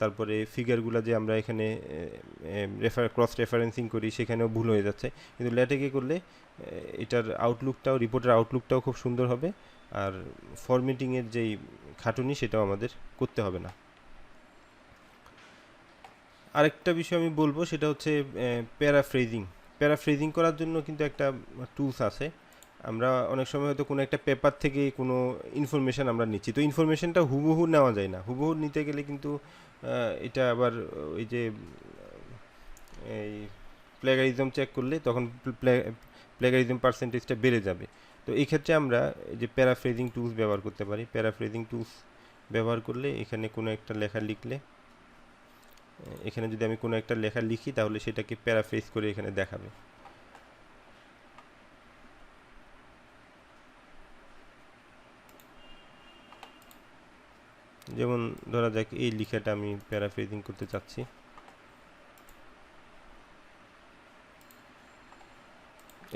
তারপরে ফিগারগুলো যে আমরা এখানে ক্রস রেফারেন্সিং করি সেখানেও ভুল হয়ে যাচ্ছে, কিন্তু ল্যাটেকে করলে এটার আউটলুকটাও, রিপোর্টের আউটলুকটাও খুব সুন্দর হবে, আর ফরম্যাটিংয়ের যেই খাটুনি সেটাও আমাদের করতে হবে না। আরেকটা বিষয় আমি বলবো সেটা হচ্ছে প্যারাফ্রেজিং করার জন্য কিন্তু একটা টুলস আছে। আমরা অনেক সময় হয়তো কোনো একটা পেপার থেকে কোনো ইনফরমেশান আমরা নিচ্ছি, তো ইনফরমেশানটা হুবহু নেওয়া যায় না। হুবহু নিতে গেলে কিন্তু এটা আবার ওই যে এই প্লেগারিজম চেক করলে তখন প্লেগারিজম পার্সেন্টেজটা বেড়ে যাবে। তো এই ক্ষেত্রে আমরা যে প্যারাফ্রেজিং টুলস ব্যবহার করতে পারি। প্যারাফ্রেজিং টুলস ব্যবহার করলে এখানে কোনো একটা লেখা লিখলে, এখানে যদি আমি কোনো একটা লেখা লিখি তাহলে সেটাকে প্যারাফ্রেজ করে এখানে দেখাবে। যেমন ধরা যাক এই লেখাটা আমি প্যারাফ্রেজিং করতে চাচ্ছি,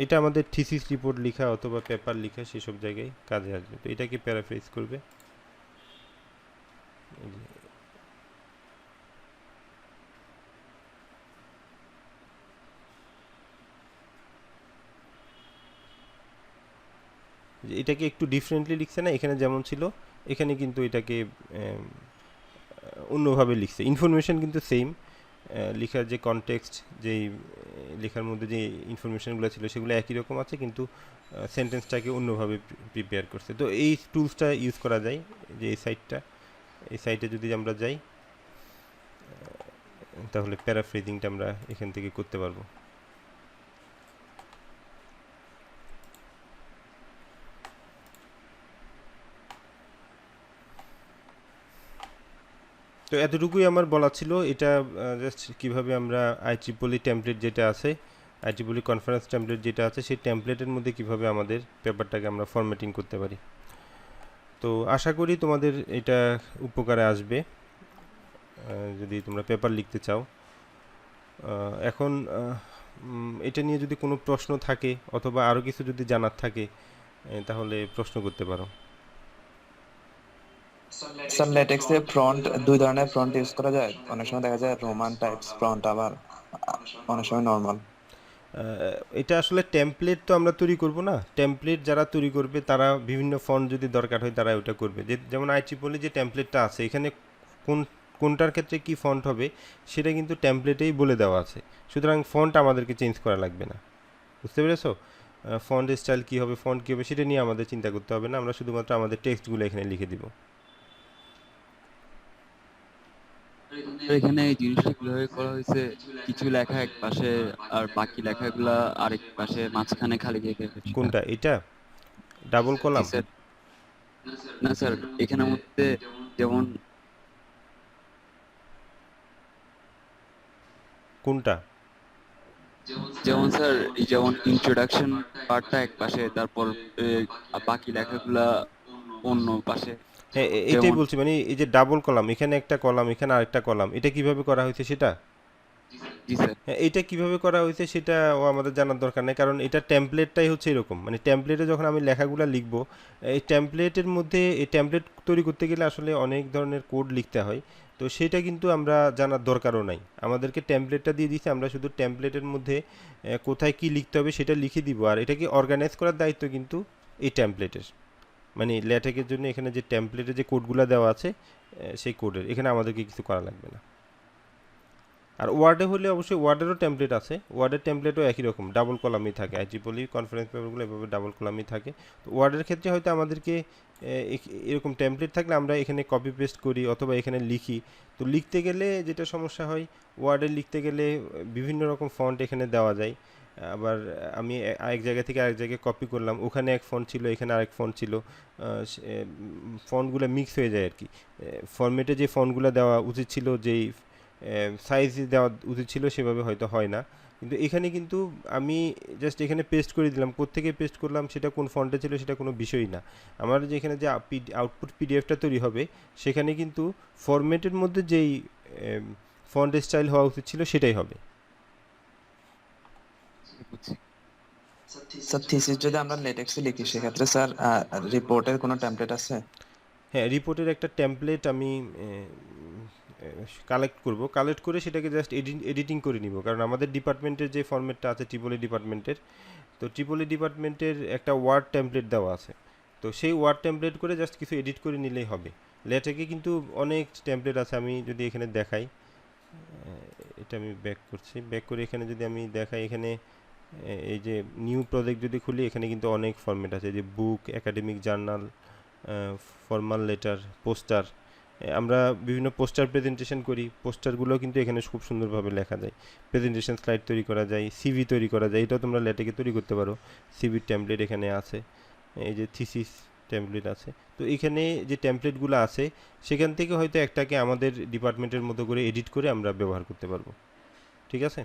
এটা আমাদের থিসিস রিপোর্ট লেখা অথবা পেপার লেখা সেসব জায়গায় কাজে আসবে। তো এটাকে প্যারাফ্রেজ করবে, এটাকে একটু ডিফারেন্টলি লিখছে না, এখানে যেমন ছিল এখানে কিন্তু এটাকে অন্যভাবে লিখছে। ইনফরমেশন কিন্তু সেম, লেখার যে কনটেক্সট, যেই লেখার মধ্যে যে ইনফরমেশনগুলো ছিল সেগুলো একই রকম আছে, কিন্তু সেন্টেন্সটাকে অন্যভাবে প্রিপেয়ার করছে। তো এই টুলসটা ইউজ করা যায়, যে এই সাইটে যদি আমরা যাই তাহলে প্যারাফ্রেজিংটা আমরা এখান থেকে করতে পারবো। তো এতটুকুই আমার বলা ছিল। এটা জাস্ট কীভাবে আমরা IEEE টেমপ্লেট যেটা আছে, IEEE কনফারেন্স টেমপ্লেট যেটা আছে, সেই টেমপ্লেটের মধ্যে কীভাবে আমাদের পেপারটাকে আমরা ফরম্যাটিং করতে পারি। তো আশা করি তোমাদের এটা উপকারে আসবে যদি তোমরা পেপার লিখতে চাও। এখন এটা নিয়ে যদি কোনো প্রশ্ন থাকে অথবা আরও কিছু যদি জানার থাকে তাহলে প্রশ্ন করতে পারো। স্যার লেটেক্সে ফ্রন্ট দুই ধরনের ফ্রন্ট ইউজ করা যায়, অনেক সময় দেখা যায় রোমান টাইপস ফ্রন্ট, আবার অনেক সময় নর্মাল। এটা আসলে টেমপ্লেট তো আমরা তৈরি করব না, টেমপ্লেট যারা তৈরি করবে তারা বিভিন্ন ফন্ট যদি দরকার হয় তারা ওটা করবে। যেমন IEEE যে টেমপ্লেটটা আছে এখানে কোন কোনটার ক্ষেত্রে কি ফন্ট হবে সেটা কিন্তু টেমপ্লেটেই বলে দেওয়া আছে, সুতরাং ফন্ট আমাদেরকে চেঞ্জ করা লাগবে না। বুঝতে পেরেছো? ফন্ট স্টাইল কী হবে, ফন্ট কী হবে সেটা নিয়ে আমাদের চিন্তা করতে হবে না, আমরা শুধুমাত্র আমাদের টেক্সটগুলো এখানে লিখে দিব। এখানে এই জিনিসটা কিভাবে করা হয়েছে, কিছু লেখা এক পাশে আর বাকি লেখাগুলা আরেক পাশে, মাঝখানে খালি জায়গা সেটা? কোনটা এটা ডাবল জি কলাম? স্যার। না স্যার, এখানের মধ্যে যেমন কোনটা? যেমন স্যার এই যেমন ইন্ট্রোডাকশন পার্টটা এক পাশে, তারপর বাকি লেখাগুলা অন্য পাশে। হ্যাঁ এটাই যেমন বলছি, মানে এই যে ডাবল কলাম, এখানে একটা কলাম এখানে আরেকটা কলাম, এটা কিভাবে করা হয়েছে সেটা। জি স্যার। হ্যাঁ এটা কিভাবে করা হয়েছে সেটাও আমাদের জানার দরকার নেই, কারণ এটা টেমপ্লেটটাই হচ্ছে এরকম, মানে টেমপ্লেটে যখন আমি লেখাগুলো লিখবো এই টেমপ্লেটের মধ্যে, এই টেমপ্লেট তৈরি করতে গেলে আসলে অনেক ধরনের কোড লিখতে হয়, তো সেটা কিন্তু আমরা জানার দরকারও নাই। আমাদেরকে টেমপ্লেটটা দিয়ে দিচ্ছে, আমরা শুধু টেমপ্লেটের মধ্যে কোথায় কি লিখতে হবে সেটা লিখে দিব, আর এটাকে অর্গানাইজ করার দায়িত্ব কিন্তু এই টেমপ্লেটের। মানে ল্যাটেকের জন্য এখানে যে টেমপ্লেটে যে কোডগুলো দেওয়া আছে সেই কোডের এখানে আমাদেরকে কিছু করা লাগবে না। আর ওয়ার্ডে হলে অবশ্যই ওয়ার্ডেরও টেমপ্লেট আছে, ওয়ার্ডের টেমপ্লেটও একই রকম ডাবল কলামই থাকে, IEEE কনফারেন্স পেপারগুলো এভাবে ডাবল কলামই থাকে। তো ওয়ার্ডের ক্ষেত্রে হয়তো আমাদেরকে এরকম টেমপ্লেট থাকলে আমরা এখানে কপি পেস্ট করি অথবা এখানে লিখি। তো লিখতে গেলে যেটা সমস্যা হয়, ওয়ার্ডে লিখতে গেলে বিভিন্ন রকম ফন্ট এখানে দেওয়া যায়, আবার আমি আরেক জায়গা থেকে আরেক জায়গায় কপি করলাম, ওখানে এক ফন্ট ছিল এখানে আরেক ফন্ট ছিল, ফন্টগুলো মিক্স হয়ে যায় আর কি। ফরম্যাটে যে ফন্টগুলো দেওয়া উচিত ছিল, যেই সাইজ দেওয়া উচিত ছিল সেভাবে হয়তো হয় না। কিন্তু এখানে কিন্তু আমি জাস্ট এখানে পেস্ট করে দিলাম, কোত্থেকে পেস্ট করলাম সেটা কোন ফন্টে ছিল সেটা কোনো বিষয়ই না। আমার যে এখানে যে আউটপুট পিডিএফটা তৈরি হবে সেখানে কিন্তু ফরম্যাটের মধ্যে যেই ফন্ট স্টাইল হওয়া উচিত ছিল সেটাই হবে। বুঝছি। স্যার থিসিস যদি আমরা লেটেক্সে লিখি সেক্ষেত্রে স্যার রিপোর্টের কোনো টেমপ্লেট আছে? হ্যাঁ রিপোর্টের একটা টেমপ্লেট আমি কালেক্ট করে সেটাকে জাস্ট এডিটিং করে নিব, কারণ আমাদের ডিপার্টমেন্টের যে ফরম্যাটটা আছে ট্রিপলি ডিপার্টমেন্টের, তো ট্রিপলি ডিপার্টমেন্টের একটা ওয়ার্ড টেমপ্লেট দেওয়া আছে, তো সেই ওয়ার্ড টেমপ্লেট করে জাস্ট কিছু এডিট করে নিলেই হবে। লেটেকে কিন্তু অনেক টেমপ্লেট আছে, আমি যদি এখানে দেখাই, এটা আমি ব্যাক করে এখানে যদি আমি দেখাই, এখানে এই যে নিউ প্রজেক্ট যদি খুলি এখানে কিন্তু অনেক ফরম্যাট আছে, যে book, academic journal, formal letter, poster. আমরা বিভিন্ন পোস্টার প্রেজেন্টেশন করি, পোস্টারগুলো কিন্তু এখানে খুব সুন্দরভাবে লেখা যায়, প্রেজেন্টেশন স্লাইড তৈরি করা যায়, সিভি তৈরি করা যায়, এটাও তোমরা লেটেকে তৈরি করতে পারো। সিভির টেমপ্লেট এখানে আছে, এই যে থিসিস টেমপ্লেট আছে, তো এখানে যে টেমপ্লেটগুলো আছে সেখান থেকে হয়তো একটাকে আমাদের ডিপার্টমেন্টের মতো করে এডিট করে আমরা ব্যবহার করতে পারবো। ঠিক আছে?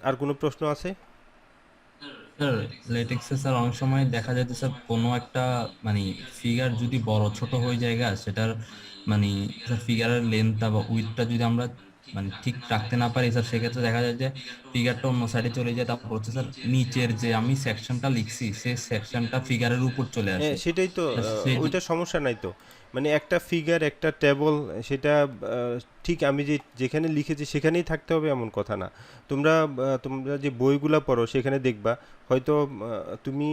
আর কোনো প্রশ্ন আছে? স্যার লেটেক্সে স্যার অনেক সময় দেখা যায় যে স্যার কোনো একটা মানে ফিগার যদি বড় ছোট হয়ে যায় সেটার মানে স্যার ফিগারের লেন্থটা বা উইডথটা যদি আমরা মানে ঠিক রাখতে না পারি স্যার, সেক্ষেত্রে দেখা যায় যে ফিগারটা অন্য সাইডে চলে যায়, তারপর হচ্ছে স্যার নিচের যে আমি সেকশনটা লিখছি সেই সেকশনটা ফিগারের উপর চলে হ্যাঁ আসে। সেটাই তো, ওইটা সমস্যা নাই তো, মানে একটা ফিগার একটা টেবল সেটা ঠিক আমি যেখানে লিখেছি সেখানেই থাকতে হবে এমন কথা না। তোমরা যে বইগুলো পড়ো সেখানে দেখবা হয়তো তুমি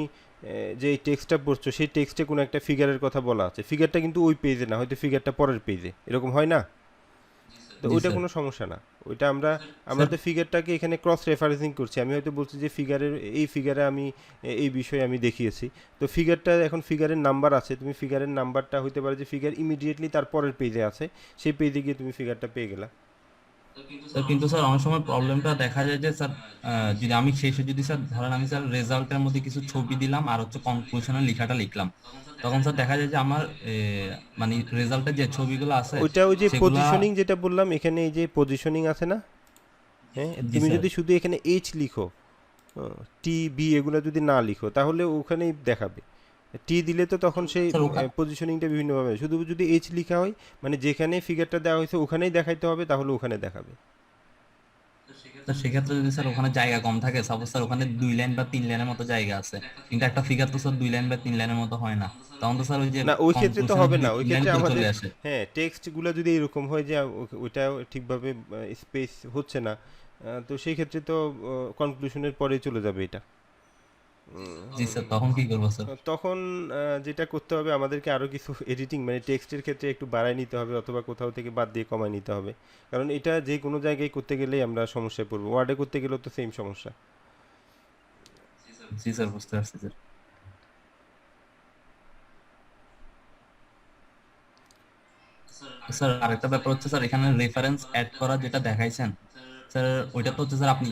যে টেক্সটটা পড়ছো সেই টেক্সটে কোনো একটা ফিগারের কথা বলা আছে, ফিগারটা কিন্তু ওই পেজে না, হয়তো ফিগারটা পরের পেজে, এরকম হয় না? তো জি ওইটা স্যার। কোনো সমস্যা না, ওইটা আমরা তো ফিগারটাকে এখানে ক্রস রেফারেন্সিং করছি, আমি হয়তো বলছি যে এই ফিগারে আমি এই বিষয়ে আমি দেখিয়েছি, তো ফিগারটা এখন ফিগারের নাম্বার আছে, তুমি ফিগারের নাম্বারটা হতে পারে যে ফিগার ইমিডিয়েটলি তার পরের পেজে আছে, সেই পেজে গিয়ে তুমি ফিগারটা পেয়ে গেলা। স্যার কিন্তু স্যার অনেক সময় প্রবলেমটা দেখা যায় যে স্যার যদি আমি শেষে যদি স্যার ধরেন আমি স্যার রেজাল্টের মধ্যে কিছু ছবি দিলাম আর হচ্ছে কনক্লুশনের লেখাটা লিখলাম, তখন স্যার দেখা যায় যে আমার মানে রেজাল্টের যে ছবিগুলো আছে ওইটা ওই যে সেগুলা। পজিশনিং যেটা বললাম, এখানে এই যে পজিশনিং আছে না, হ্যাঁ জি তুমি স্যার। যদি শুধু এখানে এইচ লিখো, টি বি এগুলো যদি না লিখো তাহলে ওখানেই দেখাবে, টি দিলে তো তখন সেই স্যার ওখানে পজিশনিংটা বিভিন্নভাবে শুধু যদি এইচ লেখা হয় মানে যেখানে ফিগারটা দেওয়া হয়েছে ওখানেই দেখাইতে হবে তাহলে ওখানে দেখাবে। স্যার সেক্ষেত্রে যদি স্যার ওখানে জায়গা কম থাকে, সাপোজ স্যার ওখানে 2 লাইন বা 3 লাইনের মতো জায়গা আছে, কিন্তু একটা ফিগার তো স্যার 2 লাইন বা 3 লাইনের মতো হয় না, তখন তো স্যার ওই যে না ওই ক্ষেত্রে তো কনক্লুশনে হবে না, 2 ওই 3 লাইন ক্ষেত্রে করে আমাদের চলে আসে। হ্যাঁ টেক্সটগুলো যদি এরকম হয় যে ওইটা ঠিকভাবে স্পেস হচ্ছে না, তো সেই ক্ষেত্রে তো কনক্লুশনের পরেই চলে যাবে এটা। জি স্যার, তখন কি করবো স্যার? তখন যেটা করতে হবে আমাদেরকে আরও কিছু এডিটিং মানে টেক্সটের ক্ষেত্রে একটু বাড়ায় নিতে হবে অথবা কোথাও থেকে বাদ দিয়ে কমায় নিতে হবে, কারণ এটা যে কোনো জায়গায় করতে গেলেই আমরা সমস্যায় পড়বো, ওয়ার্ডে করতে গেলেও তো সেম সমস্যা। জি স্যার, বুঝতে পারছি স্যার। স্যার আরেকটা ব্যাপার হচ্ছে স্যার, এখানে রেফারেন্স অ্যাড করা যেটা দেখাইছেন স্যার, ওইটা তো হচ্ছে স্যার আপনি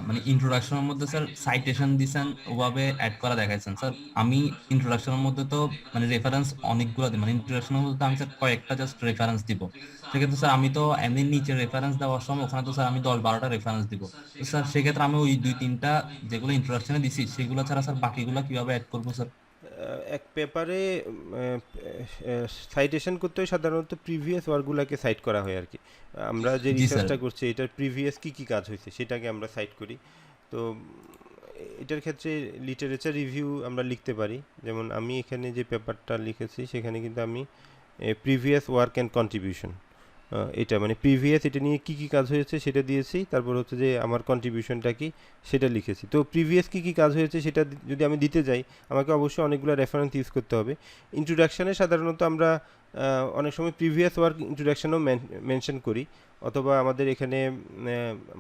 মানে ইন্ট্রোডাকশনের মধ্যে স্যার সাইটেশন দিছেন, ওভাবে অ্যাড করা দেখাইছেন স্যার। আমি ইন্ট্রোডাকশনের মধ্যে তো মানে রেফারেন্স অনেকগুলো দিই, মানে ইন্ট্রোডাকশনের মধ্যে তো আমি স্যার কয়েকটা জাস্ট রেফারেন্স দিব। সেক্ষেত্রে স্যার আমি তো এমনি নিচে রেফারেন্স দেওয়ার সময় ওখানে তো স্যার আমি 10-12টা রেফারেন্স দিব। তো স্যার সেক্ষেত্রে আমি ওই 2-3টা যেগুলো ইন্ট্রোডাকশনে দিছি সেগুলো ছাড়া স্যার বাকিগুলো কিভাবে অ্যাড করবো স্যার? এক পেপারে সাইটেশন করতে হয় সাধারণত প্রিভিয়াস ওয়ার্কগুলোকে সাইট করা হয় আর কি। আমরা যে জি স্যার। রিসার্চটা করছি এটার প্রিভিয়াস কী কী কাজ হয়েছে সেটাকে আমরা সাইট করি। তো এটার ক্ষেত্রে লিটারেচার রিভিউ আমরা লিখতে পারি, যেমন আমি এখানে যে পেপারটা লিখেছি সেখানে কিন্তু আমি প্রিভিয়াস ওয়ার্ক অ্যান্ড কন্ট্রিবিউশন, এটা মানে প্রিভিয়াস এটা নিয়ে কী কী কাজ হয়েছে সেটা দিয়েছি, তারপর হচ্ছে যে আমার কন্ট্রিবিউশনটা কি সেটা লিখেছি। তো প্রিভিয়াস কী কী কাজ হয়েছে সেটা যদি আমি দিতে যাই আমাকে অবশ্যই অনেকগুলো রেফারেন্স ইউজ করতে হবে। ইন্ট্রোডাকশানে সাধারণত আমরা অনেক সময় প্রিভিয়াস ওয়ার্ক ইন্ট্রোডাকশানও মেনশন করি, অথবা আমাদের এখানে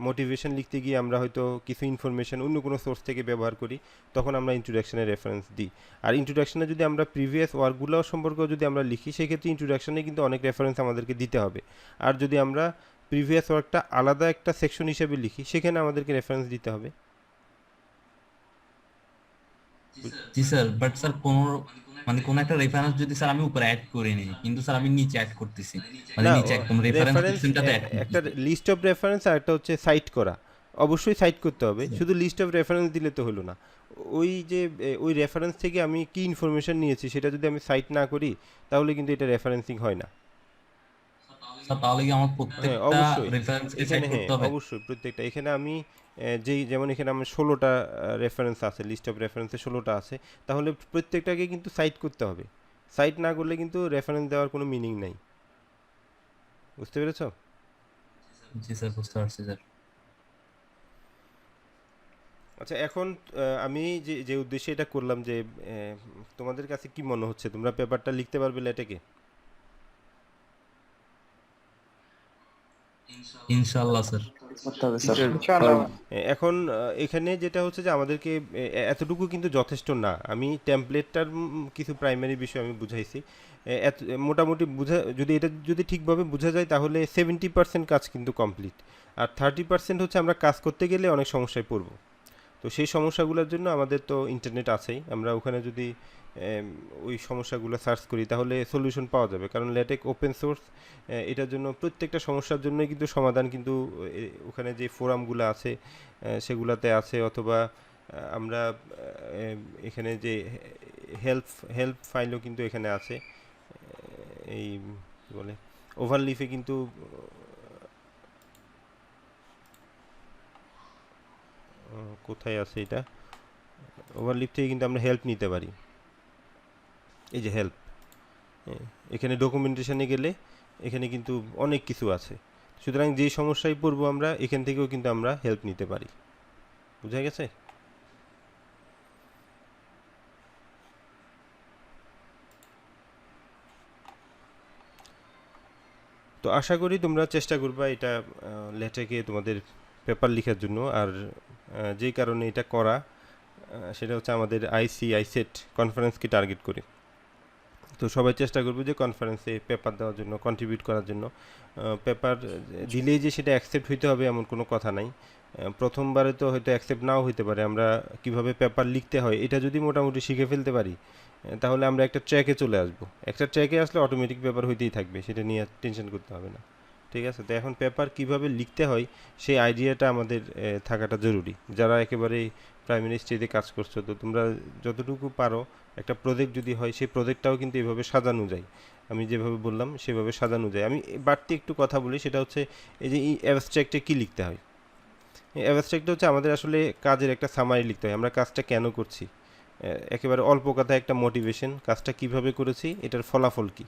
মোটিভেশন লিখতে গিয়ে আমরা হয়তো কিছু ইনফরমেশন অন্য কোনো সোর্স থেকে ব্যবহার করি, তখন আমরা ইন্ট্রোডাকশানে রেফারেন্স দিই। আর ইন্ট্রোডাকশানে যদি আমরা প্রিভিয়াস ওয়ার্কগুলো সম্পর্কেও যদি আমরা লিখি সেক্ষেত্রে ইন্ট্রোডাকশানে কিন্তু অনেক রেফারেন্স আমাদেরকে দিতে হবে। আর যদি আমরা প্রিভিয়াস ওয়ার্কটা আলাদা একটা সেকশন হিসেবে লিখি সেখানে আমাদেরকে রেফারেন্স দিতে হবে। জি স্যার, বাট স্যার কোন একটা রেফারেন্স যদি স্যার আমি উপরে অ্যাড করে নিই, কিন্তু স্যার আমি নিচে অ্যাড করতেছি, মানে না নিচে একদম রেফারেন্স রেফারেন্স সেকশনটাতে অ্যাড একটা করতেছি। লিস্ট অফ রেফারেন্স আর একটা হচ্ছে সাইট করা, অবশ্যই সাইট করতে হবে, শুধু লিস্ট অফ রেফারেন্স দিলে তো হলো না। ওই যে ওই রেফারেন্স থেকে আমি কি ইনফরমেশন নিয়েছি সেটা যদি আমি সাইট না করি তাহলে কিন্তু এটা রেফারেন্সিং হয় না। স্যার তাহলে কি আমার হ্যাঁ প্রত্যেকটা অবশ্যই, রেফারেন্সকে এখানে সাইড হ্যাঁ করতে হবে? অবশ্যই প্রত্যেকটা, এখানে আমি যেমন এখানে আমার 16টা রেফারেন্স আছে, লিস্ট অফ রেফারেন্সে 16টা আছে, তাহলে প্রত্যেকটাকে কিন্তু সাইট করতে হবে। সাইট না করলে কিন্তু রেফারেন্স দেওয়ার কোনো মিনিং নাই। বুঝতে পেরেছো? জি স্যার, বুঝতে পারছি স্যার। আচ্ছা এখন আমি যে যে উদ্দেশ্যে এটা করলাম যে তোমাদের কাছে কি মনে হচ্ছে তোমরা পেপারটা লিখতে পারবে লেটেকে? ইনশাআল্লাহ স্যার। করতে হবে স্যার। এখন এখানে যেটা হচ্ছে যে আমাদেরকে এতটুকু কিন্তু যথেষ্ট না। আমি টেমপ্লেটটার কিছু প্রাইমারি বিষয় আমি বুঝাইছি। এত মোটামুটি যদি এটা যদি ঠিকভাবে বোঝা যায় তাহলে 70% কাজ কিন্তু কমপ্লিট। আর 30% হচ্ছে আমরা কাজ করতে গেলে অনেক সমস্যায় পড়ব। তো সেই সমস্যাগুলোর জন্য আমাদের তো ইন্টারনেট আছেই, আমরা ওখানে যদি ওই সমস্যাগুলো সার্চ করি তাহলে সলিউশন পাওয়া যাবে, কারণ ল্যাটেক ওপেন সোর্স। এটার জন্য প্রত্যেকটা সমস্যার জন্যই কিন্তু সমাধান কিন্তু ওখানে যে ফোরামগুলো আছে সেগুলাতে আছে, অথবা আমরা এখানে যে হেল্প ফাইলও কিন্তু এখানে আছে। এই কী বলে ওভারলিফে কিন্তু কোথায় আছে এটা, ওভারলিপ থেকে কিন্তু আমরা হেল্প নিতে পারি। এই যে হেল্প, এখানে ডকুমেন্টেশনে গেলে এখানে কিন্তু অনেক কিছু আছে, সুতরাং যে সমস্যায় পড়বো আমরা এখান থেকেও কিন্তু আমরা হেল্প নিতে পারি। বুঝা গেছে? তো আশা করি তোমরা চেষ্টা করবা এটা লেটেকে তোমাদের পেপার লেখার জন্য। আর যেই কারণে এটা করা সেটা হচ্ছে আমাদের আইসেট কনফারেন্সকে টার্গেট করে। তো সবাই চেষ্টা করবে যে কনফারেন্সে পেপার দেওয়ার জন্য, কন্ট্রিবিউট করার জন্য। পেপার দিলেই যে সেটা অ্যাকসেপ্ট হইতে হবে এমন কোনো কথা নাই। প্রথমবারে তো হয়তো অ্যাকসেপ্ট নাও হইতে পারে। আমরা কিভাবে পেপার লিখতে হয় এটা যদি মোটামুটি শিখে ফেলতে পারি তাহলে আমরা একটা ট্র্যাকে চলে আসবো। একটা ট্র্যাকে আসলে অটোমেটিক পেপার হইতেই থাকবে, সেটা নিয়ে টেনশন করতে হবে না। ঠিক আছে? তো এখন পেপার কিভাবে লিখতে হয় সেই আইডিয়াটা আমাদের থাকাটা জরুরি। যারা একেবারে প্রাইমারি স্টেজে কাজ করছো, তো তোমরা যতটুকু পারো একটা প্রজেক্ট যদি হয় সেই প্রজেক্টটাও কিন্তু এভাবে সাজানো যায়, আমি যেভাবে বললাম সেভাবে সাজানো যায়। আমি বাড়তি একটু কথা বলি, সেটা হচ্ছে এই যে অ্যাবস্ট্রাক্টে কী লিখতে হয়। অ্যাবস্ট্রাক্টটা হচ্ছে আমাদের আসলে কাজের একটা সামারি লিখতে হয়, আমরা কাজটা কেন করছি, একেবারে অল্প কথায় একটা মোটিভেশন, কাজটা কিভাবে করেছি, এটার ফলাফল কী,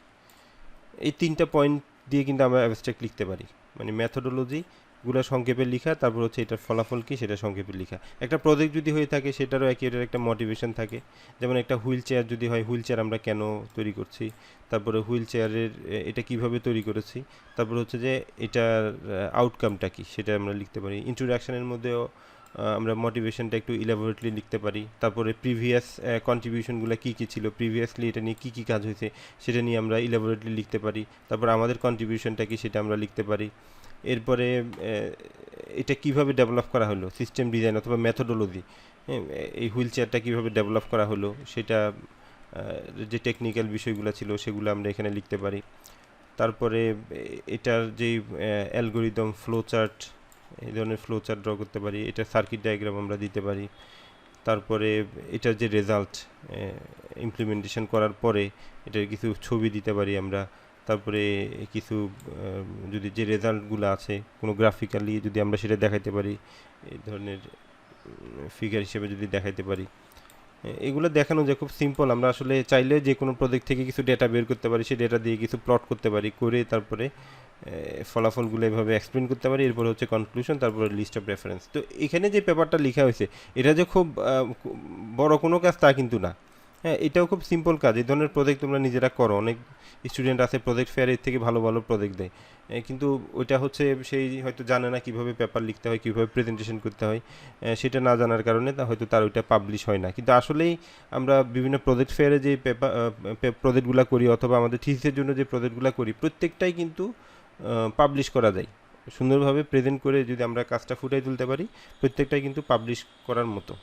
এই 3টা পয়েন্ট দিয়ে কিন্তু আমরা অ্যাবস্ট্রাক্ট লিখতে পারি। মানে মেথোডোলজিগুলো সংক্ষেপে লেখা, তারপর হচ্ছে এটার ফলাফল কী সেটা সংক্ষেপে লেখা। একটা প্রজেক্ট যদি হয়ে থাকে সেটারও এটার একটা মোটিভেশন থাকে। যেমন একটা হুইল চেয়ার যদি হয়, হুইল চেয়ার আমরা কেন তৈরি করছি, তারপরে হুইল চেয়ারের এটা কিভাবে তৈরি করেছি, তারপর হচ্ছে যে এটার আউটকামটা কী সেটা আমরা লিখতে পারি। ইন্ট্রোডাকশনের মধ্যেও আমরা মোটিভেশনটা একটু ইলাবোরেটলি লিখতে পারি। তারপরে প্রিভিয়াস কন্ট্রিবিউশনগুলো কী কী ছিল, প্রিভিয়াসলি এটা নিয়ে কী কী কাজ হয়েছে সেটা নিয়ে আমরা ইলাবোরেটলি লিখতে পারি। তারপর আমাদের কন্ট্রিবিউশনটা কি সেটা আমরা লিখতে পারি। এরপরে এটা কিভাবে ডেভেলপ করা হলো, সিস্টেম ডিজাইন অথবা মেথোডোলজি, এই হুইল চেয়ারটা কীভাবে ডেভেলপ করা হলো সেটা, যে টেকনিক্যাল বিষয়গুলো ছিল সেগুলো আমরা এখানে লিখতে পারি। তারপরে এটার যেই অ্যালগোরিদম, ফ্লো চার্ট, এই ধরনের ফ্লো চার্ট ড্র করতে পারি, এটা সার্কিট ডায়াগ্রাম আমরা দিতে পারি। তারপরে এটার যে রেজাল্ট ইমপ্লিমেন্টেশন করার পরে এটার কিছু ছবি দিতে পারি আমরা। তারপরে কিছু যদি যে রেজাল্টগুলো আছে কোনো গ্রাফিক্যালি যদি আমরা সেটা দেখাইতে পারি, এই ধরনের ফিগার হিসেবে যদি দেখাইতে পারি, এগুলো দেখানো যায় খুব সিম্পল। আমরা আসলে চাইলে যে কোনো প্রজেক্ট থেকে কিছু ডেটা বের করতে পারি, সেই ডেটা দিয়ে কিছু প্লট করতে পারি, করে তারপরে ফলাফলগুলো এভাবে এক্সপ্লেন করতে পারি। এরপর হচ্ছে কনক্লুশন, তারপরে লিস্ট অফ রেফারেন্স। তো এখানে যে পেপারটা লেখা হয়েছে এটা যে খুব বড় কোনো কাজ তা কিন্তু না। হ্যাঁ, এটাও খুব সিম্পল কাজ। এই ধরনের প্রজেক্ট তোমরা নিজেরা করো, অনেক স্টুডেন্ট আছে প্রজেক্ট ফেয়ারের থেকে ভালো ভালো প্রজেক্ট দেয়, কিন্তু ওইটা হচ্ছে সেই হয়তো জানে না কীভাবে পেপার লিখতে হয়, কীভাবে প্রেজেন্টেশন করতে হয়, সেটা না জানার কারণে হয়তো তার ওইটা পাবলিশ হয় না। কিন্তু আসলেই আমরা বিভিন্ন প্রজেক্ট ফেয়ারে যে প্রজেক্টগুলো করি অথবা আমাদের থিসিসের জন্য যে প্রজেক্টগুলো করি প্রত্যেকটাই কিন্তু পাবলিশ করা যায়। সুন্দরভাবে প্রেজেন্ট করে যদি আমরা কাজটা ফুটিয়ে তুলতে পারি প্রত্যেকটাই কিন্তু পাবলিশ করার মতো।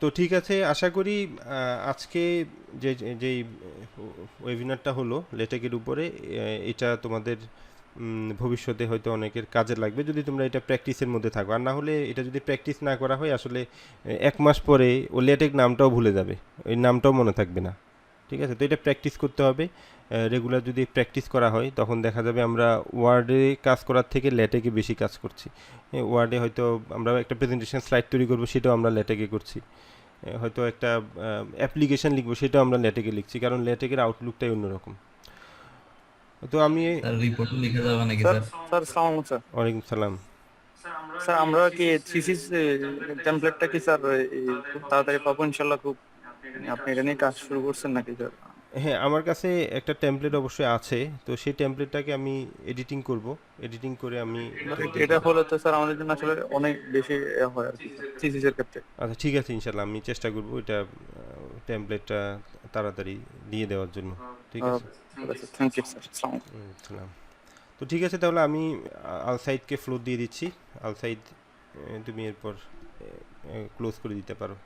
তো ঠিক আছে, আশা করি আজকে যেই ওয়েবিনারটা হলো লেটেকের উপরে, এটা তোমাদের ভবিষ্যতে হয়তো অনেকের কাজে লাগবে যদি তোমরা এটা প্র্যাকটিসের মধ্যে থাকো। আর না হলে এটা যদি প্র্যাকটিস না করা হয় আসলে 1 মাস পরে ও লেটেক নামটাও ভুলে যাবে, ওই নামটাও মনে থাকবে না। ঠিক আছে, তো এটা প্র্যাকটিস করতে হবে। রেগুলার যদি প্র্যাকটিস করা হয় তখন দেখা যাবে আমরা ওয়ার্ডে কাজ করার থেকে লেটেকে বেশি কাজ করছি। ওয়ার্ডে হয়তো আমরা একটা প্রেজেন্টেশন স্লাইড তৈরি করবো, সেটাও আমরা লেটেকে করছি। হয়তো একটা অ্যাপ্লিকেশন লিখবো, সেটাও আমরা লেটেকে লিখছি, কারণ লেটেকের আউটলুকটাই অন্যরকম। তো আমি রিপোর্ট লিখে যাবে নাকি স্যার স্যার? স্যার আসসালামু আলাইকুম স্যার। ওয়ালাইকুম সালাম। স্যার আমরা কি থিসিস টেমপ্লেটটা কি স্যার খুব তাড়াতাড়ি পাবো ইনশাল্লাহ? খুব আপনি এটা নিয়ে কাজ শুরু করছেন নাকি স্যার? হ্যাঁ, আমার কাছে একটা টেমপ্লেট অবশ্যই আছে, তো সেই টেমপ্লেটটাকে আমি এডিটিং করব, এডিটিং করে আমি এটা হলে তো স্যার আমাদের জন্য আসলে অনেক বেশি হয় আর কি থিসিসের ক্ষেত্রে। আচ্ছা ঠিক আছে, ইনশাল্লাহ আমি চেষ্টা করব এটা টেমপ্লেটটা তাড়াতাড়ি দিয়ে দেওয়ার জন্য। ঠিক আছে, থ্যাংক ইউ স্যার। আসসালামু আলাইকুম। সালাম। তো ঠিক আছে, তাহলে আমি আলসাইদকে ফ্লোর দিয়ে দিচ্ছি। আলসাইদ, তুমি এরপর ক্লোজ করে দিতে পারো।